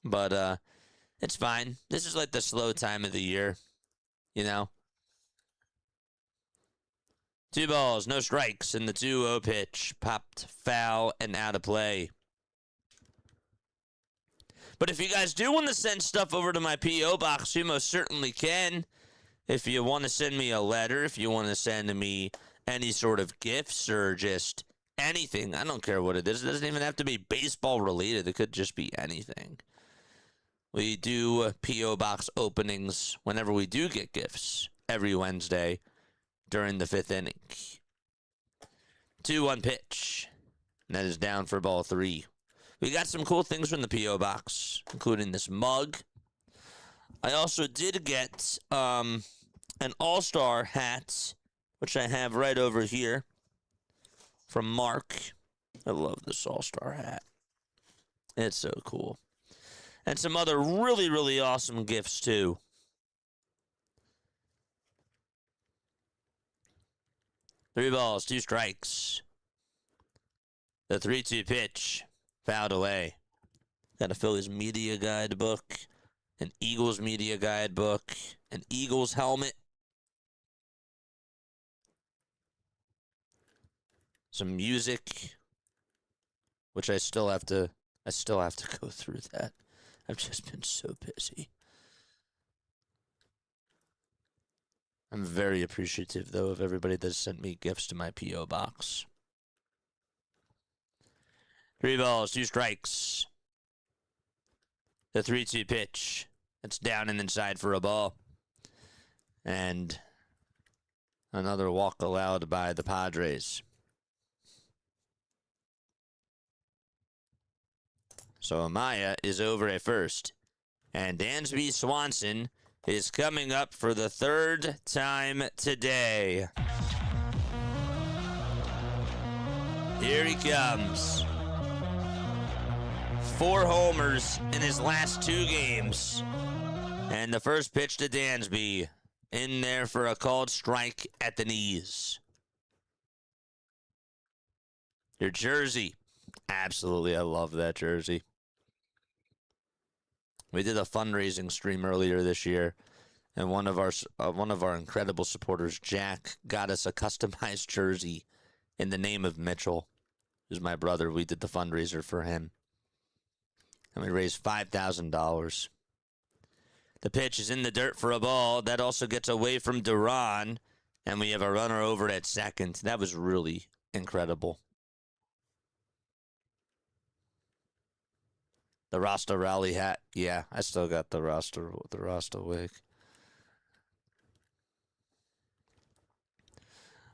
But, it's fine. This is like the slow time of the year. You know? 2 balls, no strikes, and the 2-0 pitch popped foul and out of play. But if you guys do want to send stuff over to my P.O. box, you most certainly can. If you want to send me a letter, if you want to send me any sort of gifts or just anything, I don't care what it is. It doesn't even have to be baseball related. It could just be anything. We do P.O. box openings whenever we do get gifts every Wednesday during the 5th inning. 2-1 pitch. And that is down for ball 3. We got some cool things from the P.O. box, including this mug. I also did get an All-Star hat, which I have right over here, from Mark. I love this All-Star hat. It's so cool. And some other really, really awesome gifts, too. Three balls, 2 strikes. The 3-2 pitch. Fouled away. Got a Phillies media guidebook, an Eagles media guidebook, an Eagles helmet, some music, which I still have to go through that. I've just been so busy. I'm very appreciative, though, of everybody that sent me gifts to my P.O. box. 3 balls, 2 strikes. The 3-2 pitch. It's down and inside for a ball. And another walk allowed by the Padres. So Amaya is over at first. And Dansby Swanson is coming up for the 3rd time today. Here he comes. 4 homers in his last 2 games. And the first pitch to Dansby in there for a called strike at the knees. Your jersey. Absolutely, I love that jersey. We did a fundraising stream earlier this year, And one of our incredible supporters, Jack, got us a customized jersey in the name of Mitchell, who's my brother. We did the fundraiser for him, and we raised $5,000. The pitch is in the dirt for a ball. That also gets away from Duran, and we have a runner over at second. That was really incredible. The Rasta Rally hat. Yeah, I still got the Rasta wig.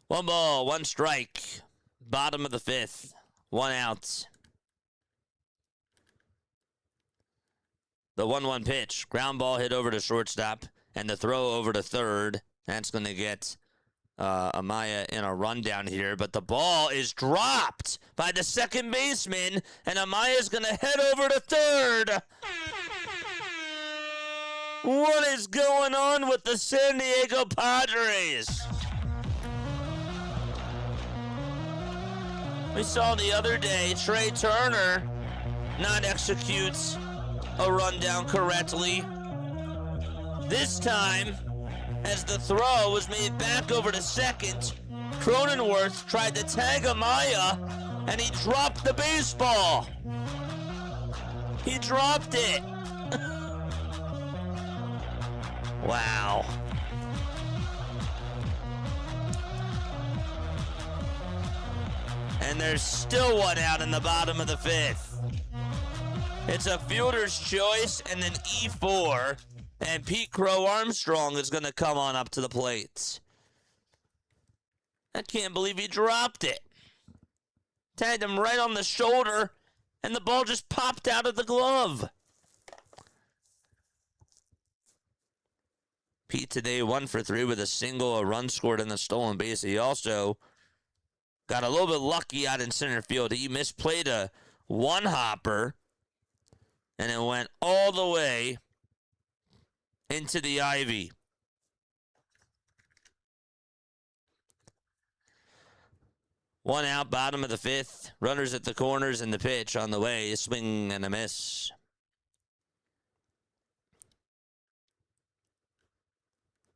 1 ball, 1 strike. Bottom of the 5th. 1 out. The 1-1 pitch. Ground ball hit over to shortstop. And the throw over to third. That's going to get Amaya in a rundown here. But the ball is dropped by the second baseman. And Amaya's going to head over to third. What is going on with the San Diego Padres? We saw the other day Trey Turner not execute a rundown correctly. This time, as the throw was made back over to second, Cronenworth tried to tag Amaya, and he dropped the baseball. He dropped it. Wow. And there's still 1 out in the bottom of the 5th. It's a fielder's choice and an E4. And Pete Crow Armstrong is going to come on up to the plate. I can't believe he dropped it. Tagged him right on the shoulder, and the ball just popped out of the glove. Pete today 1 for 3 with a single, a run scored, and a stolen base. He also got a little bit lucky out in center field. He misplayed a 1-hopper, and it went all the way into the ivy. One out, bottom of the 5th. Runners at the corners, and the pitch on the way. A swing and a miss.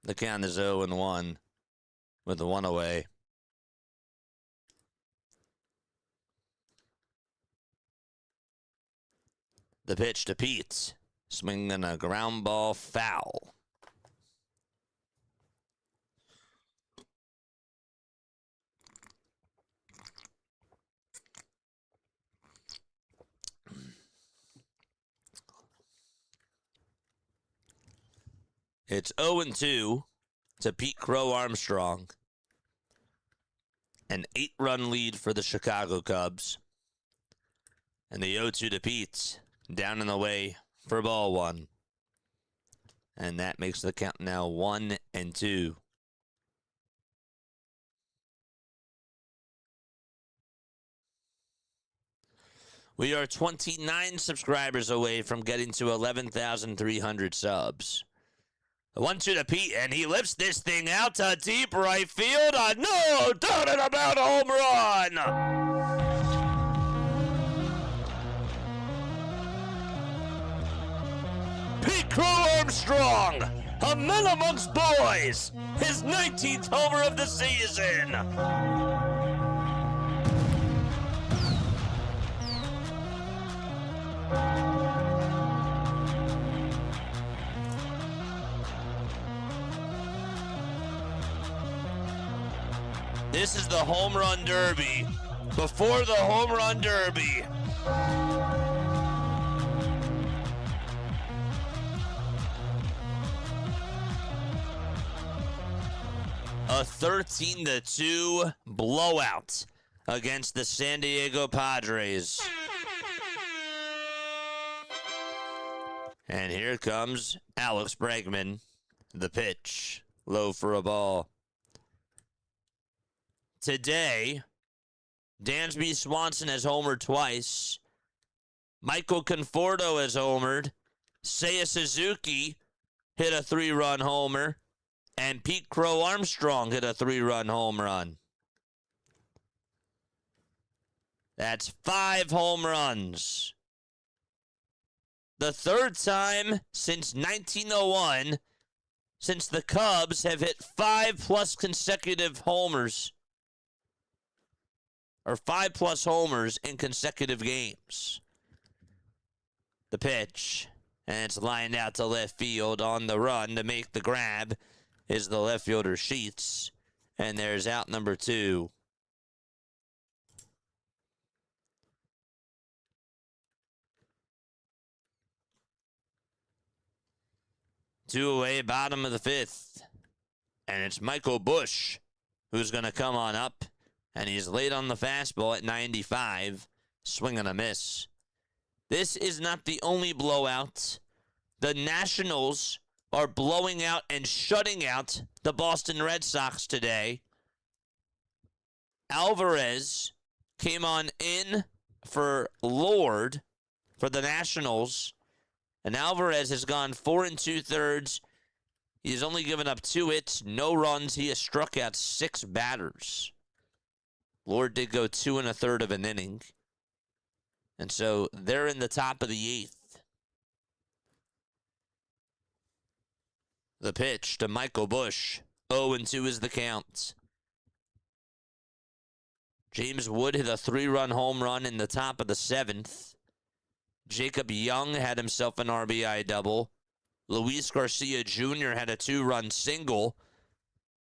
The count is 0-1 with the 1 away. The pitch to Pete. Swing and a ground ball, foul. It's 0-2 to Pete Crow Armstrong. An 8-run lead for the Chicago Cubs. And the 0-2 to Pete. Down and away for ball 1. And that makes the count now 1-2. We are 29 subscribers away from getting to 11,300 subs. 1-2 to Pete, and he lifts this thing out to deep right field. No, down and about a home run. Pete Crow Armstrong, a man amongst boys, his 19th homer of the season. This is the home run derby before the home run derby. A 13-2 blowout against the San Diego Padres. And here comes Alex Bregman. The pitch, low for a ball. Today, Dansby Swanson has homered twice. Michael Conforto has homered. Seiya Suzuki hit a 3-run homer. And Pete Crow Armstrong hit a 3-run home run. That's 5 home runs. The third time since 1901 since the Cubs have hit 5+ consecutive homers, or 5+ homers in consecutive games. The pitch, and it's lined out to left field. On the run to make the grab is the left fielder Sheets, and there's out number 2. Two away, bottom of the 5th. And it's Michael Busch who's going to come on up. And he's late on the fastball at 95. Swing and a miss. This is not the only blowout. The Nationals are blowing out and shutting out the Boston Red Sox today. Alvarez came on in for Lord for the Nationals. And Alvarez has gone 4 2/3. He's only given up 2 hits, no runs. He has struck out 6 batters. Lord did go 2 1/3 of an inning. And so they're in the top of the 8th. The pitch to Michael Busch. 0-2 is the count. James Wood hit a 3-run home run in the top of the 7th. Jacob Young had himself an RBI double. Luis Garcia Jr. had a 2-run single.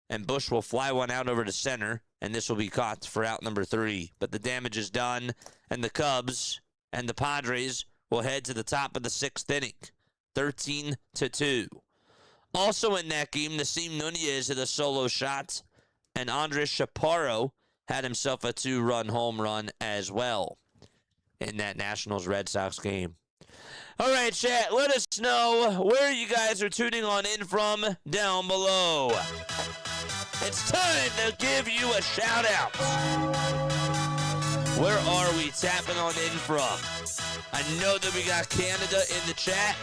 And Busch will fly one out over to center. And this will be caught for out number 3. But the damage is done. And the Cubs and the Padres will head to the top of the 6th inning. 13-2. Also in that game, Nasim Nunez hit a solo shot. And Andres Chaparro had himself a 2-run home run as well in that Nationals-Red Sox game. All right, chat, let us know where you guys are tuning on in from down below. It's time to give you a shout-out. Where are we tapping on in from? I know that we got Canada in the chat.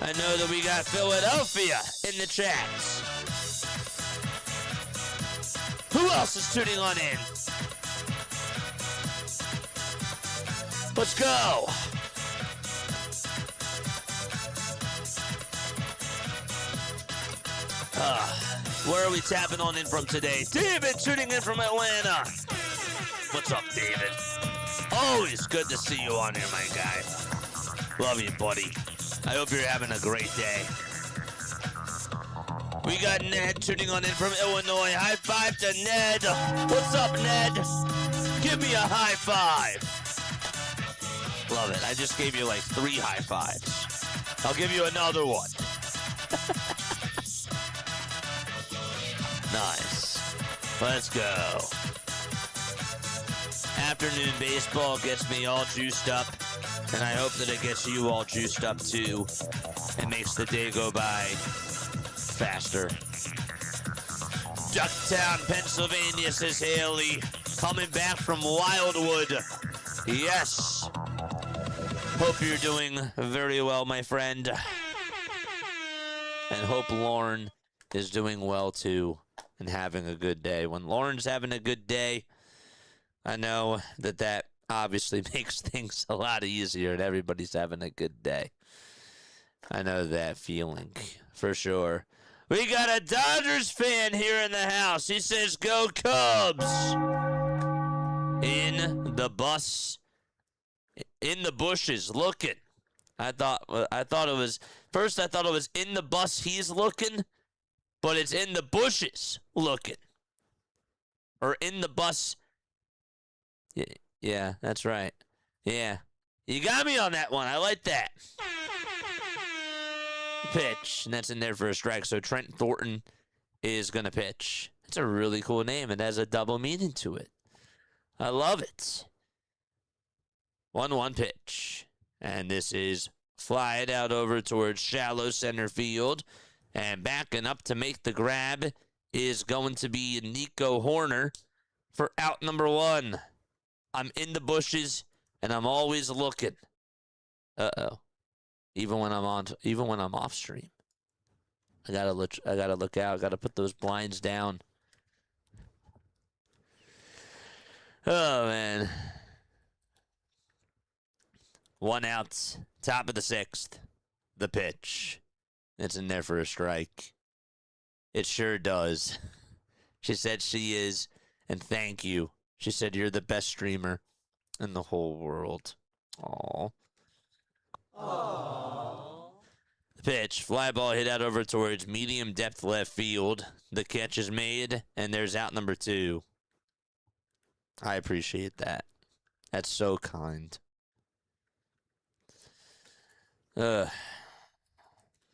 I know that we got Philadelphia in the chat. Who else is tuning on in? Let's go. Where are we tapping on in from today? David tuning in from Atlanta. What's up, David? Always good to see you on here, my guy. Love you, buddy. I hope you're having a great day. We got Ned tuning on in from Illinois. High five to Ned. What's up, Ned? Give me a high five. Love it. I just gave you like 3 high fives. I'll give you another one. Nice. Let's go. Afternoon baseball gets me all juiced up, and I hope that it gets you all juiced up too and makes the day go by faster. Ducktown, Pennsylvania, says Haley. Coming back from Wildwood. Yes. Hope you're doing very well, my friend. And hope Lauren is doing well too and having a good day. When Lauren's having a good day, I know that obviously makes things a lot easier and everybody's having a good day. I know that feeling for sure. We got a Dodgers fan here in the house. He says, "Go Cubs!" In the bushes, looking. I thought it was in the bus he's looking, but it's in the bushes looking. Or in the bus. Yeah, that's right. Yeah. You got me on that one. I like that. Pitch, and that's in there for a strike. So Trent Thornton is going to pitch. It's a really cool name. It has a double meaning to it. I love it. 1-1 pitch. And this is flied out over towards shallow center field. And backing up to make the grab is going to be Nico Horner for out number 1. I'm in the bushes, and I'm always looking. Uh-oh. Even when I'm off stream. I gotta look out. I gotta put those blinds down. Oh man. 1 out. Top of the 6th. The pitch. It's in there for a strike. It sure does. She said she is, and thank you. She said you're the best streamer in the whole world. Aww. The pitch, fly ball hit out over towards medium depth left field. The catch is made, and there's out number 2. I appreciate that. That's so kind.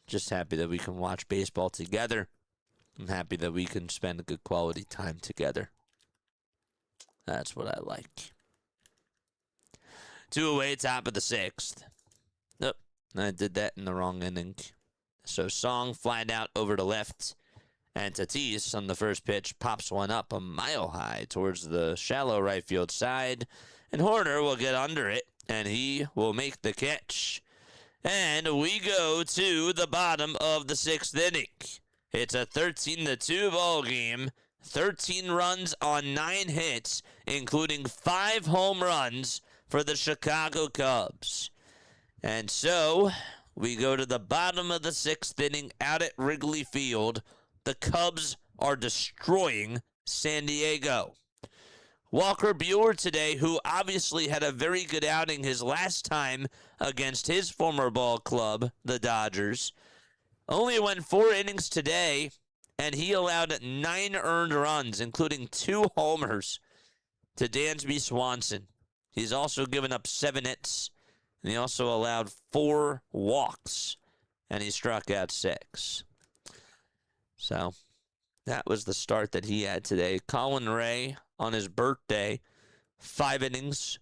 Just happy that we can watch baseball together. I'm happy that we can spend a good quality time together. That's what I like. 2 away, top of the 6th. Nope, I did that in the wrong inning. So Song flied out over to left. And Tatis on the first pitch pops one up a mile high towards the shallow right field side. And Horner will get under it, and he will make the catch. And we go to the bottom of the 6th inning. It's a 13-2 ball game. 13 runs on 9 hits, including 5 home runs for the Chicago Cubs. And so we go to the bottom of the 6th inning out at Wrigley Field. The Cubs are destroying San Diego. Walker Buehler today, who obviously had a very good outing his last time against his former ball club, the Dodgers, only went 4 innings today, and he allowed 9 earned runs, including 2 homers to Dansby Swanson. He's also given up 7 hits, and he also allowed 4 walks, and he struck out 6. So that was the start that he had today. Colin Rea on his birthday, 5 innings,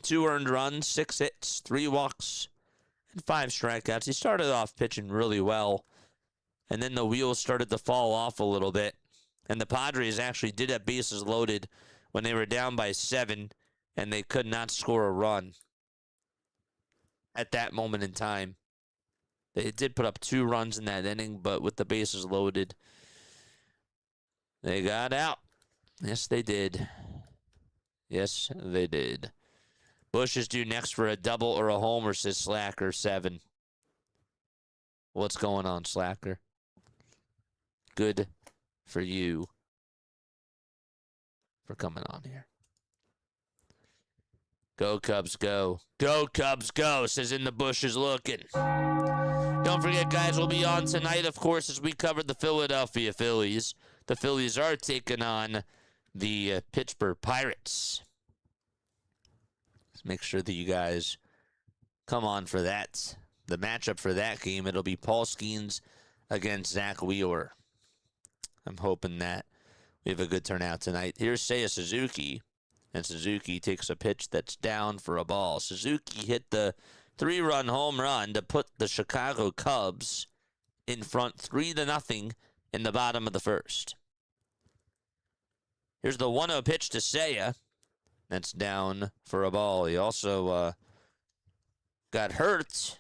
2 earned runs, 6 hits, 3 walks, and 5 strikeouts. He started off pitching really well, and then the wheels started to fall off a little bit. And the Padres actually did have bases loaded when they were down by 7, and they could not score a run at that moment in time. They did put up 2 runs in that inning, but with the bases loaded, they got out. Yes, they did. Yes, they did. Bush is due next for a double or a homer, says Slacker 7. What's going on, Slacker? Good for you for coming on here. Go, Cubs, go. Go, Cubs, go, says In the Bush is looking. Don't forget, guys, we'll be on tonight, of course, as we cover the Philadelphia Phillies. The Phillies are taking on the Pittsburgh Pirates. Let's make sure that you guys come on for that. The matchup for that game, it'll be Paul Skeens against Zach Wheeler. I'm hoping that we have a good turnout tonight. Here's Seiya Suzuki, and Suzuki takes a pitch that's down for a ball. Suzuki hit the 3-run home run to put the Chicago Cubs in front 3-0 in the bottom of the 1st. Here's the 1-0 pitch to Seiya. That's down for a ball. He also got hurt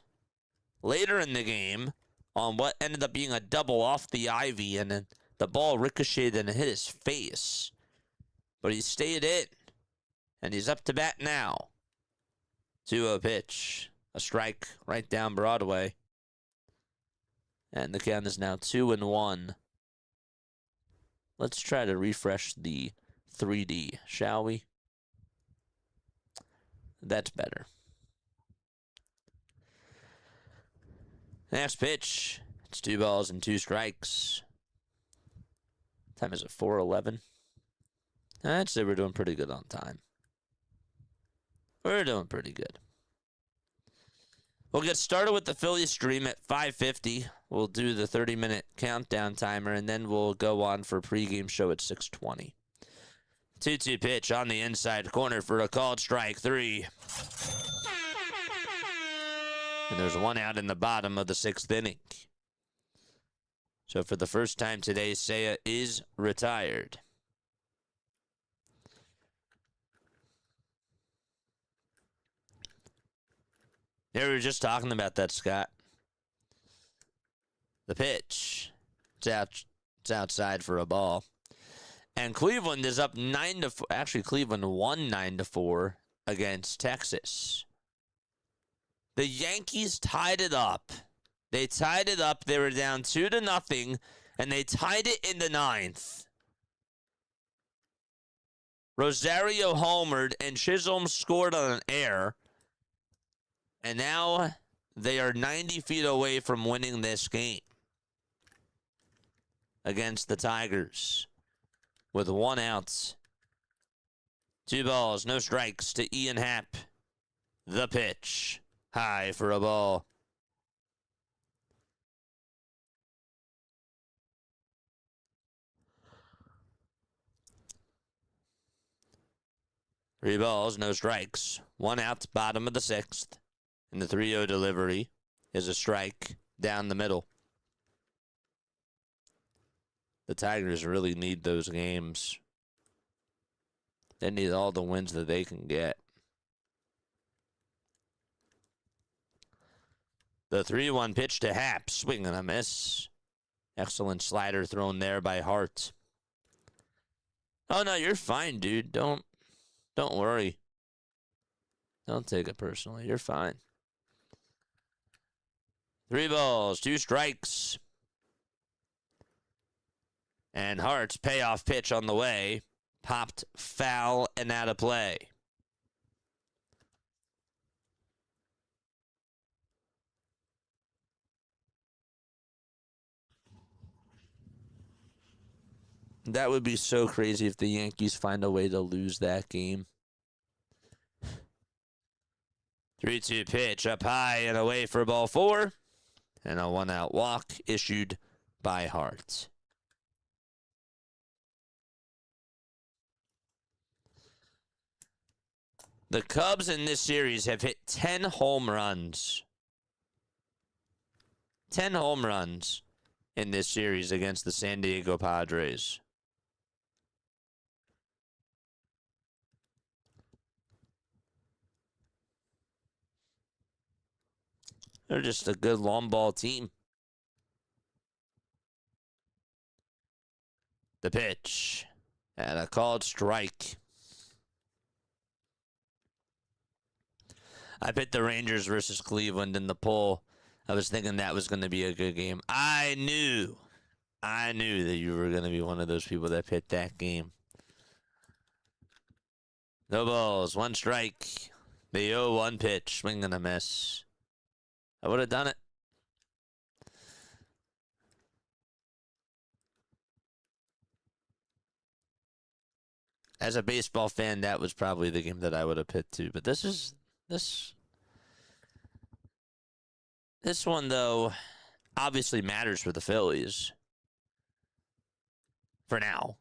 later in the game on what ended up being a double off the ivy, and then the ball ricocheted and hit his face. But he stayed in, and he's up to bat now. 2-0 pitch. A strike right down Broadway. And the count is now 2-1. Let's try to refresh the 3D, shall we? That's better. Next pitch. It's 2 balls and 2 strikes. Time is it 4:11? I'd say we're doing pretty good on time. We're doing pretty good. We'll get started with the Phillies stream at 5:50. We'll do the 30-minute countdown timer, and then we'll go on for pregame show at 6:20. 2-2 pitch on the inside corner for a called strike 3. And there's 1 out in the bottom of the 6th inning. So for the first time today, Seiya is retired. Yeah, we were just talking about that, Scott. The pitch. It's outside for a ball. And Cleveland is up 9-4. Actually, Cleveland won 9-4 against Texas. The Yankees tied it up They tied it up. They were down 2-0, and they tied it in the 9th. Rosario homered, and Chisholm scored on an error. And now they are 90 feet away from winning this game against the Tigers with 1 out. 2 balls, no strikes to Ian Happ. The pitch. High for a ball. Three balls, no strikes. 1 out, bottom of the 6th. And the 3-0 delivery is a strike down the middle. The Tigers really need those games. They need all the wins that they can get. The 3-1 pitch to Happ. Swing and a miss. Excellent slider thrown there by Hart. Oh, no, you're fine, dude. Don't worry. Don't take it personally. You're fine. 3 balls, 2 strikes. And Hart's payoff pitch on the way. Popped foul and out of play. That would be so crazy if the Yankees find a way to lose that game. 3-2 pitch up high and away for ball 4. And a 1-out walk issued by Hart. The Cubs in this series have hit 10 home runs. 10 home runs in this series against the San Diego Padres. They're just a good long ball team. The pitch. And a called strike. I picked the Rangers versus Cleveland in the poll. I was thinking that was going to be a good game. I knew that you were going to be one of those people that picked that game. No balls, 1 strike. The 0-1 pitch, swing and a miss. I would have done it. As a baseball fan, that was probably the game that I would have picked too. But this one, though, obviously matters for the Phillies. For now.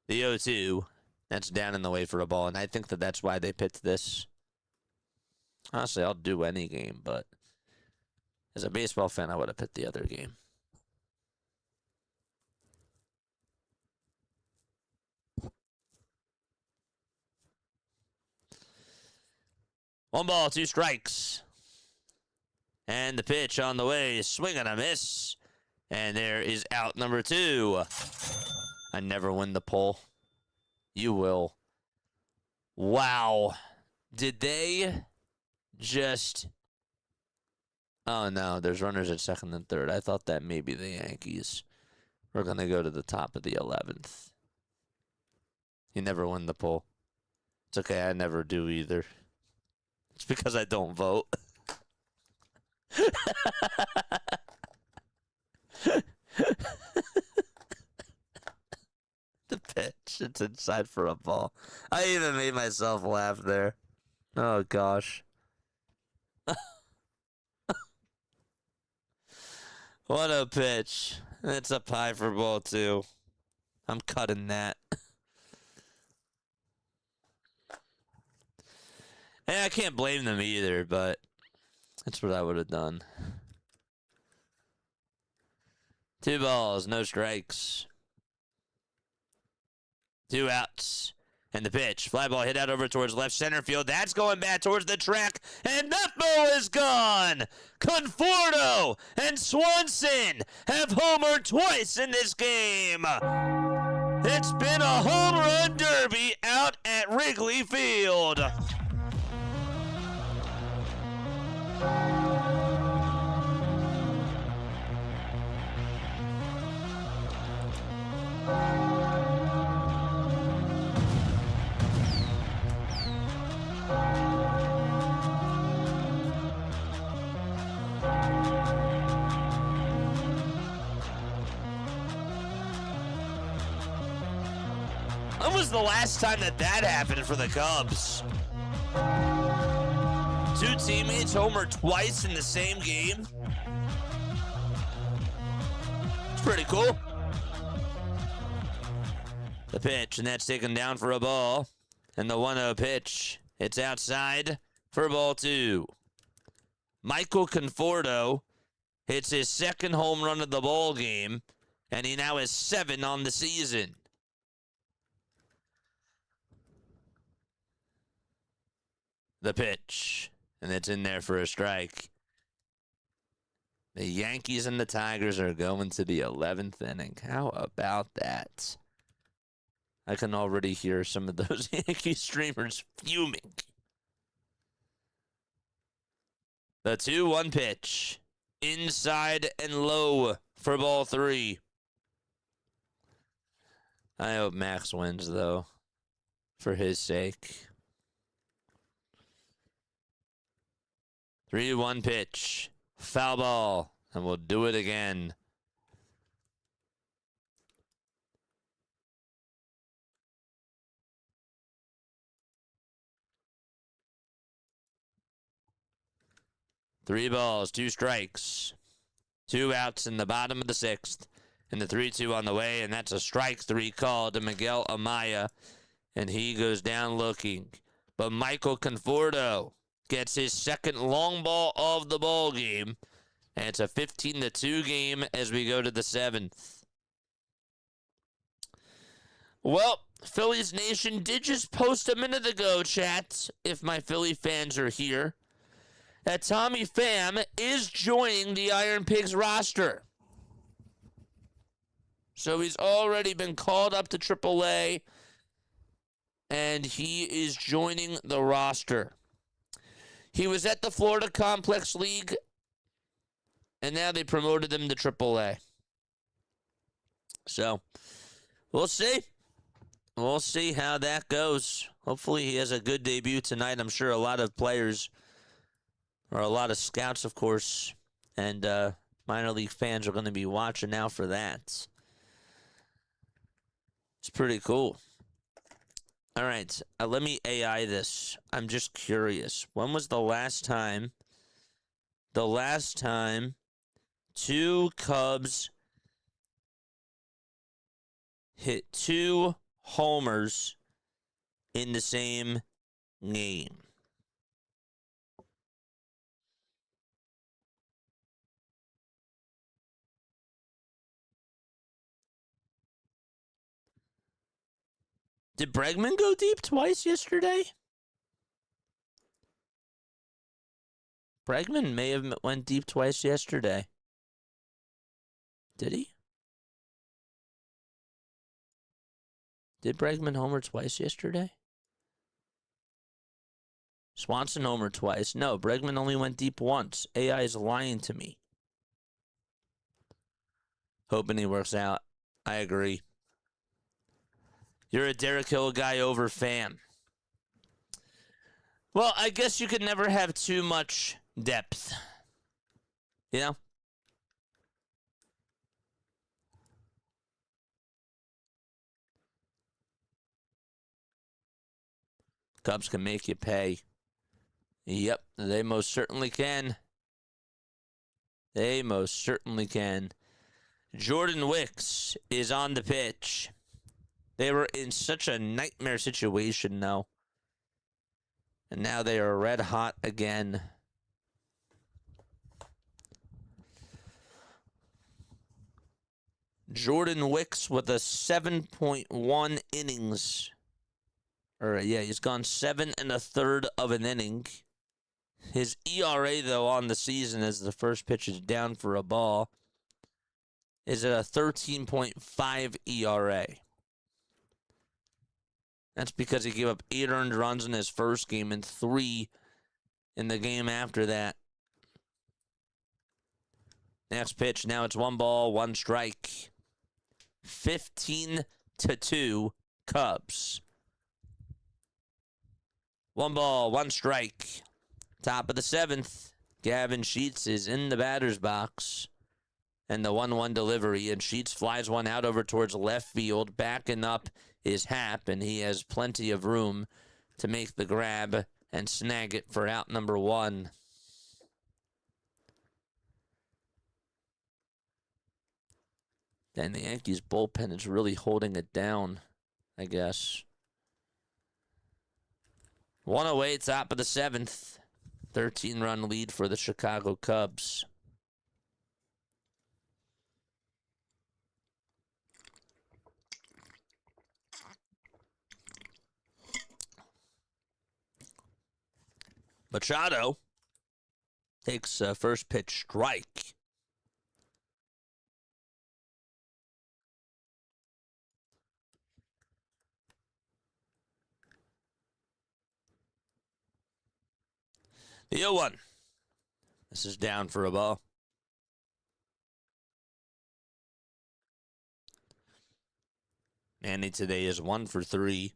The 0-2, that's down in the way for a ball. And I think that that's why they picked this. Honestly, I'll do any game, but as a baseball fan, I would have picked the other game. One ball, 2 strikes. And the pitch on the way, swing and a miss. And there is out number 2. I never win the poll. You will. Wow. Did they just... Oh, no, there's runners at 2nd and 3rd. I thought that maybe the Yankees were going to go to the top of the 11th. You never win the poll. It's okay, I never do either. It's because I don't vote. The pitch, it's inside for a ball. I even made myself laugh there. Oh, gosh. What a pitch. It's up high for ball 2. I'm cutting that. And I can't blame them either, but that's what I would have done. 2 balls, no strikes. 2 outs. And the pitch. Fly ball hit out over towards left center field. That's going back towards the track. And that ball is gone. Conforto and Swanson have homered twice in this game. It's been a home run derby out at Wrigley Field. was the last time that happened for the Cubs? Two teammates homer twice in the same game. It's pretty cool. The pitch, and that's taken down for a ball. And the 1-0 pitch. It's outside for ball 2. Michael Conforto hits his second home run of the ball game, and he now has 7 on the season. The pitch, and it's in there for a strike. The Yankees and the Tigers are going to the 11th inning. How about that? I can already hear some of those Yankee streamers fuming. The 2-1 pitch. Inside and low for ball 3. I hope Max wins, though, for his sake. 3-1 pitch. Foul ball. And we'll do it again. Three balls, 2 strikes. 2 outs in the bottom of the 6th. And the 3-2 on the way, and that's a strike 3 call to Miguel Amaya. And he goes down looking. But Michael Conforto gets his second long ball of the ball game. And it's a 15-2 game as we go to the 7th. Well, Phillies Nation did just post a minute ago, chat, if my Philly fans are here, that Tommy Pham is joining the Iron Pigs roster. So he's already been called up to AAA, and he is joining the roster. He was at the Florida Complex League, and now they promoted him to AAA. So, we'll see. We'll see how that goes. Hopefully he has a good debut tonight. I'm sure a lot of players, or a lot of scouts, of course, and minor league fans are going to be watching out for that. It's pretty cool. All right, let me AI this. I'm just curious. When was the last time two Cubs hit 2 homers in the same game? Did Bregman go deep twice yesterday? Bregman may have went deep twice yesterday. Did he? Did Bregman homer twice yesterday? Swanson homer twice. No, Bregman only went deep once. AI is lying to me. Hoping he works out. I agree. You're a Derek Hill guy over Pham. Well, I guess you could never have too much depth. You know? Cubs can make you pay. Yep, they most certainly can. They most certainly can. Jordan Wicks is on the pitch. They were in such a nightmare situation, though. And now they are red hot again. Jordan Wicks with a 7.1 innings. He's gone 7 1/3 of an inning. His ERA, though, on the season, as the first pitch is down for a ball, is at a 13.5 ERA. That's because he gave up 8 earned runs in his first game and 3 in the game after that. Next pitch, now it's 1 ball, 1 strike. 15-2 Cubs. 1 ball, 1 strike. Top of the 7th. Gavin Sheets is in the batter's box. And the 1-1 delivery. And Sheets flies one out over towards left field. Backing up his hap, and he has plenty of room to make the grab and snag it for out number 1. And the Yankees bullpen is really holding it down, I guess. 108, top of the 7th. 13-run lead for the Chicago Cubs. Machado takes a first pitch strike. The 0-1. This is down for a ball. Manny today is 1 for 3.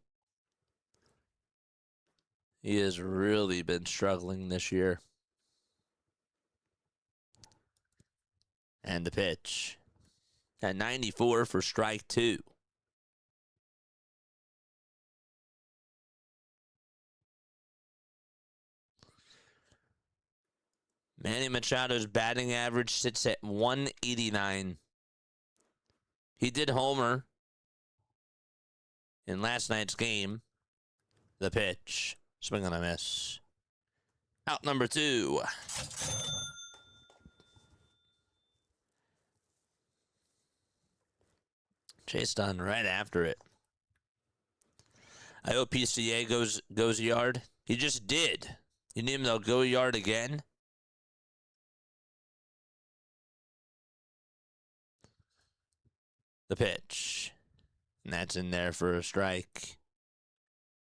He has really been struggling this year. And the pitch. At 94 for strike 2. Manny Machado's batting average sits at 189. He did homer in last night's game. The pitch. Swing and a miss. Out number 2. Chase done right after it. I hope PCA goes yard. He just did. You need him to go yard again? The pitch. And that's in there for a strike.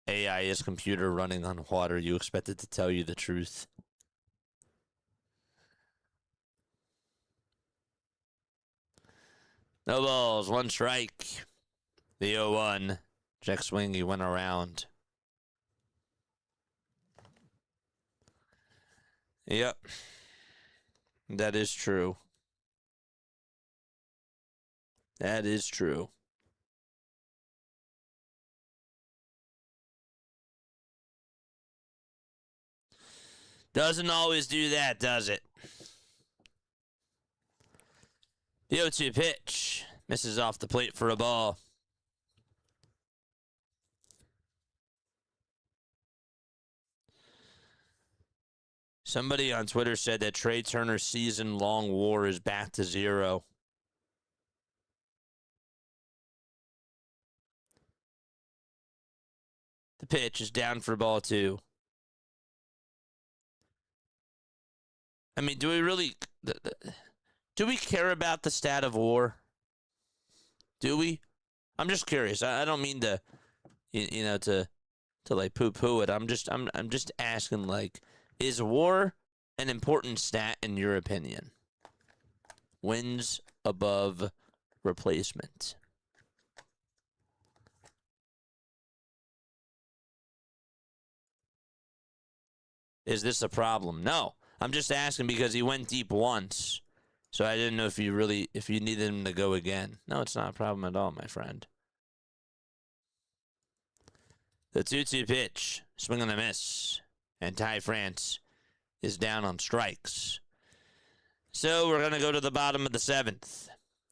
AI is computer running on water. You expect it to tell you the truth. No balls, 1 strike. The 0-1. Check swing, he went around. Yep. That is true. That is true. Doesn't always do that, does it? The 0-2 pitch. Misses off the plate for a ball. Somebody on Twitter said that Trey Turner's season-long war is back to 0. The pitch is down for ball 2. I mean, do we care about the stat of WAR? Do we? I'm just curious. I don't mean to, to like poo-poo it. I'm just asking, like, is WAR an important stat in your opinion? Wins above replacement. Is this a problem? No. I'm just asking because he went deep once. So I didn't know if you needed him to go again. No, it's not a problem at all, my friend. The 2-2 pitch. Swing and a miss. And Ty France is down on strikes. So we're going to go to the bottom of the 7th.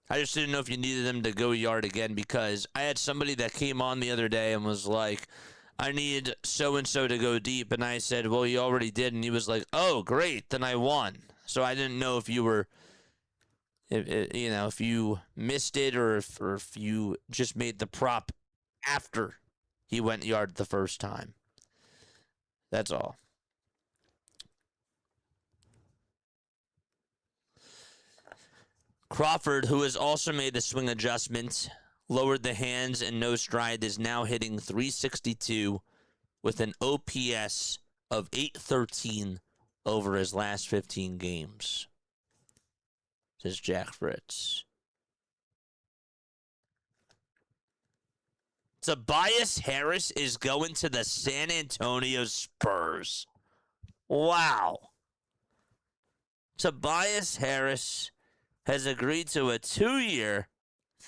I just didn't know if you needed him to go yard again because I had somebody that came on the other day and was like, I need so-and-so to go deep. And I said, well, you already did. And he was like, oh, great. Then I won. So I didn't know if you were, if you missed it or if you just made the prop after he went yard the first time. That's all. Crawford, who has also made a swing adjustment, lowered the hands and no stride, is now hitting .362 with an OPS of .813 over his last 15 games. Says Jack Fritz. Tobias Harris is going to the San Antonio Spurs. Wow. Tobias Harris has agreed to a 2-year,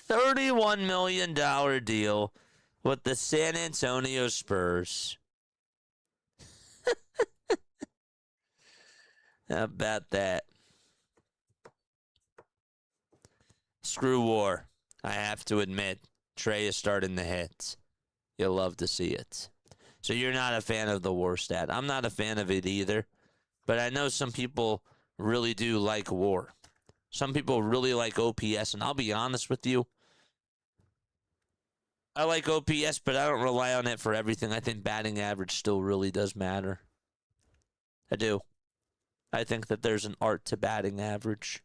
$31 million deal with the San Antonio Spurs. How about that? Screw WAR. I have to admit, Trey is starting the hits. You'll love to see it. So you're not a fan of the WAR stat. I'm not a fan of it either. But I know some people really do like WAR. Some people really like OPS. And I'll be honest with you. I like OPS, but I don't rely on it for everything. I think batting average still really does matter. I do. I think that there's an art to batting average.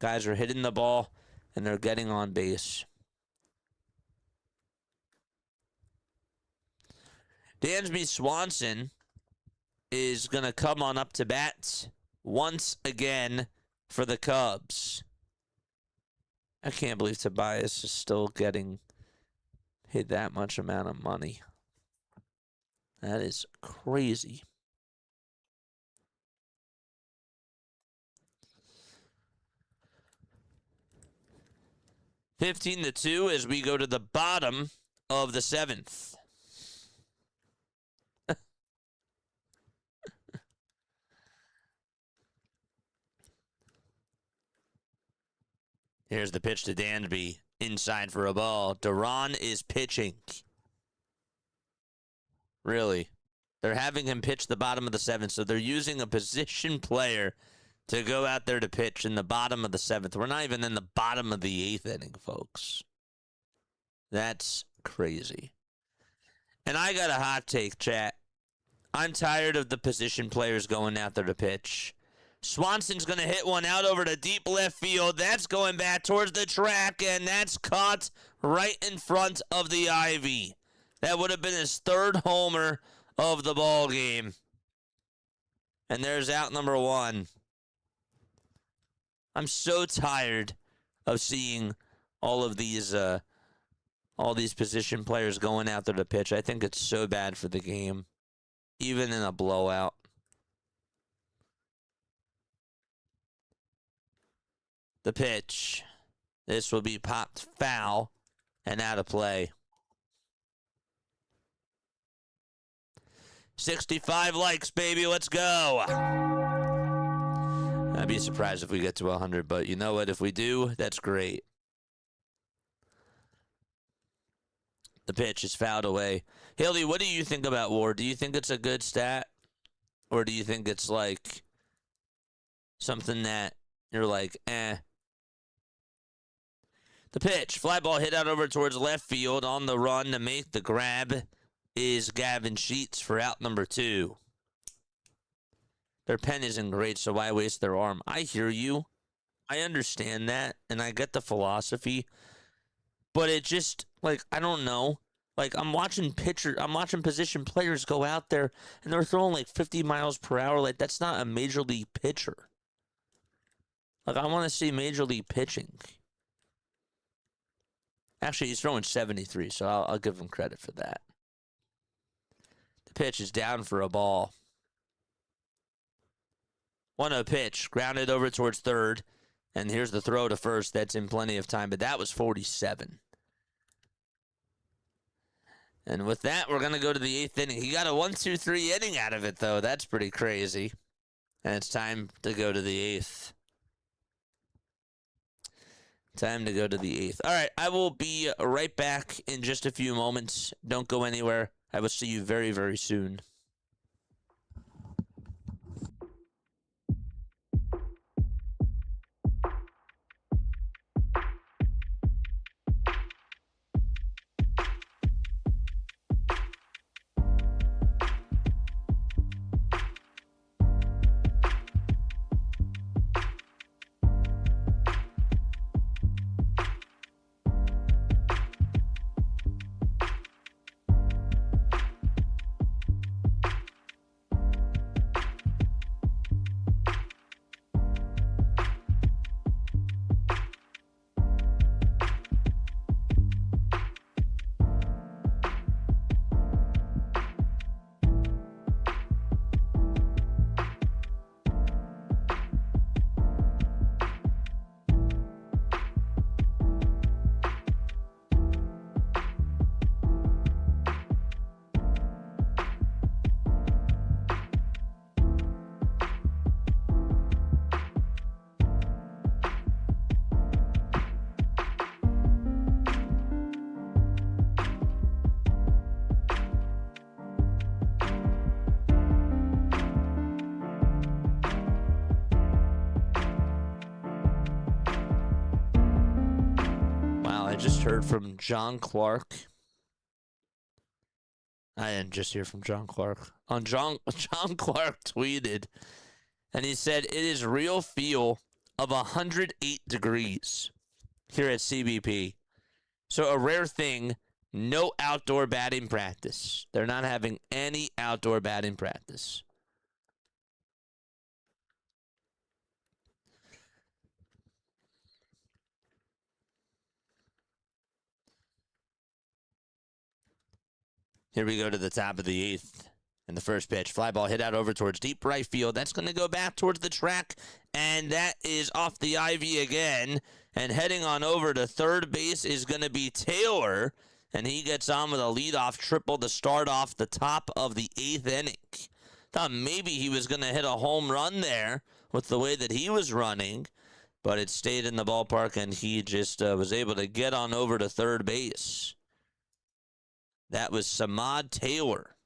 Guys are hitting the ball, and they're getting on base. Dansby Swanson is going to come on up to bat once again for the Cubs. I can't believe Tobias is still getting paid that much amount of money. That is crazy. (15-2) as we go to the bottom of the seventh. Here's the pitch to Dansby. Inside for a ball. Duran is pitching. Really. They're having him pitch the bottom of the seventh, so they're using a position player to go out there to pitch in the bottom of the seventh. We're not even in the bottom of the eighth inning, folks. That's crazy. And I got a hot take, chat. I'm tired of the position players going out there to pitch. Swanson's going to hit one out over to deep left field. That's going back towards the track, and that's caught right in front of the ivy. That would have been his third homer of the ball game. And there's out number one. I'm so tired of seeing all these position players going out there to pitch. I think it's so bad for the game, even in a blowout. The pitch. This will be popped foul and out of play. 65 likes, baby. Let's go. I'd be surprised if we get to 100, but you know what? If we do, that's great. The pitch is fouled away. Haley, what do you think about WAR? Do you think it's a good stat? Or do you think it's like something that you're like, eh? The pitch. Fly ball hit out over towards left field. On the run to make the grab is Gavin Sheets for out number 2. Their pen isn't great, so why waste their arm? I hear you. I understand that, and I get the philosophy. But it just, like, I don't know. Like, I'm watching position players go out there, and they're throwing, like, 50 miles per hour. Like, that's not a major league pitcher. Like, I want to see major league pitching. Actually, he's throwing 73, so I'll give him credit for that. The pitch is down for a ball. 1-0 pitch, grounded over towards third, and here's the throw to first. That's in plenty of time, but that was 47. And with that, we're going to go to the 8th inning. He got a 1-2-3 inning out of it, though. That's pretty crazy. And it's time to go to the 8th. Time to go to the 8th. All right, I will be right back in just a few moments. Don't go anywhere. I will see you very, very soon. just heard from John Clark. I didn't just hear from John Clark. John Clark tweeted, and he said, it is real feel of 108 degrees here at CBP. So a rare thing, no outdoor batting practice. They're not having any outdoor batting practice. Here we go to the top of the eighth. And the first pitch, fly ball hit out over towards deep right field. That's going to go back towards the track, and that is off the ivy again. And heading on over to third base is going to be Taylor, and he gets on with a leadoff triple to start off the top of the eighth inning. Thought maybe he was going to hit a home run there with the way that he was running, but it stayed in the ballpark, and he just was able to get on over to third base. That was Samad Taylor,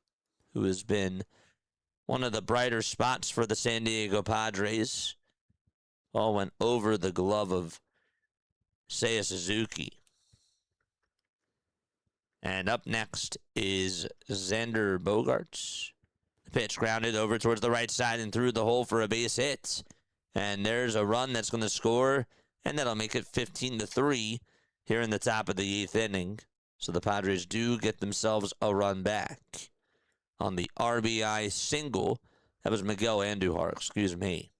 who has been one of the brighter spots for the San Diego Padres. Ball went over the glove of Seiya Suzuki. And up next is Xander Bogaerts. The pitch grounded over towards the right side and through the hole for a base hit. And there's a run that's going to score, and that'll make it 15-3 here in the top of the eighth inning. So the Padres do get themselves a run back on the RBI single. That was Miguel Andujar, excuse me.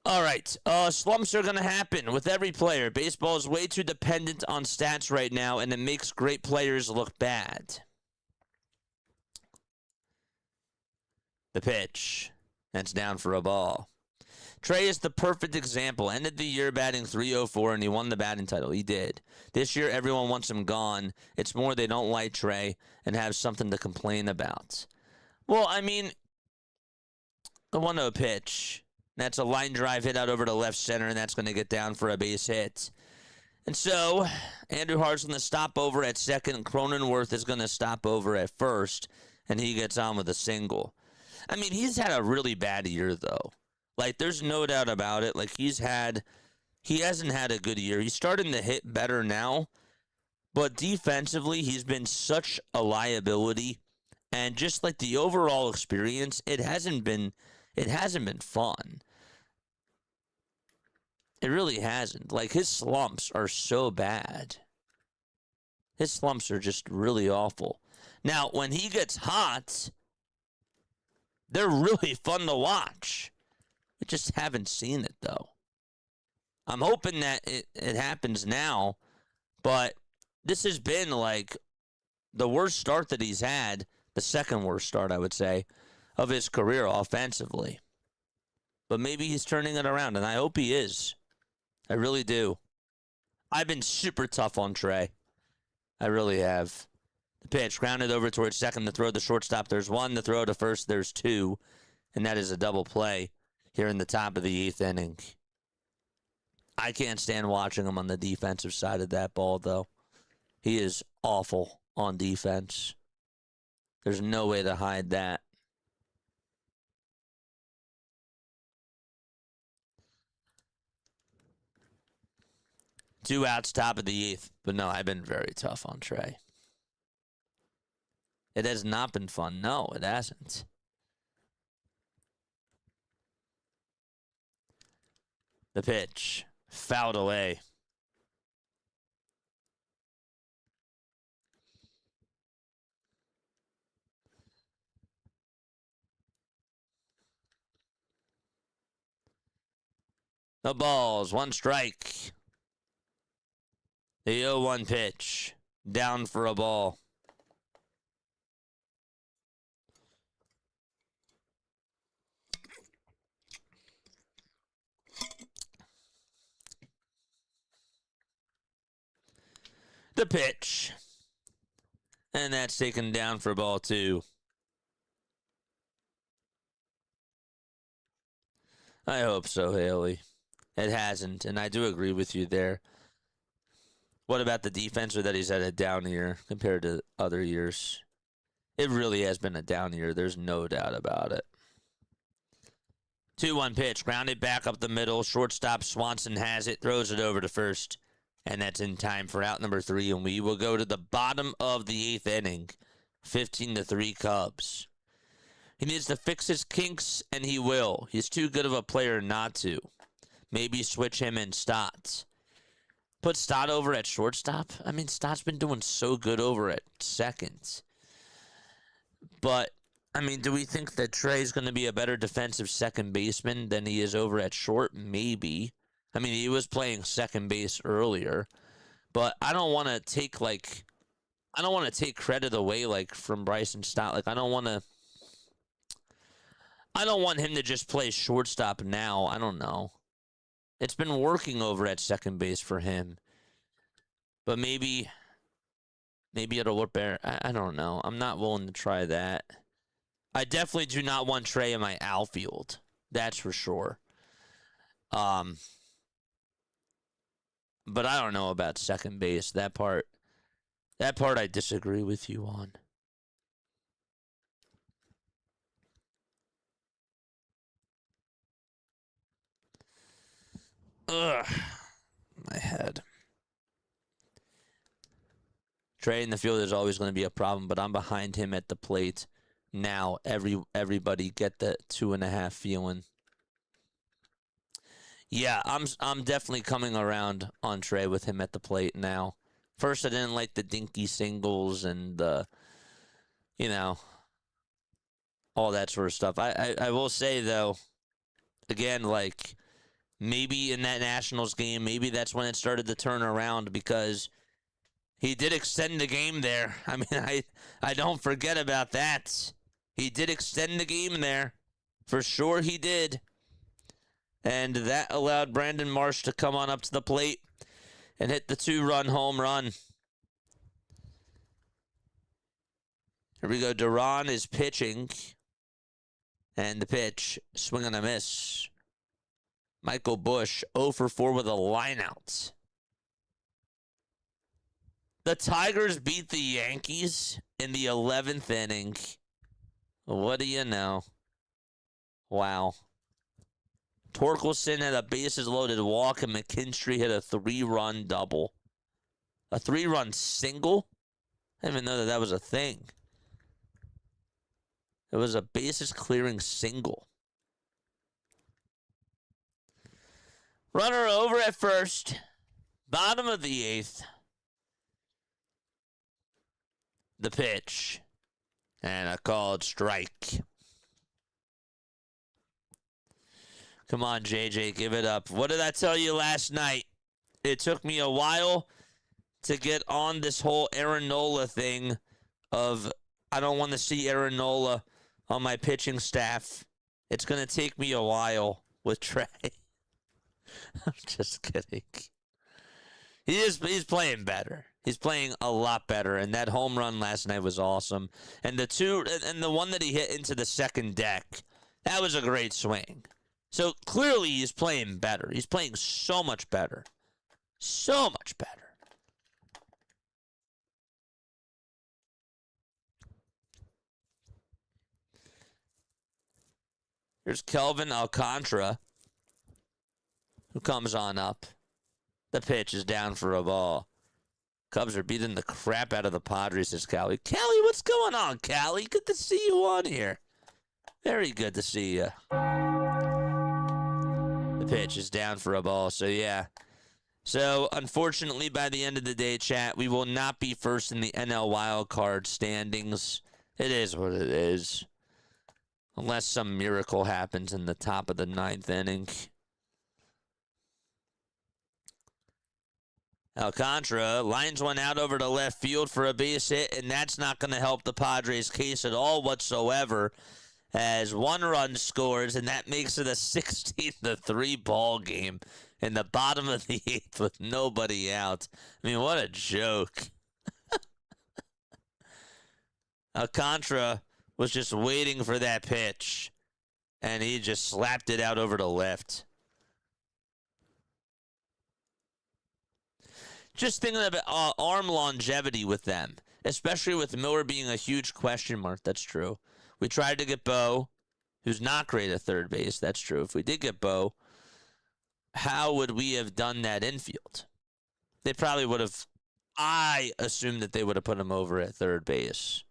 All right, slumps are going to happen with every player. Baseball is way too dependent on stats right now, and it makes great players look bad. The pitch. That's down for a ball. Trey is the perfect example. Ended the year batting .304, and he won the batting title. He did. This year, everyone wants him gone. It's more they don't like Trey and have something to complain about. Well, I mean, the 1-0 pitch. That's a line drive hit out over to left center, and that's going to get down for a base hit. And so, Andujar's going to stop over at second. Cronenworth is going to stop over at first, and he gets on with a single. I mean, he's had a really bad year, though. Like, there's no doubt about it. Like, he hasn't had a good year. He's starting to hit better now, but defensively, he's been such a liability. And just like the overall experience, it hasn't been fun. It really hasn't. Like, his slumps are so bad. His slumps are just really awful. Now, when he gets hot, they're really fun to watch. I just haven't seen it, though. I'm hoping that it happens now, but this has been, like, the worst start that he's had, the second worst start, I would say, of his career offensively. But maybe he's turning it around, and I hope he is. I really do. I've been super tough on Trey. I really have. The pitch, grounded over towards second, the throw to shortstop. There's one, the throw to first, there's two, and that is a double play here in the top of the eighth inning. I can't stand watching him on the defensive side of that ball, though. He is awful on defense. There's no way to hide that. Two outs, top of the eighth. But no, I've been very tough on Trey. It has not been fun. No, it hasn't. The pitch. Fouled away. The balls. One strike. The 0-1 pitch. Down for a ball. The pitch. And that's taken down for ball two. I hope so, Haley. It hasn't, and I do agree with you there. What about the defense, or that he's had a down year compared to other years? It really has been a down year. There's no doubt about it. 2-1 pitch. Grounded back up the middle. Shortstop Swanson has it. Throws it over to first. And that's in time for out number 3. And we will go to the bottom of the 8th inning. 15-3 Cubs. He needs to fix his kinks, and he will. He's too good of a player not to. Maybe switch him and Stott. Put Stott over at shortstop? I mean, Stott's been doing so good over at second. But, I mean, do we think that Trey's going to be a better defensive second baseman than he is over at short? Maybe. I mean, he was playing second base earlier. But I don't want to take, credit away, from Bryson Stott. I don't want him to just play shortstop now. I don't know. It's been working over at second base for him. But maybe it'll work better. I don't know. I'm not willing to try that. I definitely do not want Trey in my outfield. That's for sure. But I don't know about second base. That part I disagree with you on. Ugh. My head. Trey in the field is always going to be a problem, but I'm behind him at the plate now. Everybody get the 2.5 feeling. Yeah, I'm definitely coming around on Trey with him at the plate now. First, I didn't like the dinky singles and all that sort of stuff. I will say though, again, maybe in that Nationals game, maybe that's when it started to turn around because he did extend the game there. I mean, I don't forget about that. He did extend the game there. For sure he did. And that allowed Brandon Marsh to come on up to the plate and hit the 2-run home run. Here we go. Duran is pitching. And the pitch, swing and a miss. Michael Busch, 0 for 4 with a lineout. The Tigers beat the Yankees in the 11th inning. What do you know? Wow. Torkelson had a bases-loaded walk, and McKinstry hit a 3-run double. A 3-run single? I didn't even know that was a thing. It was a bases-clearing single. Runner over at first. Bottom of the 8th. The pitch. And a called strike. Come on, JJ, give it up. What did I tell you last night? It took me a while to get on this whole Aaron Nola thing of I don't want to see Aaron Nola on my pitching staff. It's going to take me a while with Trey. I'm just kidding. He's playing better. He's playing a lot better, and that home run last night was awesome. And the one that he hit into the second deck, that was a great swing. So clearly he's playing better. He's playing so much better. So much better. Here's Kelvin Alcantara, who comes on up. The pitch is down for a ball. Cubs are beating the crap out of the Padres, says Callie. Callie, what's going on, Callie? Good to see you on here. Very good to see you. The pitch is down for a ball, so yeah. So, unfortunately, by the end of the day, chat, we will not be first in the NL wildcard standings. It is what it is. Unless some miracle happens in the top of the 9th inning. Alcantara lines one out over to left field for a base hit, and that's not going to help the Padres' case at all whatsoever, as 1 run scores, and that makes it a 16-3 ball game in the bottom of the 8th with nobody out. I mean, what a joke. Alcantara was just waiting for that pitch, and he just slapped it out over to left. Just thinking about arm longevity with them, especially with Miller being a huge question mark. That's true. We tried to get Bo, who's not great at third base. That's true. If we did get Bo, how would we have done that infield? They probably would have. I assumed that they would have put him over at third base.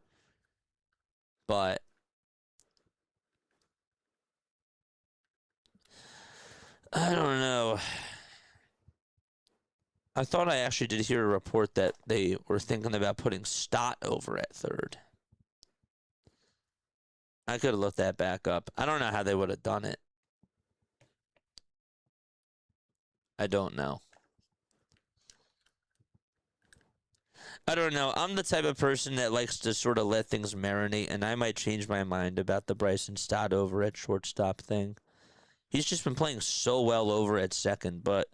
But I don't know. I thought I actually did hear a report that they were thinking about putting Stott over at third. I could have looked that back up. I don't know how they would have done it. I don't know. I don't know. I'm the type of person that likes to sort of let things marinate, and I might change my mind about the Bryson Stott over at shortstop thing. He's just been playing so well over at second, but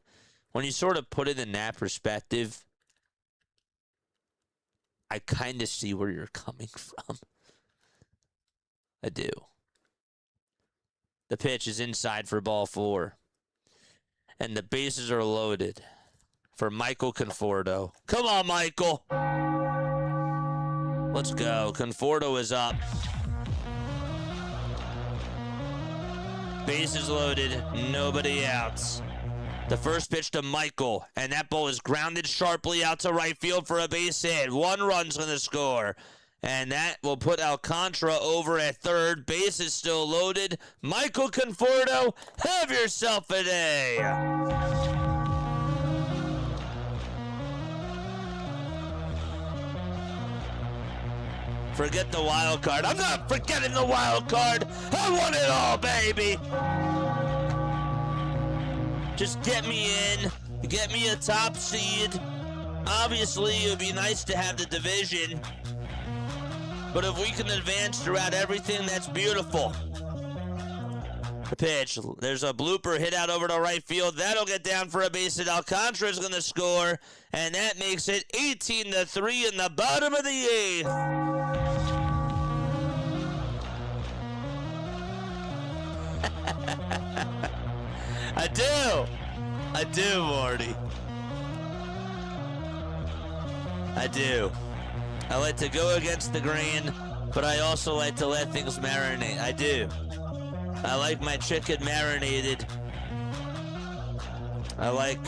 when you sort of put it in that perspective, I kind of see where you're coming from. I do. The pitch is inside for ball 4. And the bases are loaded for Michael Conforto. Come on, Michael. Let's go. Conforto is up. Bases loaded. Nobody outs. The first pitch to Michael, and that ball is grounded sharply out to right field for a base hit. 1 run's going to score. And that will put Alcantara over at third. Base is still loaded. Michael Conforto, have yourself a day. Forget the wild card. I'm not forgetting the wild card. I want it all, baby. Just get me in. Get me a top seed. Obviously, it would be nice to have the division. But if we can advance throughout everything, that's beautiful. The pitch. There's a blooper hit out over to right field. That'll get down for a base hit. Alcantara's going to score. And that makes it 18-3 in the bottom of the 8th. I do, Marty. I do. I like to go against the grain, but I also like to let things marinate. I do. I like my chicken marinated. I like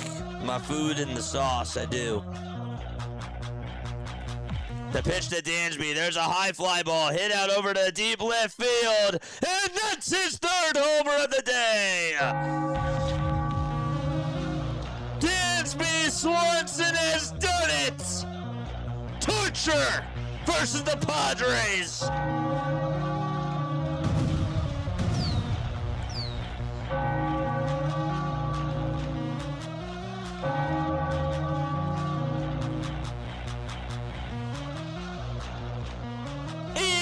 my food in the sauce. I do. The pitch to Dansby. There's a high fly ball hit out over to deep left field. And that's his 3rd homer of the day. Dansby Swanson has done it. Torture versus the Padres.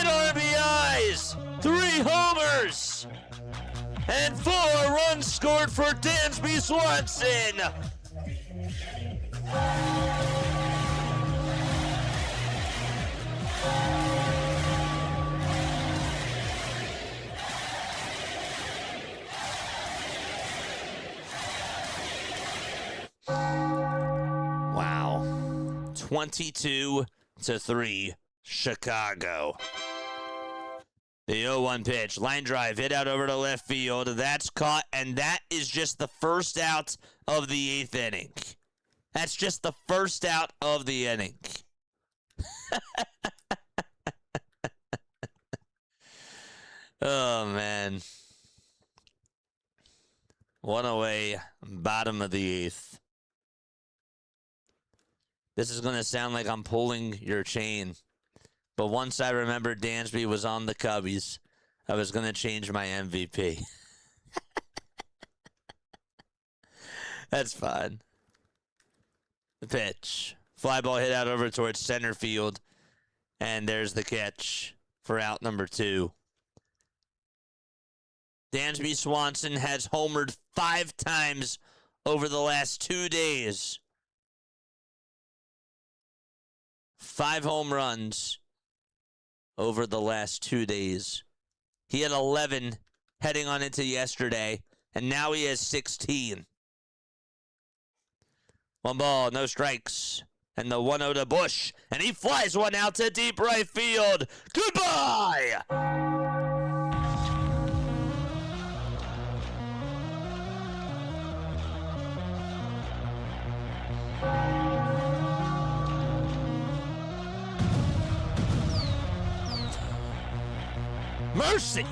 RBIs, 3 homers, and 4 runs scored for Dansby Swanson. Wow. 22-3. Chicago. The 0-1 pitch. Line drive hit out over to left field. That's caught, and that is just the first out of the 8th inning. That's just the first out of the inning. Oh, man. 1 away, bottom of the 8th. This is going to sound like I'm pulling your chain. But once I remembered Dansby was on the Cubbies, I was going to change my MVP. That's fine. The pitch. Fly ball hit out over towards center field. And there's the catch for out number 2. Dansby Swanson has homered 5 times over the last 2 days. 5 home runs over the last 2 days. He had 11 heading on into yesterday, and now he has 16. 1 ball, no strikes. And the 1-0 to Bush, and he flies one out to deep right field. Goodbye! mercy.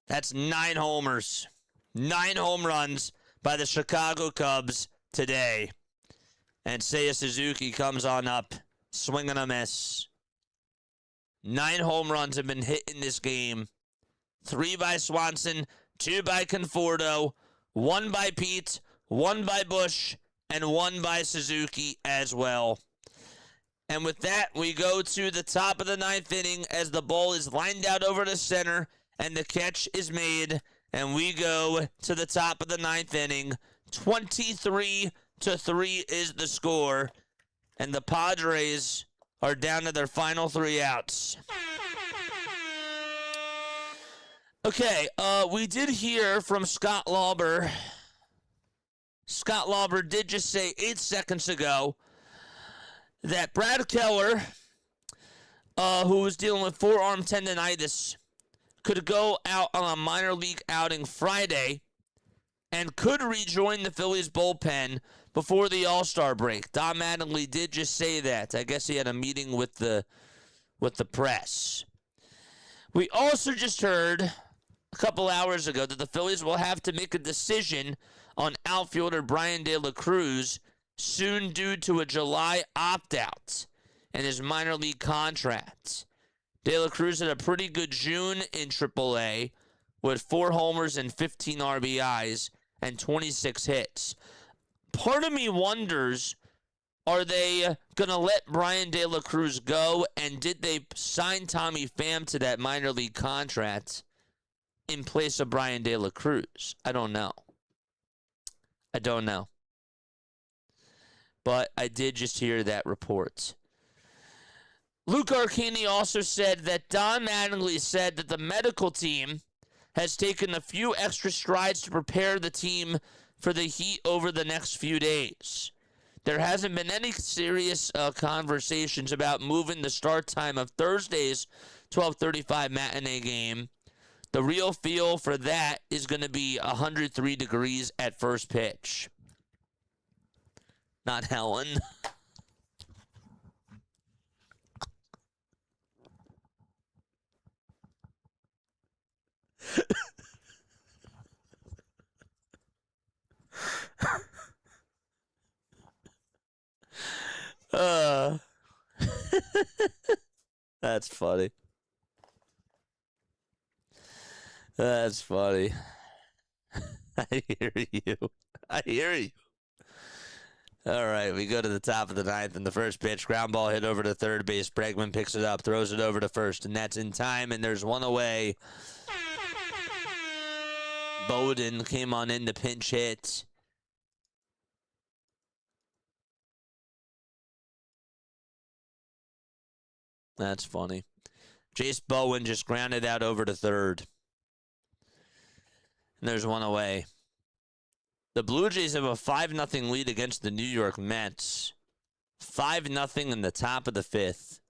That's 9 homers. 9 home runs by the Chicago Cubs today. And Seiya Suzuki comes on up, swinging a miss. 9 home runs have been hit in this game. 3 by Swanson, 2 by Conforto, 1 by Pete, 1 by Bush, and 1 by Suzuki as well. And with that, we go to the top of the 9th inning as the ball is lined out over the center and the catch is made. And we go to the top of the 9th inning. 23-3 is the score. And the Padres are down to their final 3 outs. Okay, we did hear from Scott Lauber. Scott Lauber did just say 8 seconds ago that Brad Keller, who was dealing with forearm tendonitis, could go out on a minor league outing Friday and could rejoin the Phillies bullpen before the All-Star break. Don Mattingly did just say that. I guess he had a meeting with the press. We also just heard a couple hours ago that the Phillies will have to make a decision on outfielder Brian De La Cruz soon due to a July opt-out in his minor league contract. De La Cruz had a pretty good June in AAA with 4 homers and 15 RBIs and 26 hits. Part of me wonders, are they going to let Brian De La Cruz go, and did they sign Tommy Pham to that minor league contract in place of Brian De La Cruz? I don't know. But I did just hear that report. Luke Arcani also said that Don Mattingly said that the medical team has taken a few extra strides to prepare the team for the heat over the next few days. There hasn't been any serious conversations about moving the start time of Thursday's 12:35 matinee game. The real feel for that is going to be 103 degrees at first pitch. Not Helen. That's funny. That's funny. I hear you. All right, we go to the top of the 9th, and the first pitch, ground ball hit over to third base. Bregman picks it up, throws it over to first, and that's in time, and there's one away. Bowden came on in to pinch hit. That's funny. Jace Bowen just grounded out over to third. And there's one away. The Blue Jays have a 5-0 lead against the New York Mets. 5-0 in the top of the 5th.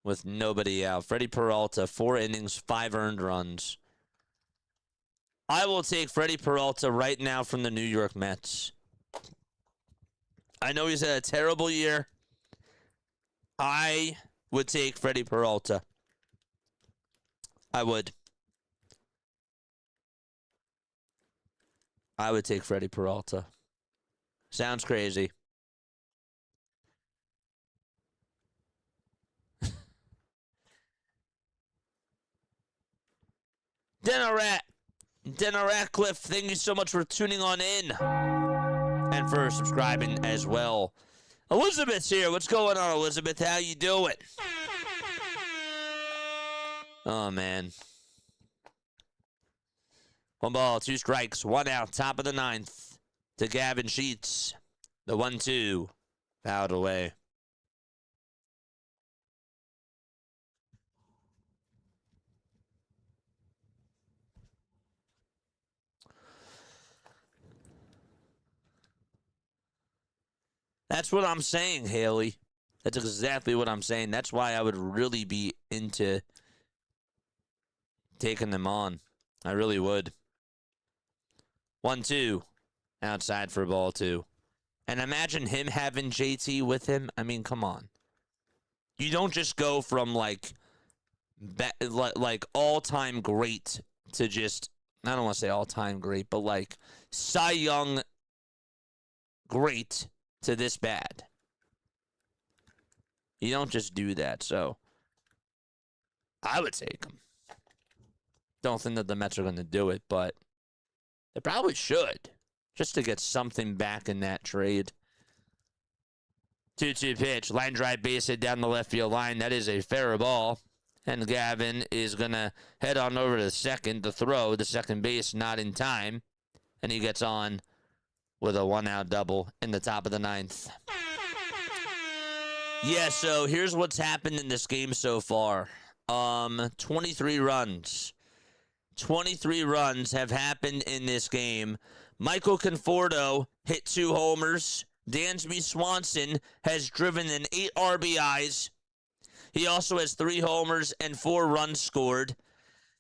With nobody out. Freddie Peralta, 4 innings, 5 earned runs. I will take Freddie Peralta right now from the New York Mets. I know he's had a terrible year. I would take Freddie Peralta. I would take Freddie Peralta. Sounds crazy. Denner Ratcliffe, thank you so much for tuning on in. And for subscribing as well. Elizabeth's here. What's going on, Elizabeth? How you doing? Oh, man. 1 ball, 2 strikes, 1 out, top of the 9th. To Gavin Sheets. The 1-2. Fouled away. That's what I'm saying, Haley. That's exactly what I'm saying. That's why I would really be into taking them on. I really would. 1-2. Outside for ball 2. And imagine him having JT with him. I mean, come on. You don't just go from like all-time great to just, I don't want to say all-time great, but like Cy Young great to this bad. You don't just do that, so I would take him. Don't think that the Mets are going to do it, but they probably should, just to get something back in that trade. 2-2 pitch, line drive, base hit down the left field line. That is a fair ball. And Gavin is going to head on over to second to throw. The second base not in time. And he gets on with a 1-out double in the top of the 9th. Yeah, so here's what's happened in this game so far. 23 runs. 23 runs have happened in this game. Michael Conforto hit 2 homers. Dansby Swanson has driven in 8 RBIs. He also has 3 homers and 4 runs scored.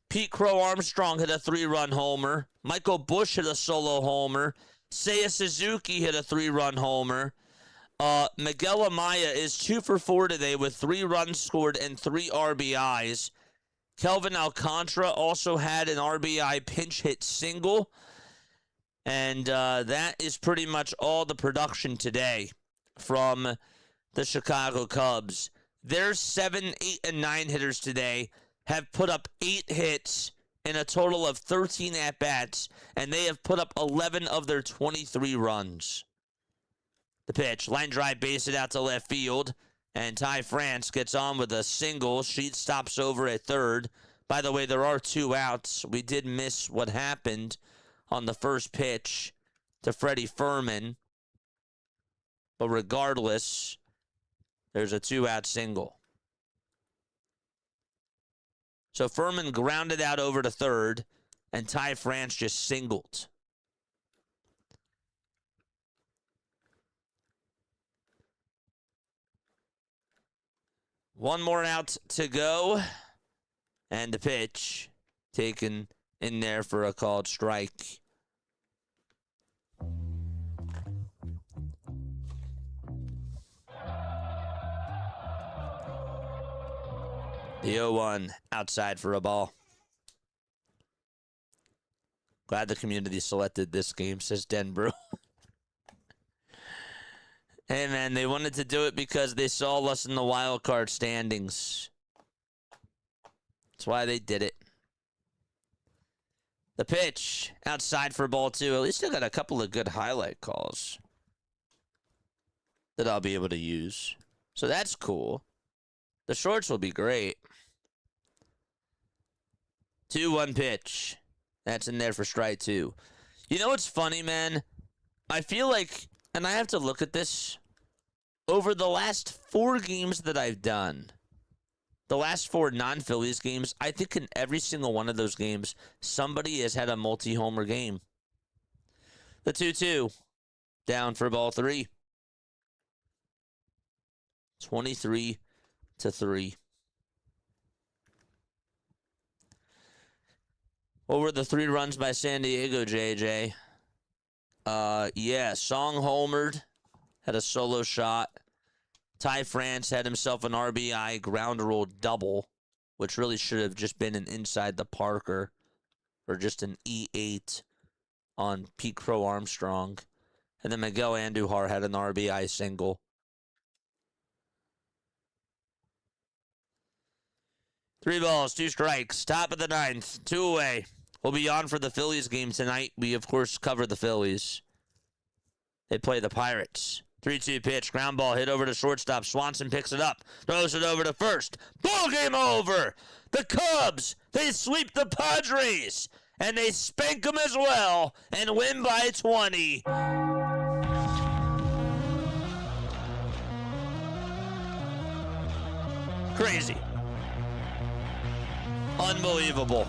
Pete Crow Armstrong hit a 3-run homer. Michael Busch hit a solo homer. Seiya Suzuki hit a 3-run homer. Miguel Amaya is 2 for 4 today with 3 runs scored and 3 RBIs. Kelvin Alcantara also had an RBI pinch hit single. And that is pretty much all the production today from the Chicago Cubs. Their 7, 8, and 9 hitters today have put up 8 hits in a total of 13 at-bats, and they have put up 11 of their 23 runs. The pitch, line drive, base it out to left field, and Ty France gets on with a single. Sheet stops over at third. By the way, there are 2 outs. We did miss what happened on the first pitch to Freddie Furman. But regardless, there's a 2-out single. So Furman grounded out over to third, and Ty France just singled. One more out to go, and the pitch taken in there for a called strike. The 0-1 outside for a ball. Glad the community selected this game, says Denbrew. Hey, man, they wanted to do it because they saw us in the wild card standings. That's why they did it. The pitch outside for ball 2. At least I got a couple of good highlight calls that I'll be able to use. So that's cool. The shorts will be great. 2-1 pitch. That's in there for strike 2. You know what's funny, man? I feel like, and I have to look at this, over the last 4 games that I've done, the last 4 non-Phillies games, I think in every single one of those games, somebody has had a multi-homer game. The 2-2. Down for ball 3. 23-3. What were the 3 runs by San Diego, JJ? Yeah, Song homered, had a solo shot. Ty France had himself an RBI ground rule double, which really should have just been an inside the Parker, or just an E8 on Pete Crow Armstrong. And then Miguel Andujar had an RBI single. 3 balls, 2 strikes, top of the 9th, 2 away. We'll be on for the Phillies game tonight. We, of course, cover the Phillies. They play the Pirates. 3-2 pitch, ground ball hit over to shortstop. Swanson picks it up, throws it over to first. Ball game over. The Cubs, they sweep the Padres, and they spank them as well, and win by 20. Crazy. Unbelievable.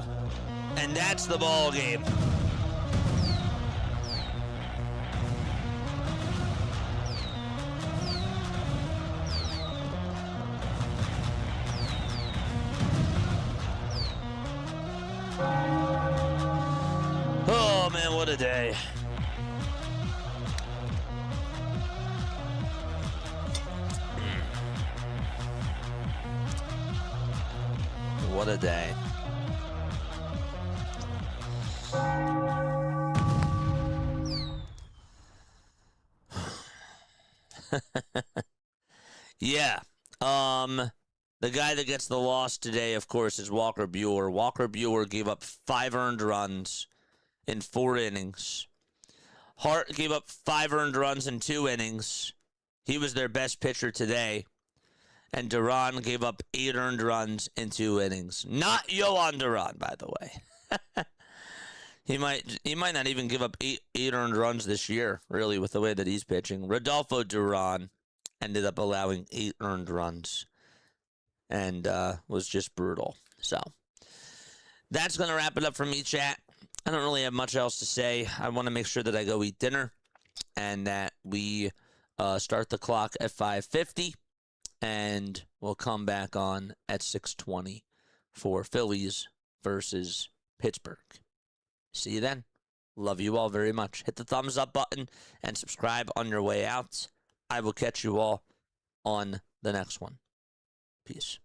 And that's the ball game. day. What a day. Yeah. The guy that gets the loss today, of course, is Walker Buehler. Walker Buehler gave up 5 earned runs in 4 innings. Hart gave up 5 earned runs in 2 innings. He was their best pitcher today. And Duran gave up 8 earned runs in 2 innings. Not Yohan Duran, by the way. He might not even give up eight earned runs this year, really, with the way that he's pitching. Rodolfo Duran ended up allowing 8 earned runs and was just brutal. So that's going to wrap it up for me, chat. I don't really have much else to say. I want to make sure that I go eat dinner and that we start the clock at 5:50, and we'll come back on at 6:20 for Phillies versus Pittsburgh. See you then. Love you all very much. Hit the thumbs up button and subscribe on your way out. I will catch you all on the next one. Peace.